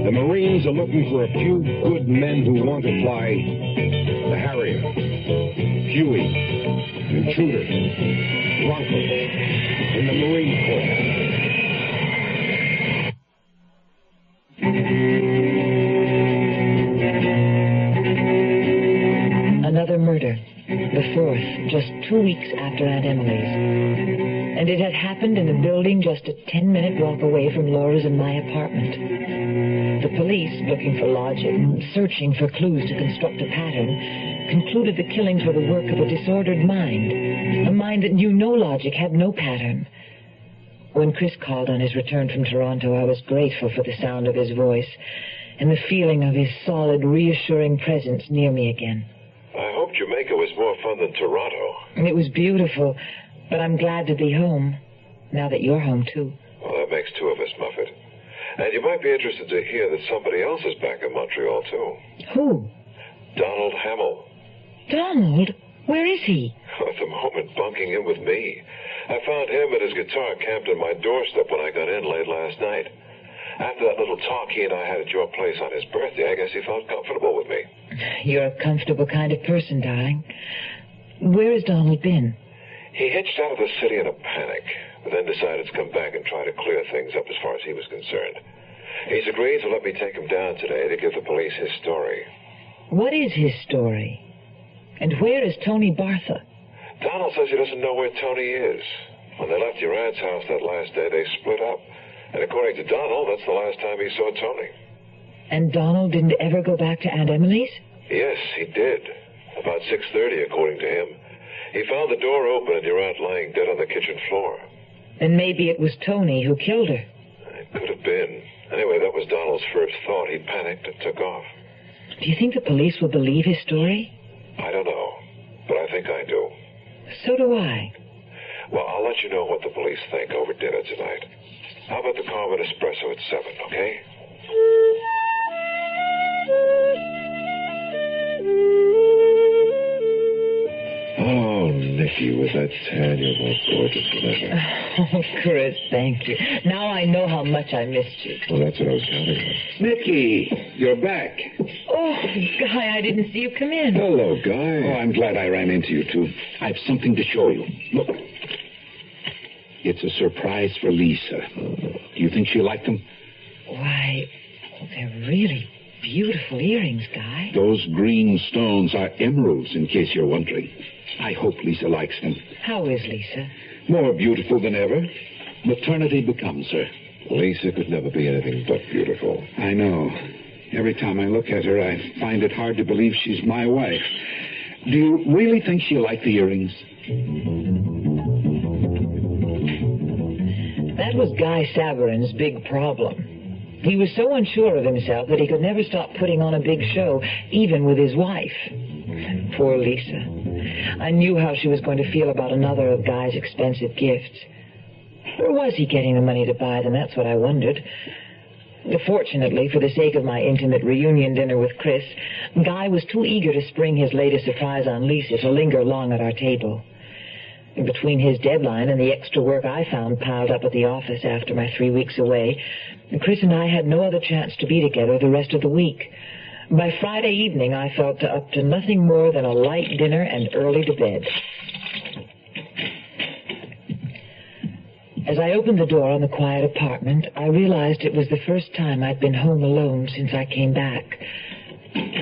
The Marines are looking for a few good men who want to fly the Harrier, Huey, Intruder, Bronco, in the Marine Corps. Another murder, the fourth, just 2 weeks after Aunt Emily's. And it had happened in a building just a 10-minute walk away from Laura's and my apartment. The police, looking for logic and searching for clues to construct a pattern, concluded the killings were the work of a disordered mind, a mind that knew no logic, had no pattern. When Chris called on his return from Toronto, I was grateful for the sound of his voice and the feeling of his solid, reassuring presence near me again. I hope Jamaica was more fun than Toronto. It was beautiful, but I'm glad to be home, now that you're home, too. Well, that makes two of us, Muffet. And you might be interested to hear that somebody else is back in Montreal, too. Who? Donald Hamill. Donald? Where is he? At the moment, bunking in with me. I found him and his guitar camped on my doorstep when I got in late last night. After that little talk he and I had at your place on his birthday, I guess he felt comfortable with me. You're a comfortable kind of person, darling. Where has Donald been? He hitched out of the city in a panic, but then decided to come back and try to clear things up as far as he was concerned. He's agreed to let me take him down today to give the police his story. What is his story? And where is Tony Bartha? Donald says he doesn't know where Tony is. When they left your aunt's house that last day, they split up. And according to Donald, that's the last time he saw Tony. And Donald didn't ever go back to Aunt Emily's? Yes, he did. About 6:30, according to him. He found the door open and your aunt lying dead on the kitchen floor. Then maybe it was Tony who killed her. It could have been. Anyway, that was Donald's first thought. He panicked and took off. Do you think the police will believe his story? I don't know, but I think I do. So do I. Well, I'll let you know what the police think over dinner tonight. How about the Carmen Espresso at 7, okay? Oh, Nicky, with that tan, you're more gorgeous than ever. Oh, Chris, thank you. Now I know how much I missed you. Well, that's what I was counting on. Nicky, you're back. Oh, Guy, I didn't see you come in. Hello, Guy. Oh, I'm glad I ran into you, too. I have something to show you. Look. It's a surprise for Lisa. Do you think she'll like them? Why, they're really beautiful earrings, Guy. Those green stones are emeralds, in case you're wondering. I hope Lisa likes them. How is Lisa? More beautiful than ever. Maternity becomes her. Lisa could never be anything but beautiful. I know. Every time I look at her, I find it hard to believe she's my wife. Do you really think she'll like the earrings? That was Guy Savarin's big problem. He was so unsure of himself that he could never stop putting on a big show, even with his wife. Poor Lisa. I knew how she was going to feel about another of Guy's expensive gifts. Or was he getting the money to buy them? That's what I wondered. Fortunately, for the sake of my intimate reunion dinner with Chris, Guy was too eager to spring his latest surprise on Lisa to linger long at our table. Between his deadline and the extra work I found piled up at the office after my 3 weeks away, Chris and I had no other chance to be together the rest of the week. By Friday evening, I felt up to nothing more than a light dinner and early to bed. As I opened the door on the quiet apartment, I realized it was the first time I'd been home alone since I came back,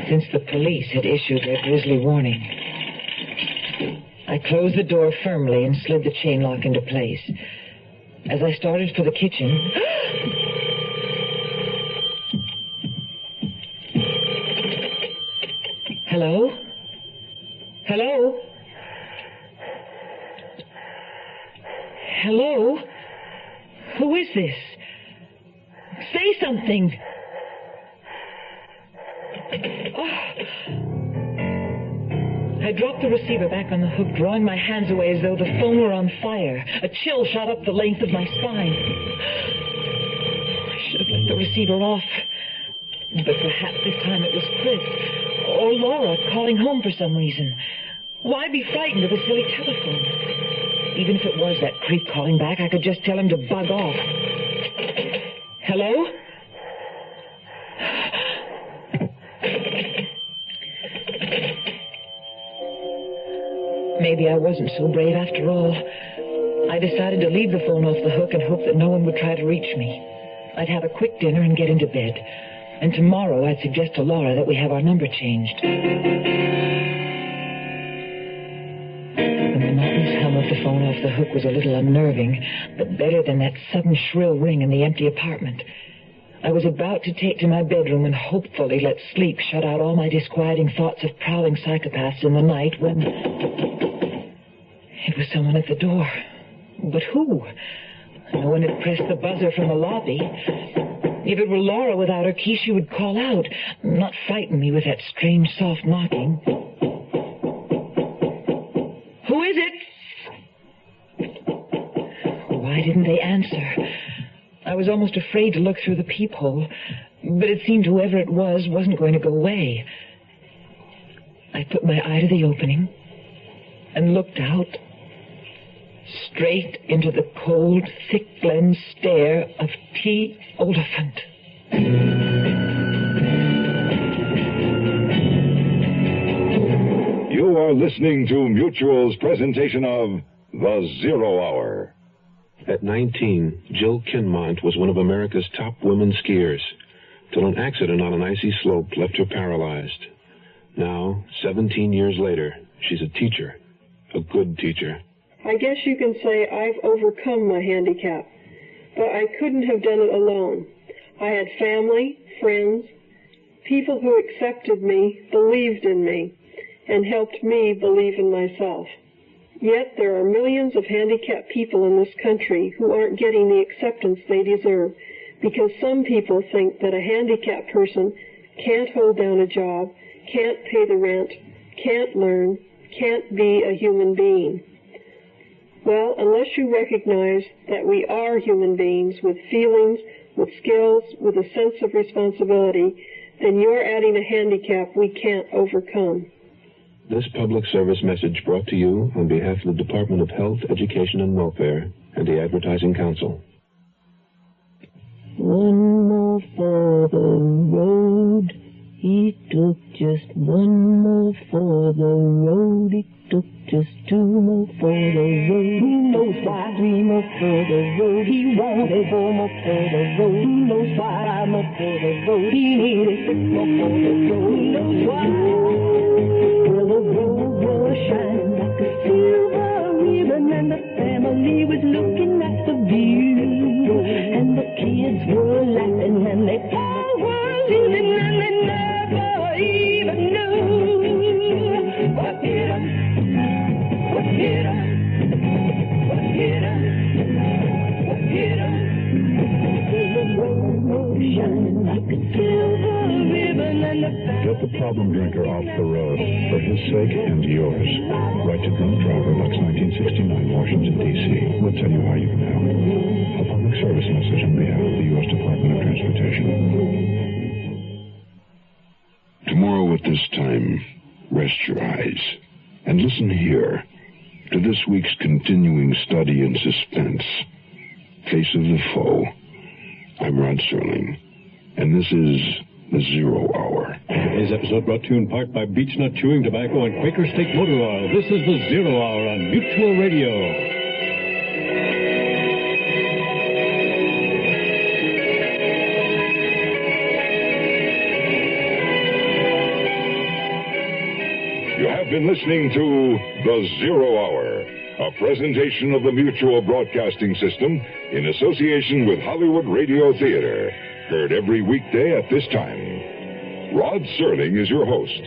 since the police had issued their grisly warning. I closed the door firmly and slid the chain lock into place. As I started for the kitchen... Hello? Hello? Hello? Who is this? Say something. I dropped the receiver back on the hook, drawing my hands away as though the phone were on fire. A chill shot up the length of my spine. I should have let the receiver off. But perhaps this time it was Chris or Laura calling home for some reason. Why be frightened of a silly telephone? Even if it was that creep calling back, I could just tell him to bug off. Hello? Maybe I wasn't so brave after all. I decided to leave the phone off the hook and hope that no one would try to reach me. I'd have a quick dinner and get into bed. And tomorrow I'd suggest to Laura that we have our number changed. The monotonous hum of the phone off the hook was a little unnerving, but better than that sudden shrill ring in the empty apartment. I was about to take to my bedroom and hopefully let sleep shut out all my disquieting thoughts of prowling psychopaths in the night when... It was someone at the door. But who? No one had pressed the buzzer from the lobby. If it were Laura without her key, she would call out, not frighten me with that strange, soft knocking. Who is it? Why didn't they answer? I was almost afraid to look through the peephole, but it seemed whoever it was wasn't going to go away. I put my eye to the opening and looked out, straight into the cold, thick-blend stare of T. Oliphant. You are listening to Mutual's presentation of The Zero Hour. At 19, Jill Kinmont was one of America's top women skiers, till an accident on an icy slope left her paralyzed. Now, 17 years later, she's a teacher, a good teacher. I guess you can say I've overcome my handicap, but I couldn't have done it alone. I had family, friends, people who accepted me, believed in me, and helped me believe in myself. Yet there are millions of handicapped people in this country who aren't getting the acceptance they deserve because some people think that a handicapped person can't hold down a job, can't pay the rent, can't learn, can't be a human being. Well, unless you recognize that we are human beings with feelings, with skills, with a sense of responsibility, then you're adding a handicap we can't overcome. This public service message brought to you on behalf of the Department of Health, Education, and Welfare and the Advertising Council. One more for the road. He took just one more for the road. He took just two more for the road. Who knows why? Three more for the road. He wanted four more for the road. Who knows why? Five more for the road. He needed six more for the road. Who knows why? Well, the road was shining like a silver ribbon, and the family was looking at the view, and the kids were laughing, and they all were living, and they never even knew what hit 'em, what hit 'em, what hit 'em, what hit 'em. The road was shining like a silver ribbon, and the Get the problem drinker off the road, for his sake and yours. Write to Drunk Driver, Lux 1969, Washington, D.C. We'll tell you how you can help. A public service message on behalf of the U.S. Department of Transportation. Tomorrow at this time, rest your eyes and listen here to this week's continuing study in suspense, Face of the Foe. I'm Rod Serling, and this is the 0 Hour. Today's episode brought to you in part by Beech Nut Chewing Tobacco and Quaker Steak Motor Oil. This is the 0 Hour on Mutual Radio. Been listening to The 0 Hour, a presentation of the Mutual Broadcasting System in association with Hollywood Radio Theater, heard every weekday at this time. Rod Serling is your host.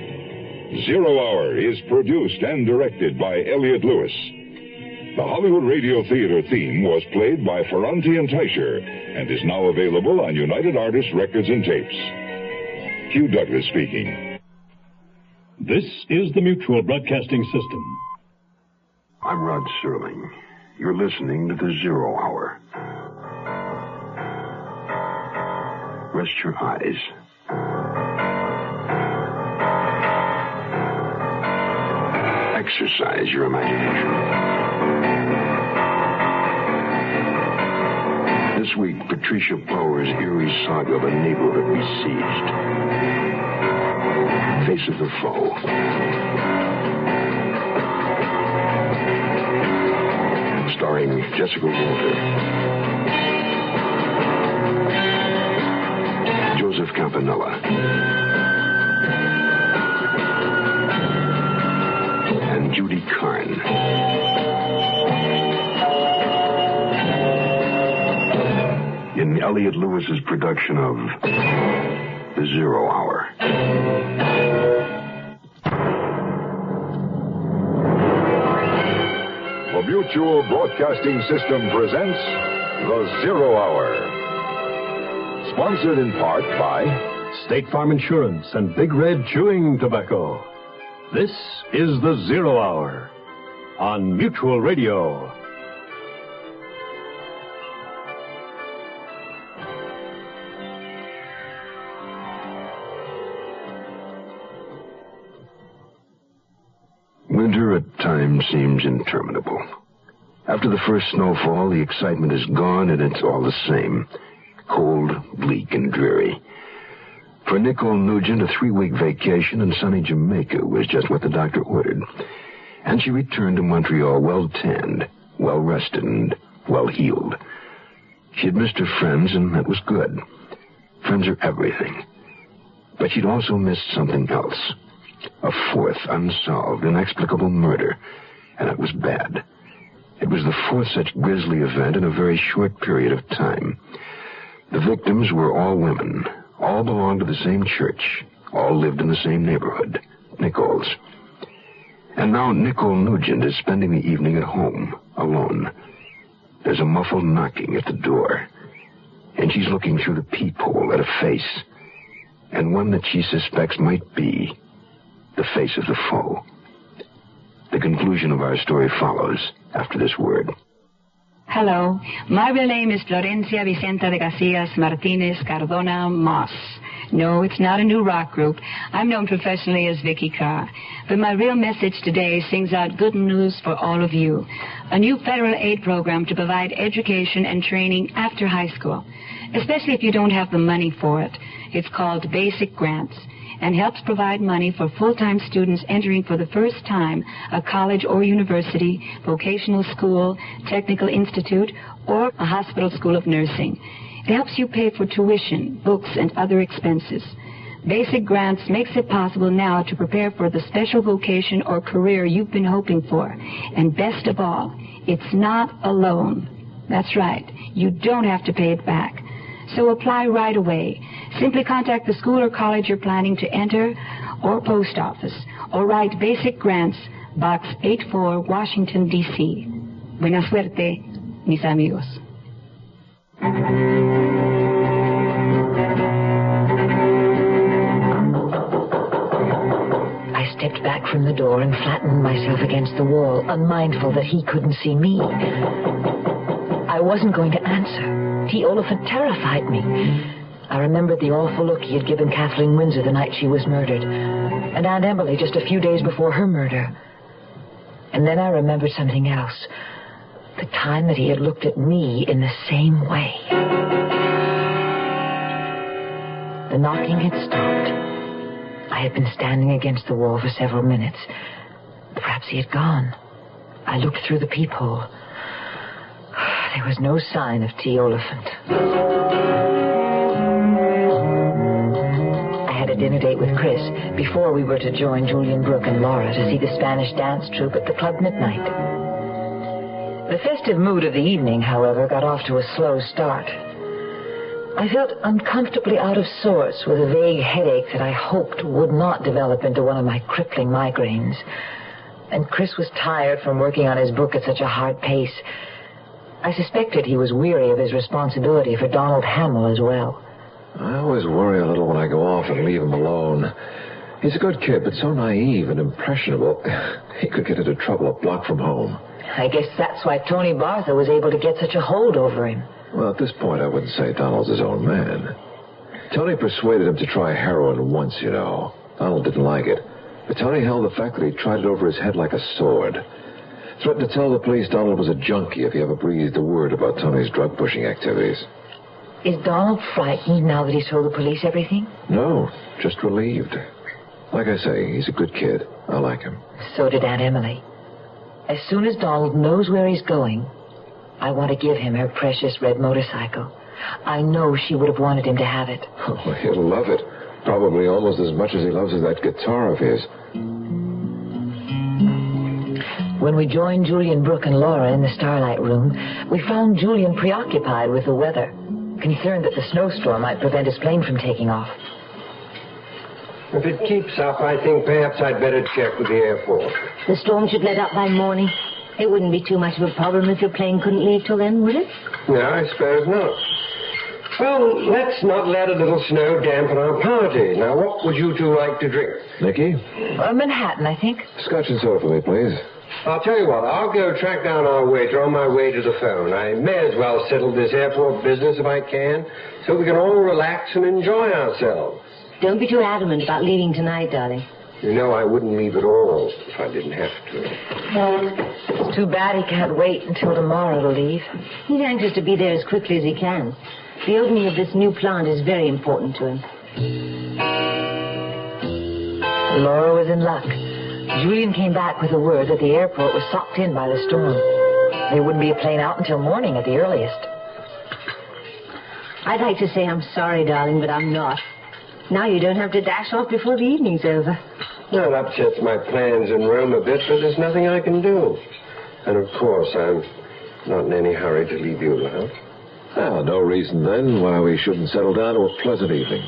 0 Hour is produced and directed by Elliott Lewis. The Hollywood Radio Theater theme was played by Ferranti and Teicher and is now available on United Artists Records and Tapes. Hugh Douglas speaking. This is the Mutual Broadcasting System. I'm Rod Serling. You're listening to the 0 Hour. Rest your eyes. Exercise your imagination. This week, Patricia Power's eerie saga of a neighborhood besieged. Face of the Foe. Starring Jessica Walter, Joseph Campanella, and Judy Carn. In Elliott Lewis's production of The 0 Hour. The Mutual Broadcasting System presents The 0 Hour. Sponsored in part by State Farm Insurance and Big Red Chewing Tobacco. This is the 0 Hour on Mutual Radio. Winter at times seems interminable. After the first snowfall, the excitement is gone and it's all the same. Cold, bleak, and dreary. For Nicole Nugent, a 3-week vacation in sunny Jamaica was just what the doctor ordered. And she returned to Montreal well-tanned, well-rested, and well-healed. She had missed her friends, and that was good. Friends are everything. But she'd also missed something else. A fourth unsolved, inexplicable murder. And it was bad. It was the fourth such grisly event in a very short period of time. The victims were all women. All belonged to the same church. All lived in the same neighborhood. Nicole's. And now Nicole Nugent is spending the evening at home, alone. There's a muffled knocking at the door. And she's looking through the peephole at a face. And one that she suspects might be the face of the foe. The conclusion of our story follows after this word. Hello. My real name is Florencia Vicenta de Casillas Martinez Cardona Moss. No, it's not a new rock group. I'm known professionally as Vicky Carr. But my real message today sings out good news for all of you. A new federal aid program to provide education and training after high school, especially if you don't have the money for it. It's called Basic Grants, and helps provide money for full-time students entering for the first time a college or university, vocational school, technical institute, or a hospital school of nursing. It helps you pay for tuition, books, and other expenses. Basic Grants makes it possible now to prepare for the special vocation or career you've been hoping for. And best of all, it's not a loan. That's right. You don't have to pay it back. So apply right away. Simply contact the school or college you're planning to enter, or post office, or write Basic Grants, Box 84, Washington, D.C. Buena suerte, mis amigos. I stepped back from the door and flattened myself against the wall, unmindful that he couldn't see me. I wasn't going to answer. T. Oliphant terrified me. I remembered the awful look he had given Kathleen Windsor the night she was murdered, and Aunt Emily just a few days before her murder. And then I remembered something else. The time that he had looked at me in the same way. The knocking had stopped. I had been standing against the wall for several minutes. Perhaps he had gone. I looked through the peephole. There was no sign of T. Oliphant. I had a dinner date with Chris before we were to join Julian, Brook, and Laura to see the Spanish dance troupe at the club midnight. The festive mood of the evening, however, got off to a slow start. I felt uncomfortably out of sorts with a vague headache that I hoped would not develop into one of my crippling migraines. And Chris was tired from working on his book at such a hard pace. I suspected he was weary of his responsibility for Donald Hamill as well. I always worry a little when I go off and leave him alone. He's a good kid, but so naive and impressionable. He could get into trouble a block from home. I guess that's why Tony Bartha was able to get such a hold over him. Well, at this point, I wouldn't say Donald's his own man. Tony persuaded him to try heroin once, you know. Donald didn't like it. But Tony held the fact that he tried it over his head like a sword. Threatened to tell the police Donald was a junkie if he ever breathed a word about Tony's drug-pushing activities. Is Donald frightened now that he's told the police everything? No, just relieved. Like I say, he's a good kid. I like him. So did Aunt Emily. As soon as Donald knows where he's going, I want to give him her precious red motorcycle. I know she would have wanted him to have it. Oh, he'll love it. Probably almost as much as he loves that guitar of his. When we joined Julian, Brook, and Laura in the Starlight Room, we found Julian preoccupied with the weather, concerned that the snowstorm might prevent his plane from taking off. If it keeps up, I think perhaps I'd better check with the airport. The storm should let up by morning. It wouldn't be too much of a problem if your plane couldn't leave till then, would it? No, I suppose not. Well, let's not let a little snow dampen our party. Now, what would you two like to drink? Nicky? Manhattan, I think. Scotch and soda for me, please. I'll tell you what, I'll go track down our waiter on my way to the phone. I may as well settle this airport business if I can, so we can all relax and enjoy ourselves. Don't be too adamant about leaving tonight, darling. You know I wouldn't leave at all if I didn't have to. It's too bad he can't wait until tomorrow to leave. He's anxious to be there as quickly as he can. The opening of this new plant is very important to him. Laura was in luck. Julian came back with the word that the airport was socked in by the storm. There wouldn't be a plane out until morning at the earliest. I'd like to say I'm sorry, darling, but I'm not. Now you don't have to dash off before the evening's over. That upsets my plans in Rome a bit, but there's nothing I can do. And of course, I'm not in any hurry to leave you alone. Well, no reason then why we shouldn't settle down to a pleasant evening.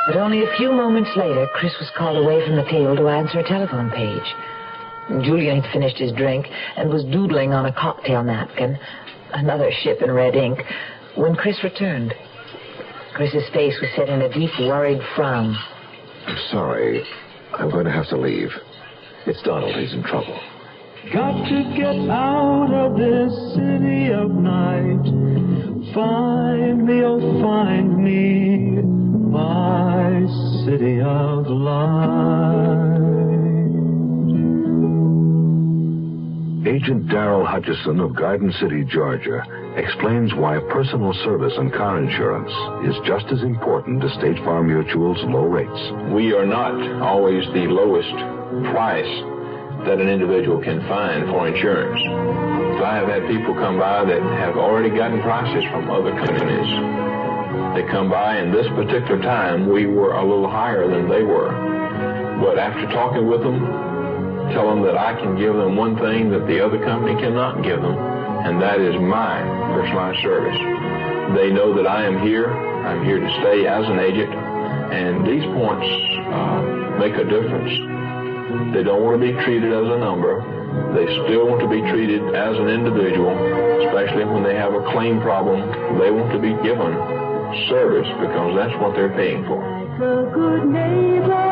But only a few moments later, Chris was called away from the table to answer a telephone page. Julian had finished his drink and was doodling on a cocktail napkin, another ship in red ink, when Chris returned. Chris's face was set in a deep, worried frown. I'm sorry. I'm going to have to leave. It's Donald. He's in trouble. Got to get out of this city of night. Find me, oh, find me, my city of light. Agent Darrell Hutchison of Garden City, Georgia, explains why personal service and car insurance is just as important to State Farm Mutual's low rates. We are not always the lowest price that an individual can find for insurance. So I have had people come by that have already gotten prices from other companies. They come by, and this particular time, we were a little higher than they were. But after talking with them, tell them that I can give them one thing that the other company cannot give them, and that is my personalized service. They know that I am here. I'm here to stay as an agent, and these points make a difference. They don't want to be treated as a number. They still want to be treated as an individual, especially when they have a claim problem. They want to be given service because that's what they're paying for. Like a good neighbor.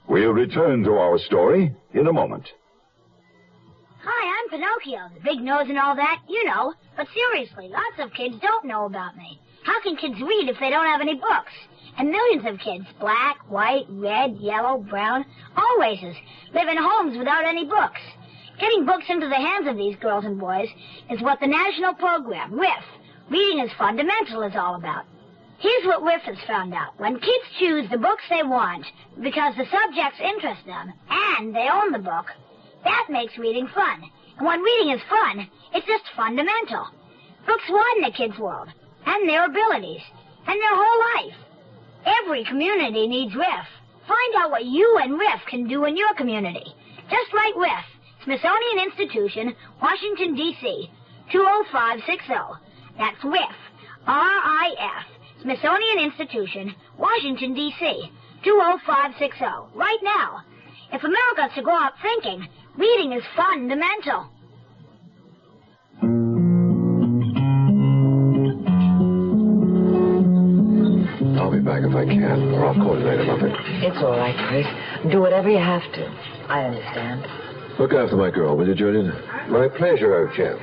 We'll return to our story in a moment. Hi, I'm Pinocchio, the big nose and all that, you know. But seriously, lots of kids don't know about me. How can kids read if they don't have any books? And millions of kids, black, white, red, yellow, brown, all races, live in homes without any books. Getting books into the hands of these girls and boys is what the national program, RIF, Reading is Fundamental, is all about. Here's what RIF has found out. When kids choose the books they want because the subjects interest them and they own the book, that makes reading fun. And when reading is fun, it's just fundamental. Books widen a kid's world and their abilities and their whole life. Every community needs RIF. Find out what you and RIF can do in your community. Just write RIF, Smithsonian Institution, Washington, D.C., 20560. That's RIF, R-I-F, Smithsonian Institution, Washington, D.C., 20560. Right now. If America's to go out thinking, reading is fundamental. I'll be back if I can, or I'll coordinate about it. It's all right, Chris. Do whatever you have to. I understand. Look after my girl, will you, Julian? My pleasure, old chap.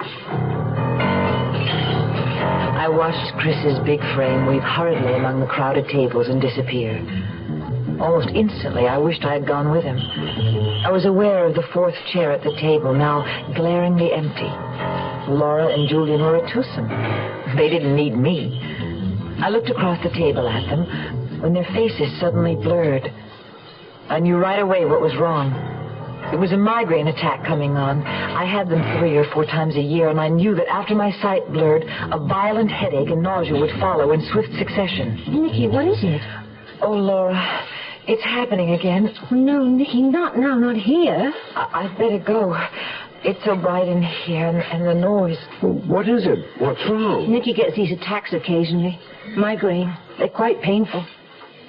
I watched Chris's big frame weave hurriedly among the crowded tables and disappear. Almost instantly, I wished I had gone with him. I was aware of the fourth chair at the table, now glaringly empty. Laura and Julian were a twosome. They didn't need me. I looked across the table at them when their faces suddenly blurred. I knew right away what was wrong. It was a migraine attack coming on. I had them 3 or 4 times a year, and I knew that after my sight blurred, a violent headache and nausea would follow in swift succession. Nicky, what is it? Oh, Laura, it's happening again. No, Nicky, not now, not here. I'd better go. It's so bright in here, and the noise. Well, what is it? What's wrong? Nicky gets these attacks occasionally. Migraine. They're quite painful.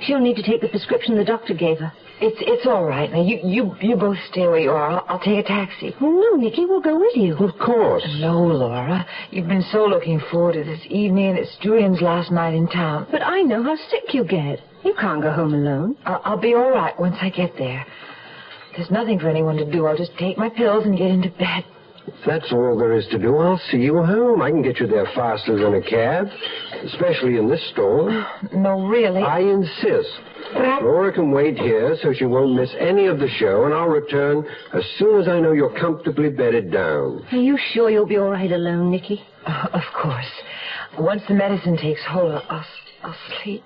She'll need to take the prescription the doctor gave her. It's all right. Now, you both stay where you are. I'll take a taxi. Oh, no, Nicky, we'll go with you. Of course. No, Laura. You've been so looking forward to this evening, and it's Julian's last night in town. But I know how sick you get. You can't go home alone. I'll be all right once I get there. There's nothing for anyone to do. I'll just take my pills and get into bed. If that's all there is to do, I'll see you home. I can get you there faster than a cab, especially in this store. No, really. I insist. Laura can wait here so she won't miss any of the show, and I'll return as soon as I know you're comfortably bedded down. Are you sure you'll be all right alone, Nicky? Of course. Once the medicine takes hold, I'll sleep.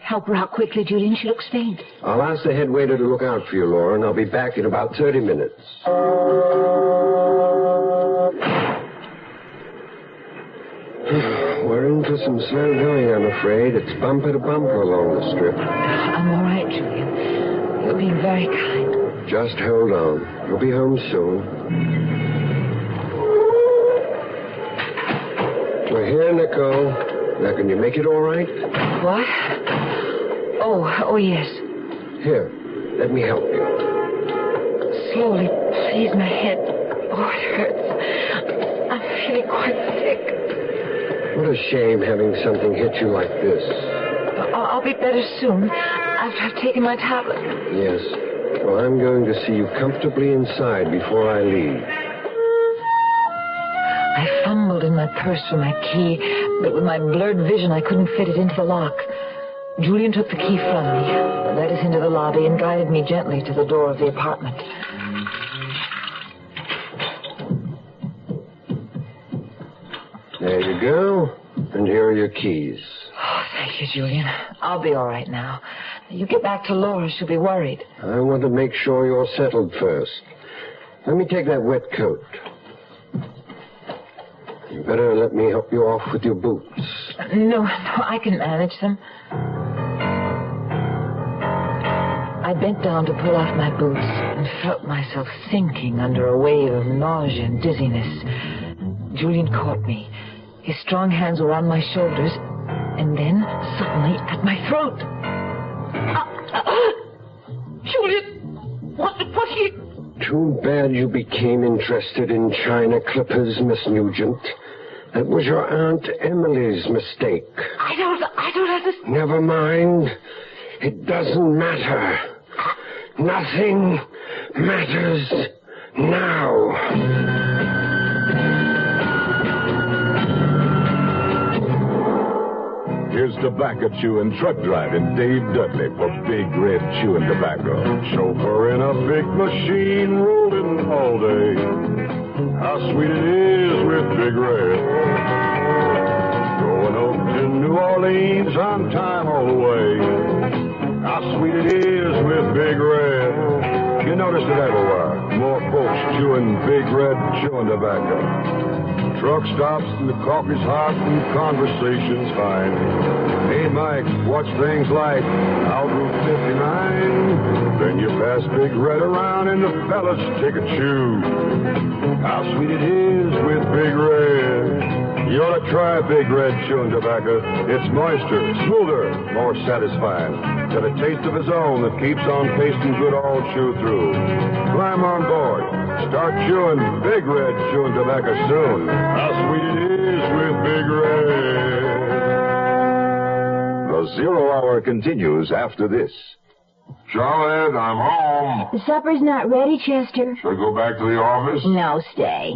Help her out quickly, Julian. She looks faint. I'll ask the head waiter to look out for you, Laura, and I'll be back in about 30 minutes. We're in for some slow going, I'm afraid. It's bumper to bumper along the strip. I'm all right, Julian. You're being very kind. Just hold on. You'll be home soon. We're here, Nicole. Now, can you make it all right? What? Oh, yes. Here, let me help you. Slowly, please, my head. Oh, it hurts. I'm feeling quite sick. What a shame having something hit you like this. I'll be better soon, after I've taken my tablet. Yes. Well, I'm going to see you comfortably inside before I leave. I fumbled in my purse for my key, but with my blurred vision, I couldn't fit it into the lock. Julian took the key from me, led us into the lobby, and guided me gently to the door of the apartment. There you go. And here are your keys. Oh, thank you, Julian. I'll be all right now. You get back to Laura. She'll be worried. I want to make sure you're settled first. Let me take that wet coat. You better let me help you off with your boots. No, I can manage them. I bent down to pull off my boots and felt myself sinking under a wave of nausea and dizziness. Julian caught me. His strong hands were on my shoulders, and then, suddenly, at my throat. Julian! What are you... Too bad you became interested in China clippers, Miss Nugent. That was your Aunt Emily's mistake. I don't understand. Never mind. It doesn't matter. Nothing matters now. tobacco chewing, truck driving Dave Dudley for Big Red Chewing Tobacco. Chauffeur in a big machine rolling all day. How sweet it is with Big Red. Going up to New Orleans on time all the way. How sweet it is with Big Red. You notice it everywhere. More folks chewing Big Red Chewing Tobacco. Truck stops and the coffee's hot and conversation's fine. Hey, Mike, what's things like out Route 59? Then you pass Big Red around and the fellas take a chew. How sweet it is with Big Red. You ought to try Big Red Chewing Tobacco. It's moister, smoother, more satisfying. Got a taste of its own that keeps on tasting good all chew through. Climb on board. Start chewing Big Red Chewing Tobacco soon. How sweet it is with Big Red. The Zero Hour continues after this. Charlotte, I'm home. The supper's not ready, Chester. Should I go back to the office? No, stay.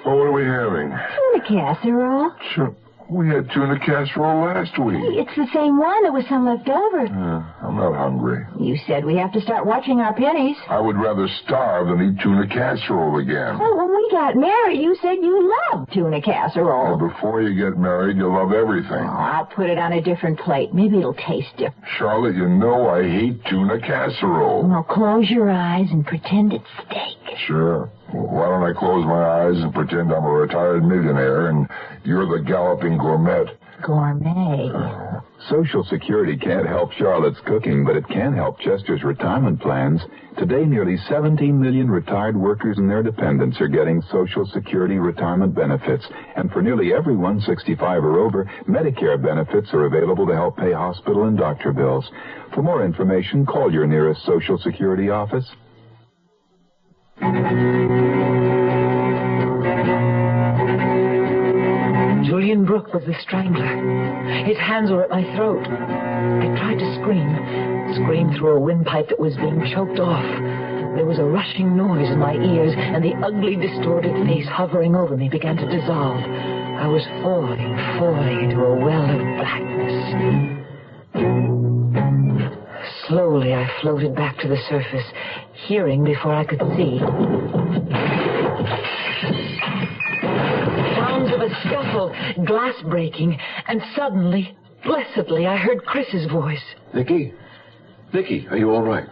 Well, what are we having? Tuna casserole. Sure. We had tuna casserole last week. It's the same one. There was some left over. I'm not hungry. You said we have to start watching our pennies. I would rather starve than eat tuna casserole again. Oh, when we got married, you said you loved tuna casserole. Well, before you get married, you love everything. Oh, I'll put it on a different plate. Maybe it'll taste different. Charlotte, you know I hate tuna casserole. Now close your eyes and pretend it's steak. Sure. Well, why don't I close my eyes and pretend I'm a retired millionaire and you're the galloping gourmet? Gourmet. Social Security can't help Charlotte's cooking, but it can help Chester's retirement plans. Today, nearly 17 million retired workers and their dependents are getting Social Security retirement benefits. And for nearly everyone 65 or over, Medicare benefits are available to help pay hospital and doctor bills. For more information, call your nearest Social Security office. Julian Brook was the strangler. His hands were at my throat. I tried to scream through a windpipe that was being choked off. There was a rushing noise in my ears, and the ugly, distorted face hovering over me began to dissolve. I was falling into a well of blackness. Slowly, I floated back to the surface, hearing before I could see. Sounds of a scuffle, glass breaking, and suddenly, blessedly, I heard Chris's voice. Vicky, are you all right?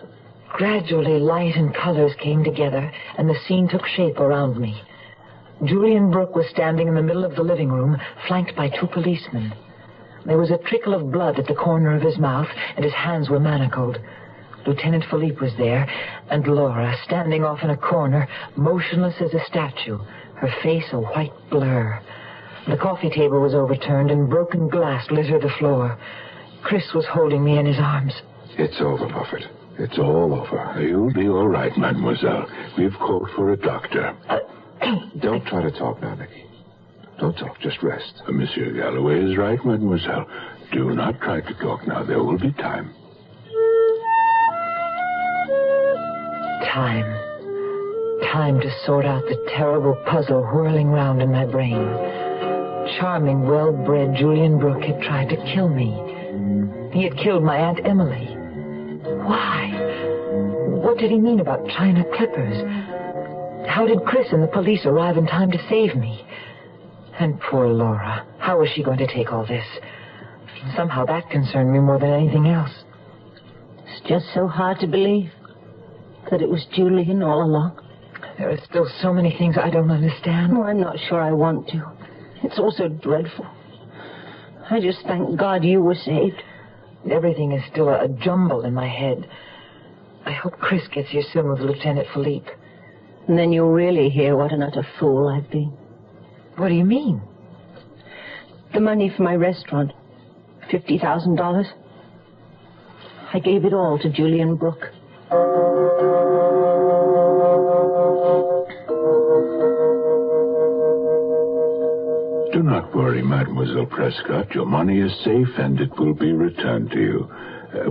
Gradually, light and colors came together, and the scene took shape around me. Julian Brook was standing in the middle of the living room, flanked by two policemen. There was a trickle of blood at the corner of his mouth, and his hands were manacled. Lieutenant Philipe was there, and Laura, standing off in a corner, motionless as a statue, her face a white blur. The coffee table was overturned, and broken glass littered the floor. Chris was holding me in his arms. It's over, Buffett. It's all over. You'll be all right, mademoiselle. We've called for a doctor. Don't try to talk now, Nicky. Don't talk, just rest. Monsieur Galloway is right, mademoiselle. Do not try to talk now. There will be time. Time to sort out the terrible puzzle whirling round in my brain. Charming, well-bred Julian Brook had tried to kill me. He had killed my Aunt Emily. Why? What did he mean about China clippers? How did Chris and the police arrive in time to save me? And poor Laura, how was she going to take all this? Somehow that concerned me more than anything else. It's just so hard to believe that it was Julian all along. There are still so many things I don't understand. Oh, I'm not sure I want to. It's all so dreadful. I just thank God you were saved. Everything is still a jumble in my head. I hope Chris gets here soon with Lieutenant Philipe. And then you'll really hear what an utter fool I've been. What do you mean? The money for my restaurant. $50,000. I gave it all to Julian Brook. Do not worry, Mademoiselle Prescott. Your money is safe and it will be returned to you.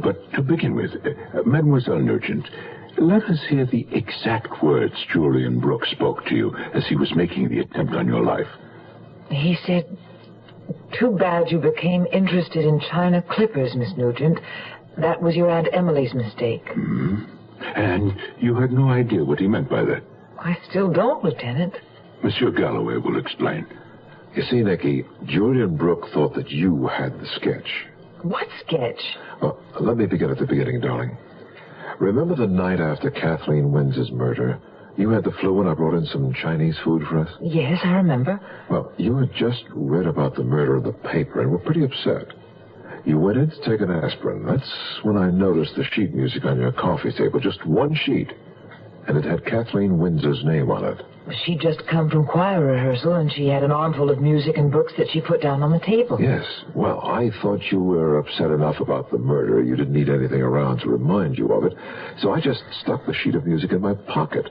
But to begin with, Mademoiselle Nugent, let us hear the exact words Julian Brook spoke to you as he was making the attempt on your life. He said, Too bad you became interested in China clippers, Miss Nugent. That was your Aunt Emily's mistake. Mm-hmm. And you had no idea what he meant by that? I still don't, Lieutenant. Monsieur Galloway will explain. You see, Nicky, Julian Brook thought that you had the sketch. What sketch? Well, let me begin at the beginning, darling. Remember the night after Kathleen Winds's murder? You had the flu and I brought in some Chinese food for us? Yes, I remember. Well, you had just read about the murder in the paper and were pretty upset. You went in to take an aspirin. That's when I noticed the sheet music on your coffee table. Just one sheet. And it had Kathleen Winds's name on it. She'd just come from choir rehearsal, and she had an armful of music and books that she put down on the table. Yes. Well, I thought you were upset enough about the murder. You didn't need anything around to remind you of it. So I just stuck the sheet of music in my pocket.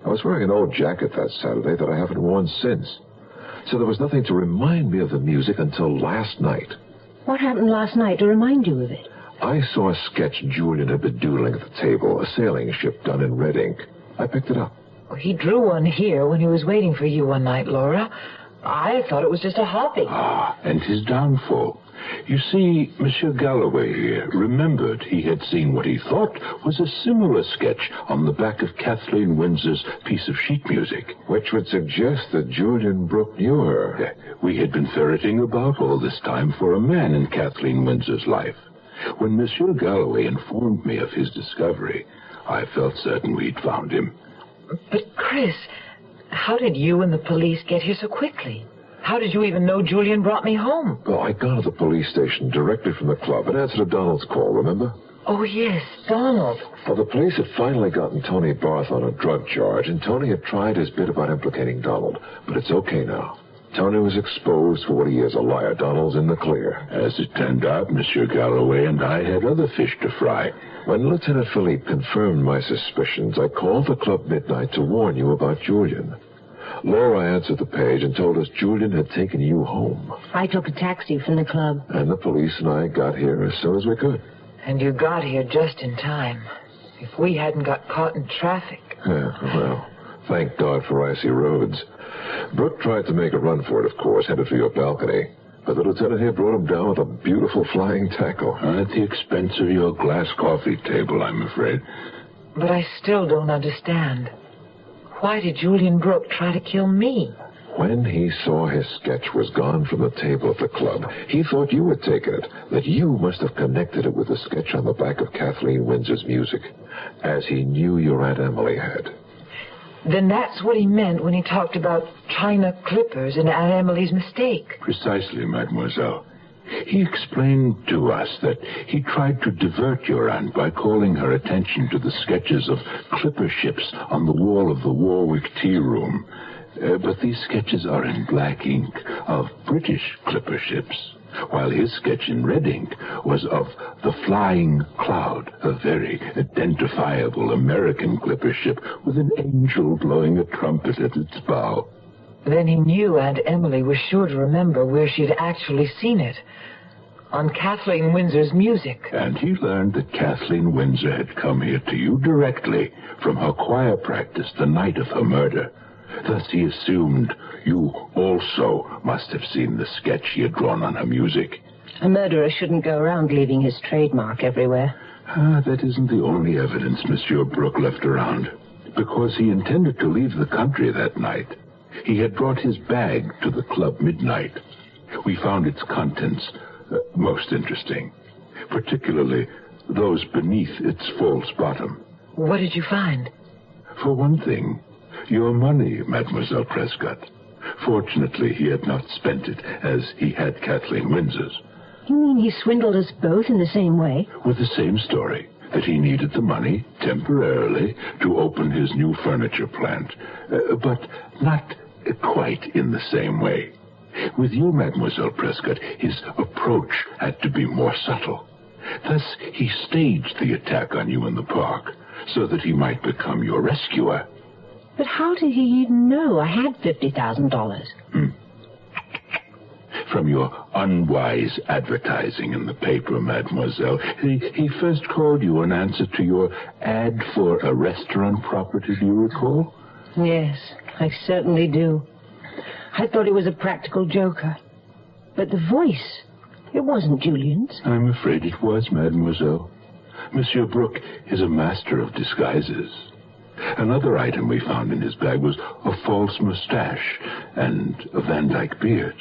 I was wearing an old jacket that Saturday that I haven't worn since. So there was nothing to remind me of the music until last night. What happened last night to remind you of it? I saw a sketch Julian had been doodling at the table, a sailing ship done in red ink. I picked it up. He drew one here when he was waiting for you one night, Laura. I thought it was just a hobby. Ah, and his downfall. You see, Monsieur Galloway here remembered he had seen what he thought was a similar sketch on the back of Kathleen Winds's piece of sheet music. Which would suggest that Julian Brook knew her. We had been ferreting about all this time for a man in Kathleen Winds's life. When Monsieur Galloway informed me of his discovery, I felt certain we'd found him. But, Chris, how did you and the police get here so quickly? How did you even know Julian brought me home? Well, I'd gone to the police station directly from the club in answer to Donald's call, remember? Oh, yes, Donald. Well, the police had finally gotten Tony Barth on a drug charge, and Tony had tried his bit about implicating Donald. But it's okay now. Tony was exposed for what he is, a liar. Donald's in the clear. As it turned out, Monsieur Galloway and I had other fish to fry. When Lieutenant Philipe confirmed my suspicions, I called the club midnight to warn you about Julian. Laura answered the page and told us Julian had taken you home. I took a taxi from the club. And the police and I got here as soon as we could. And you got here just in time. If we hadn't got caught in traffic. Yeah, well, thank God for icy roads. Brook tried to make a run for it, of course, headed for your balcony. But the lieutenant here brought him down with a beautiful flying tackle. At the expense of your glass coffee table, I'm afraid. But I still don't understand. Why did Julian Brook try to kill me? When he saw his sketch was gone from the table at the club, he thought you had taken it, that you must have connected it with the sketch on the back of Kathleen Winds's music, as he knew your Aunt Emily had. Then that's what he meant when he talked about China clippers and Aunt Emily's mistake. Precisely, mademoiselle. He explained to us that he tried to divert your aunt by calling her attention to the sketches of clipper ships on the wall of the Warwick Tea Room. But these sketches are in black ink of British clipper ships, while his sketch in red ink was of the Flying Cloud, a very identifiable American clipper ship with an angel blowing a trumpet at its bow. Then he knew Aunt Emily was sure to remember where she'd actually seen it. On Kathleen Windsor's music. And he learned that Kathleen Windsor had come here to you directly from her choir practice the night of her murder. Thus he assumed you also must have seen the sketch he had drawn on her music. A murderer shouldn't go around leaving his trademark everywhere. That isn't the only evidence Monsieur Brook left around. Because he intended to leave the country that night, he had brought his bag to the club midnight. We found its contents most interesting, particularly those beneath its false bottom. What did you find? For one thing, your money, Mademoiselle Prescott. Fortunately, he had not spent it as he had Kathleen Windsor's. You mean he swindled us both in the same way? With the same story, that he needed the money temporarily to open his new furniture plant, but not quite in the same way. With you, Mademoiselle Prescott, his approach had to be more subtle. Thus, he staged the attack on you in the park so that he might become your rescuer. But how did he even know I had $50,000? From your unwise advertising in the paper, mademoiselle. He first called you in answer to your ad for a restaurant property, do you recall? Yes, I certainly do. I thought he was a practical joker. But the voice, it wasn't Julian's. I'm afraid it was, mademoiselle. Monsieur Brook is a master of disguises. Another item we found in his bag was a false mustache and a Van Dyke beard.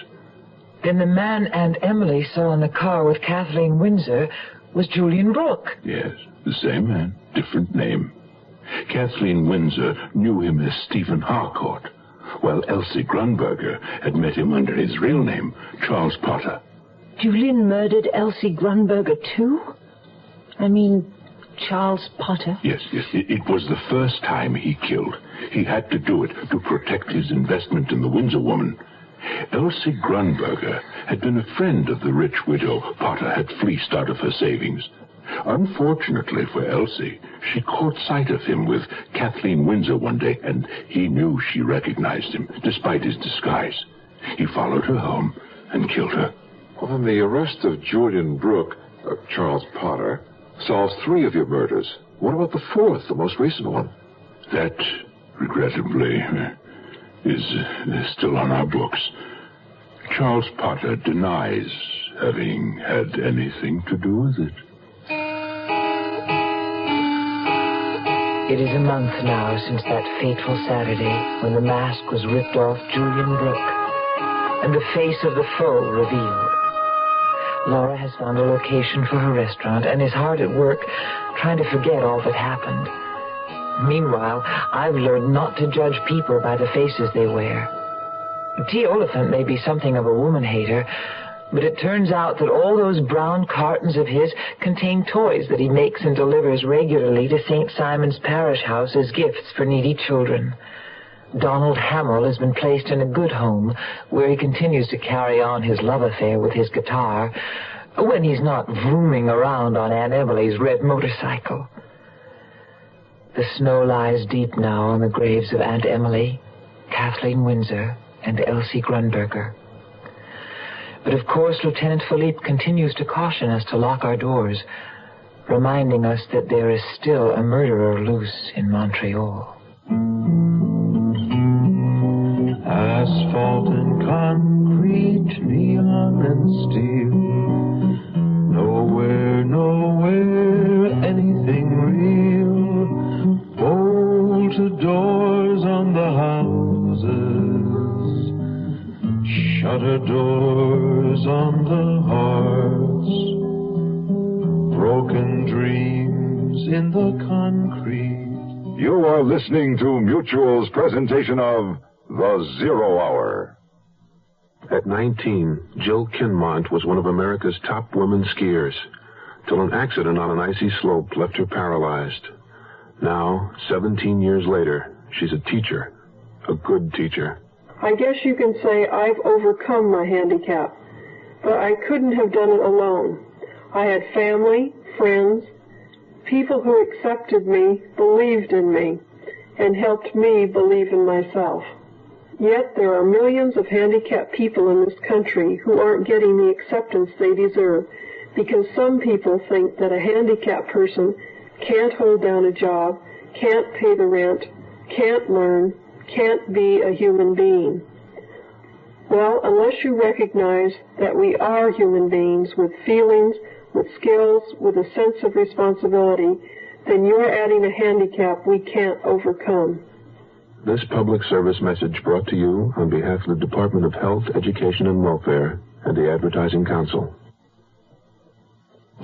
Then the man Aunt Emily saw in the car with Kathleen Windsor was Julian Brook. Yes, the same man, different name. Kathleen Windsor knew him as Stephen Harcourt, while Elsie Grunberger had met him under his real name, Charles Potter. Julian murdered Elsie Grunberger, too? I mean, Charles Potter? Yes. It was the first time he killed. He had to do it to protect his investment in the Windsor woman. Elsie Grunberger had been a friend of the rich widow Potter had fleeced out of her savings. Unfortunately for Elsie, she caught sight of him with Kathleen Windsor one day, and he knew she recognized him, despite his disguise. He followed her home and killed her. Well, then the arrest of Julian Brook, Charles Potter, solves 3 of your murders. What about the 4th, the most recent one? That, regrettably, is still on our books. Charles Potter denies having had anything to do with it. It is a month now since that fateful Saturday when the mask was ripped off Julian Brook and the face of the foe revealed. Laura has found a location for her restaurant and is hard at work trying to forget all that happened. Meanwhile, I've learned not to judge people by the faces they wear. T. Oliphant may be something of a woman-hater, but it turns out that all those brown cartons of his contain toys that he makes and delivers regularly to St. Simon's Parish House as gifts for needy children. Donald Hamill has been placed in a good home where he continues to carry on his love affair with his guitar when he's not vrooming around on Aunt Emily's red motorcycle. The snow lies deep now on the graves of Aunt Emily, Kathleen Windsor, and Elsie Grunberger. But of course, Lieutenant Philipe continues to caution us to lock our doors, reminding us that there is still a murderer loose in Montreal. Asphalt and concrete, neon and steel. Nowhere, anything real. Bolted doors on the houses. Shuttered doors on the hearts. Broken dreams in the concrete. You are listening to Mutual's presentation of The Zero Hour. At 19, Jill Kinmont was one of America's top women skiers, till an accident on an icy slope left her paralyzed. Now, 17 years later, she's a teacher, a good teacher. I guess you can say I've overcome my handicap, but I couldn't have done it alone. I had family, friends, people who accepted me, believed in me, and helped me believe in myself. Yet there are millions of handicapped people in this country who aren't getting the acceptance they deserve because some people think that a handicapped person can't hold down a job, can't pay the rent, can't learn, can't be a human being. Well, unless you recognize that we are human beings with feelings, with skills, with a sense of responsibility, then you're adding a handicap we can't overcome. This public service message brought to you on behalf of the Department of Health, Education, and Welfare and the Advertising Council.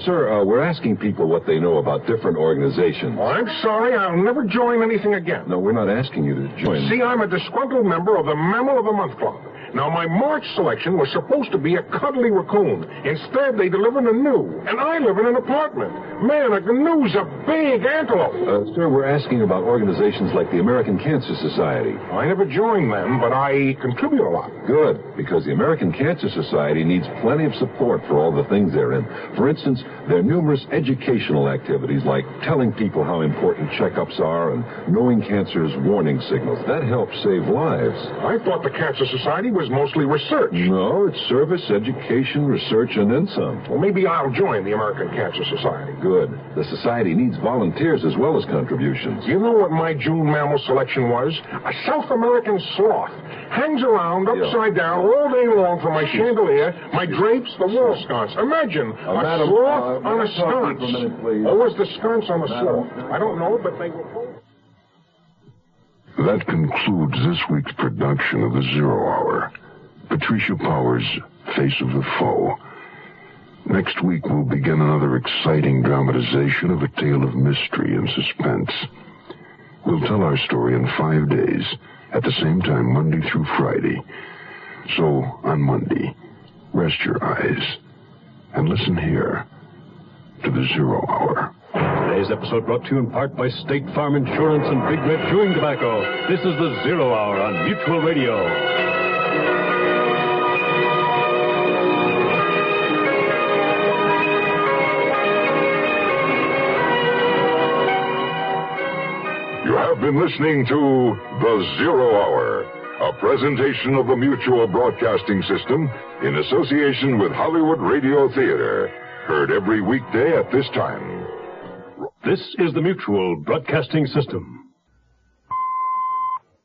Sir, we're asking people what they know about different organizations. Oh, I'm sorry, I'll never join anything again. No, we're not asking you to join. See, I'm a disgruntled member of the Mammal of the Month Club. Now, my March selection was supposed to be a cuddly raccoon. Instead, they delivered a gnu, and I live in an apartment. Man, a gnu's a big antelope. Sir, we're asking about organizations like the American Cancer Society. I never joined them, but I contribute a lot. Good, because the American Cancer Society needs plenty of support for all the things they're in. For instance, there are numerous educational activities like telling people how important checkups are and knowing cancer's warning signals. That helps save lives. I thought the Cancer Society was mostly research. No, it's service, education, research, and then some. Well, maybe I'll join the American Cancer Society. Good. The society needs volunteers as well as contributions. You know what my June mammal selection was? A South American sloth. Hangs around upside down all day long from my chandelier, my drapes, the wall sconce. Imagine a sloth on a sconce. Or was the sconce on the sloth? I don't know, but they were both. That concludes this week's production of the Zero Hour. Patricia Powers' Face of the Foe. Next week we'll begin another exciting dramatization of a tale of mystery and suspense. We'll tell our story in 5 days, at the same time, Monday through Friday. So, on Monday, rest your eyes and listen here to the Zero Hour. Today's episode brought to you in part by State Farm Insurance and Big Red Chewing Tobacco. This is the Zero Hour on Mutual Radio. You have been listening to The Zero Hour, a presentation of the Mutual Broadcasting System in association with Hollywood Radio Theater. Heard every weekday at this time. This is the Mutual Broadcasting System.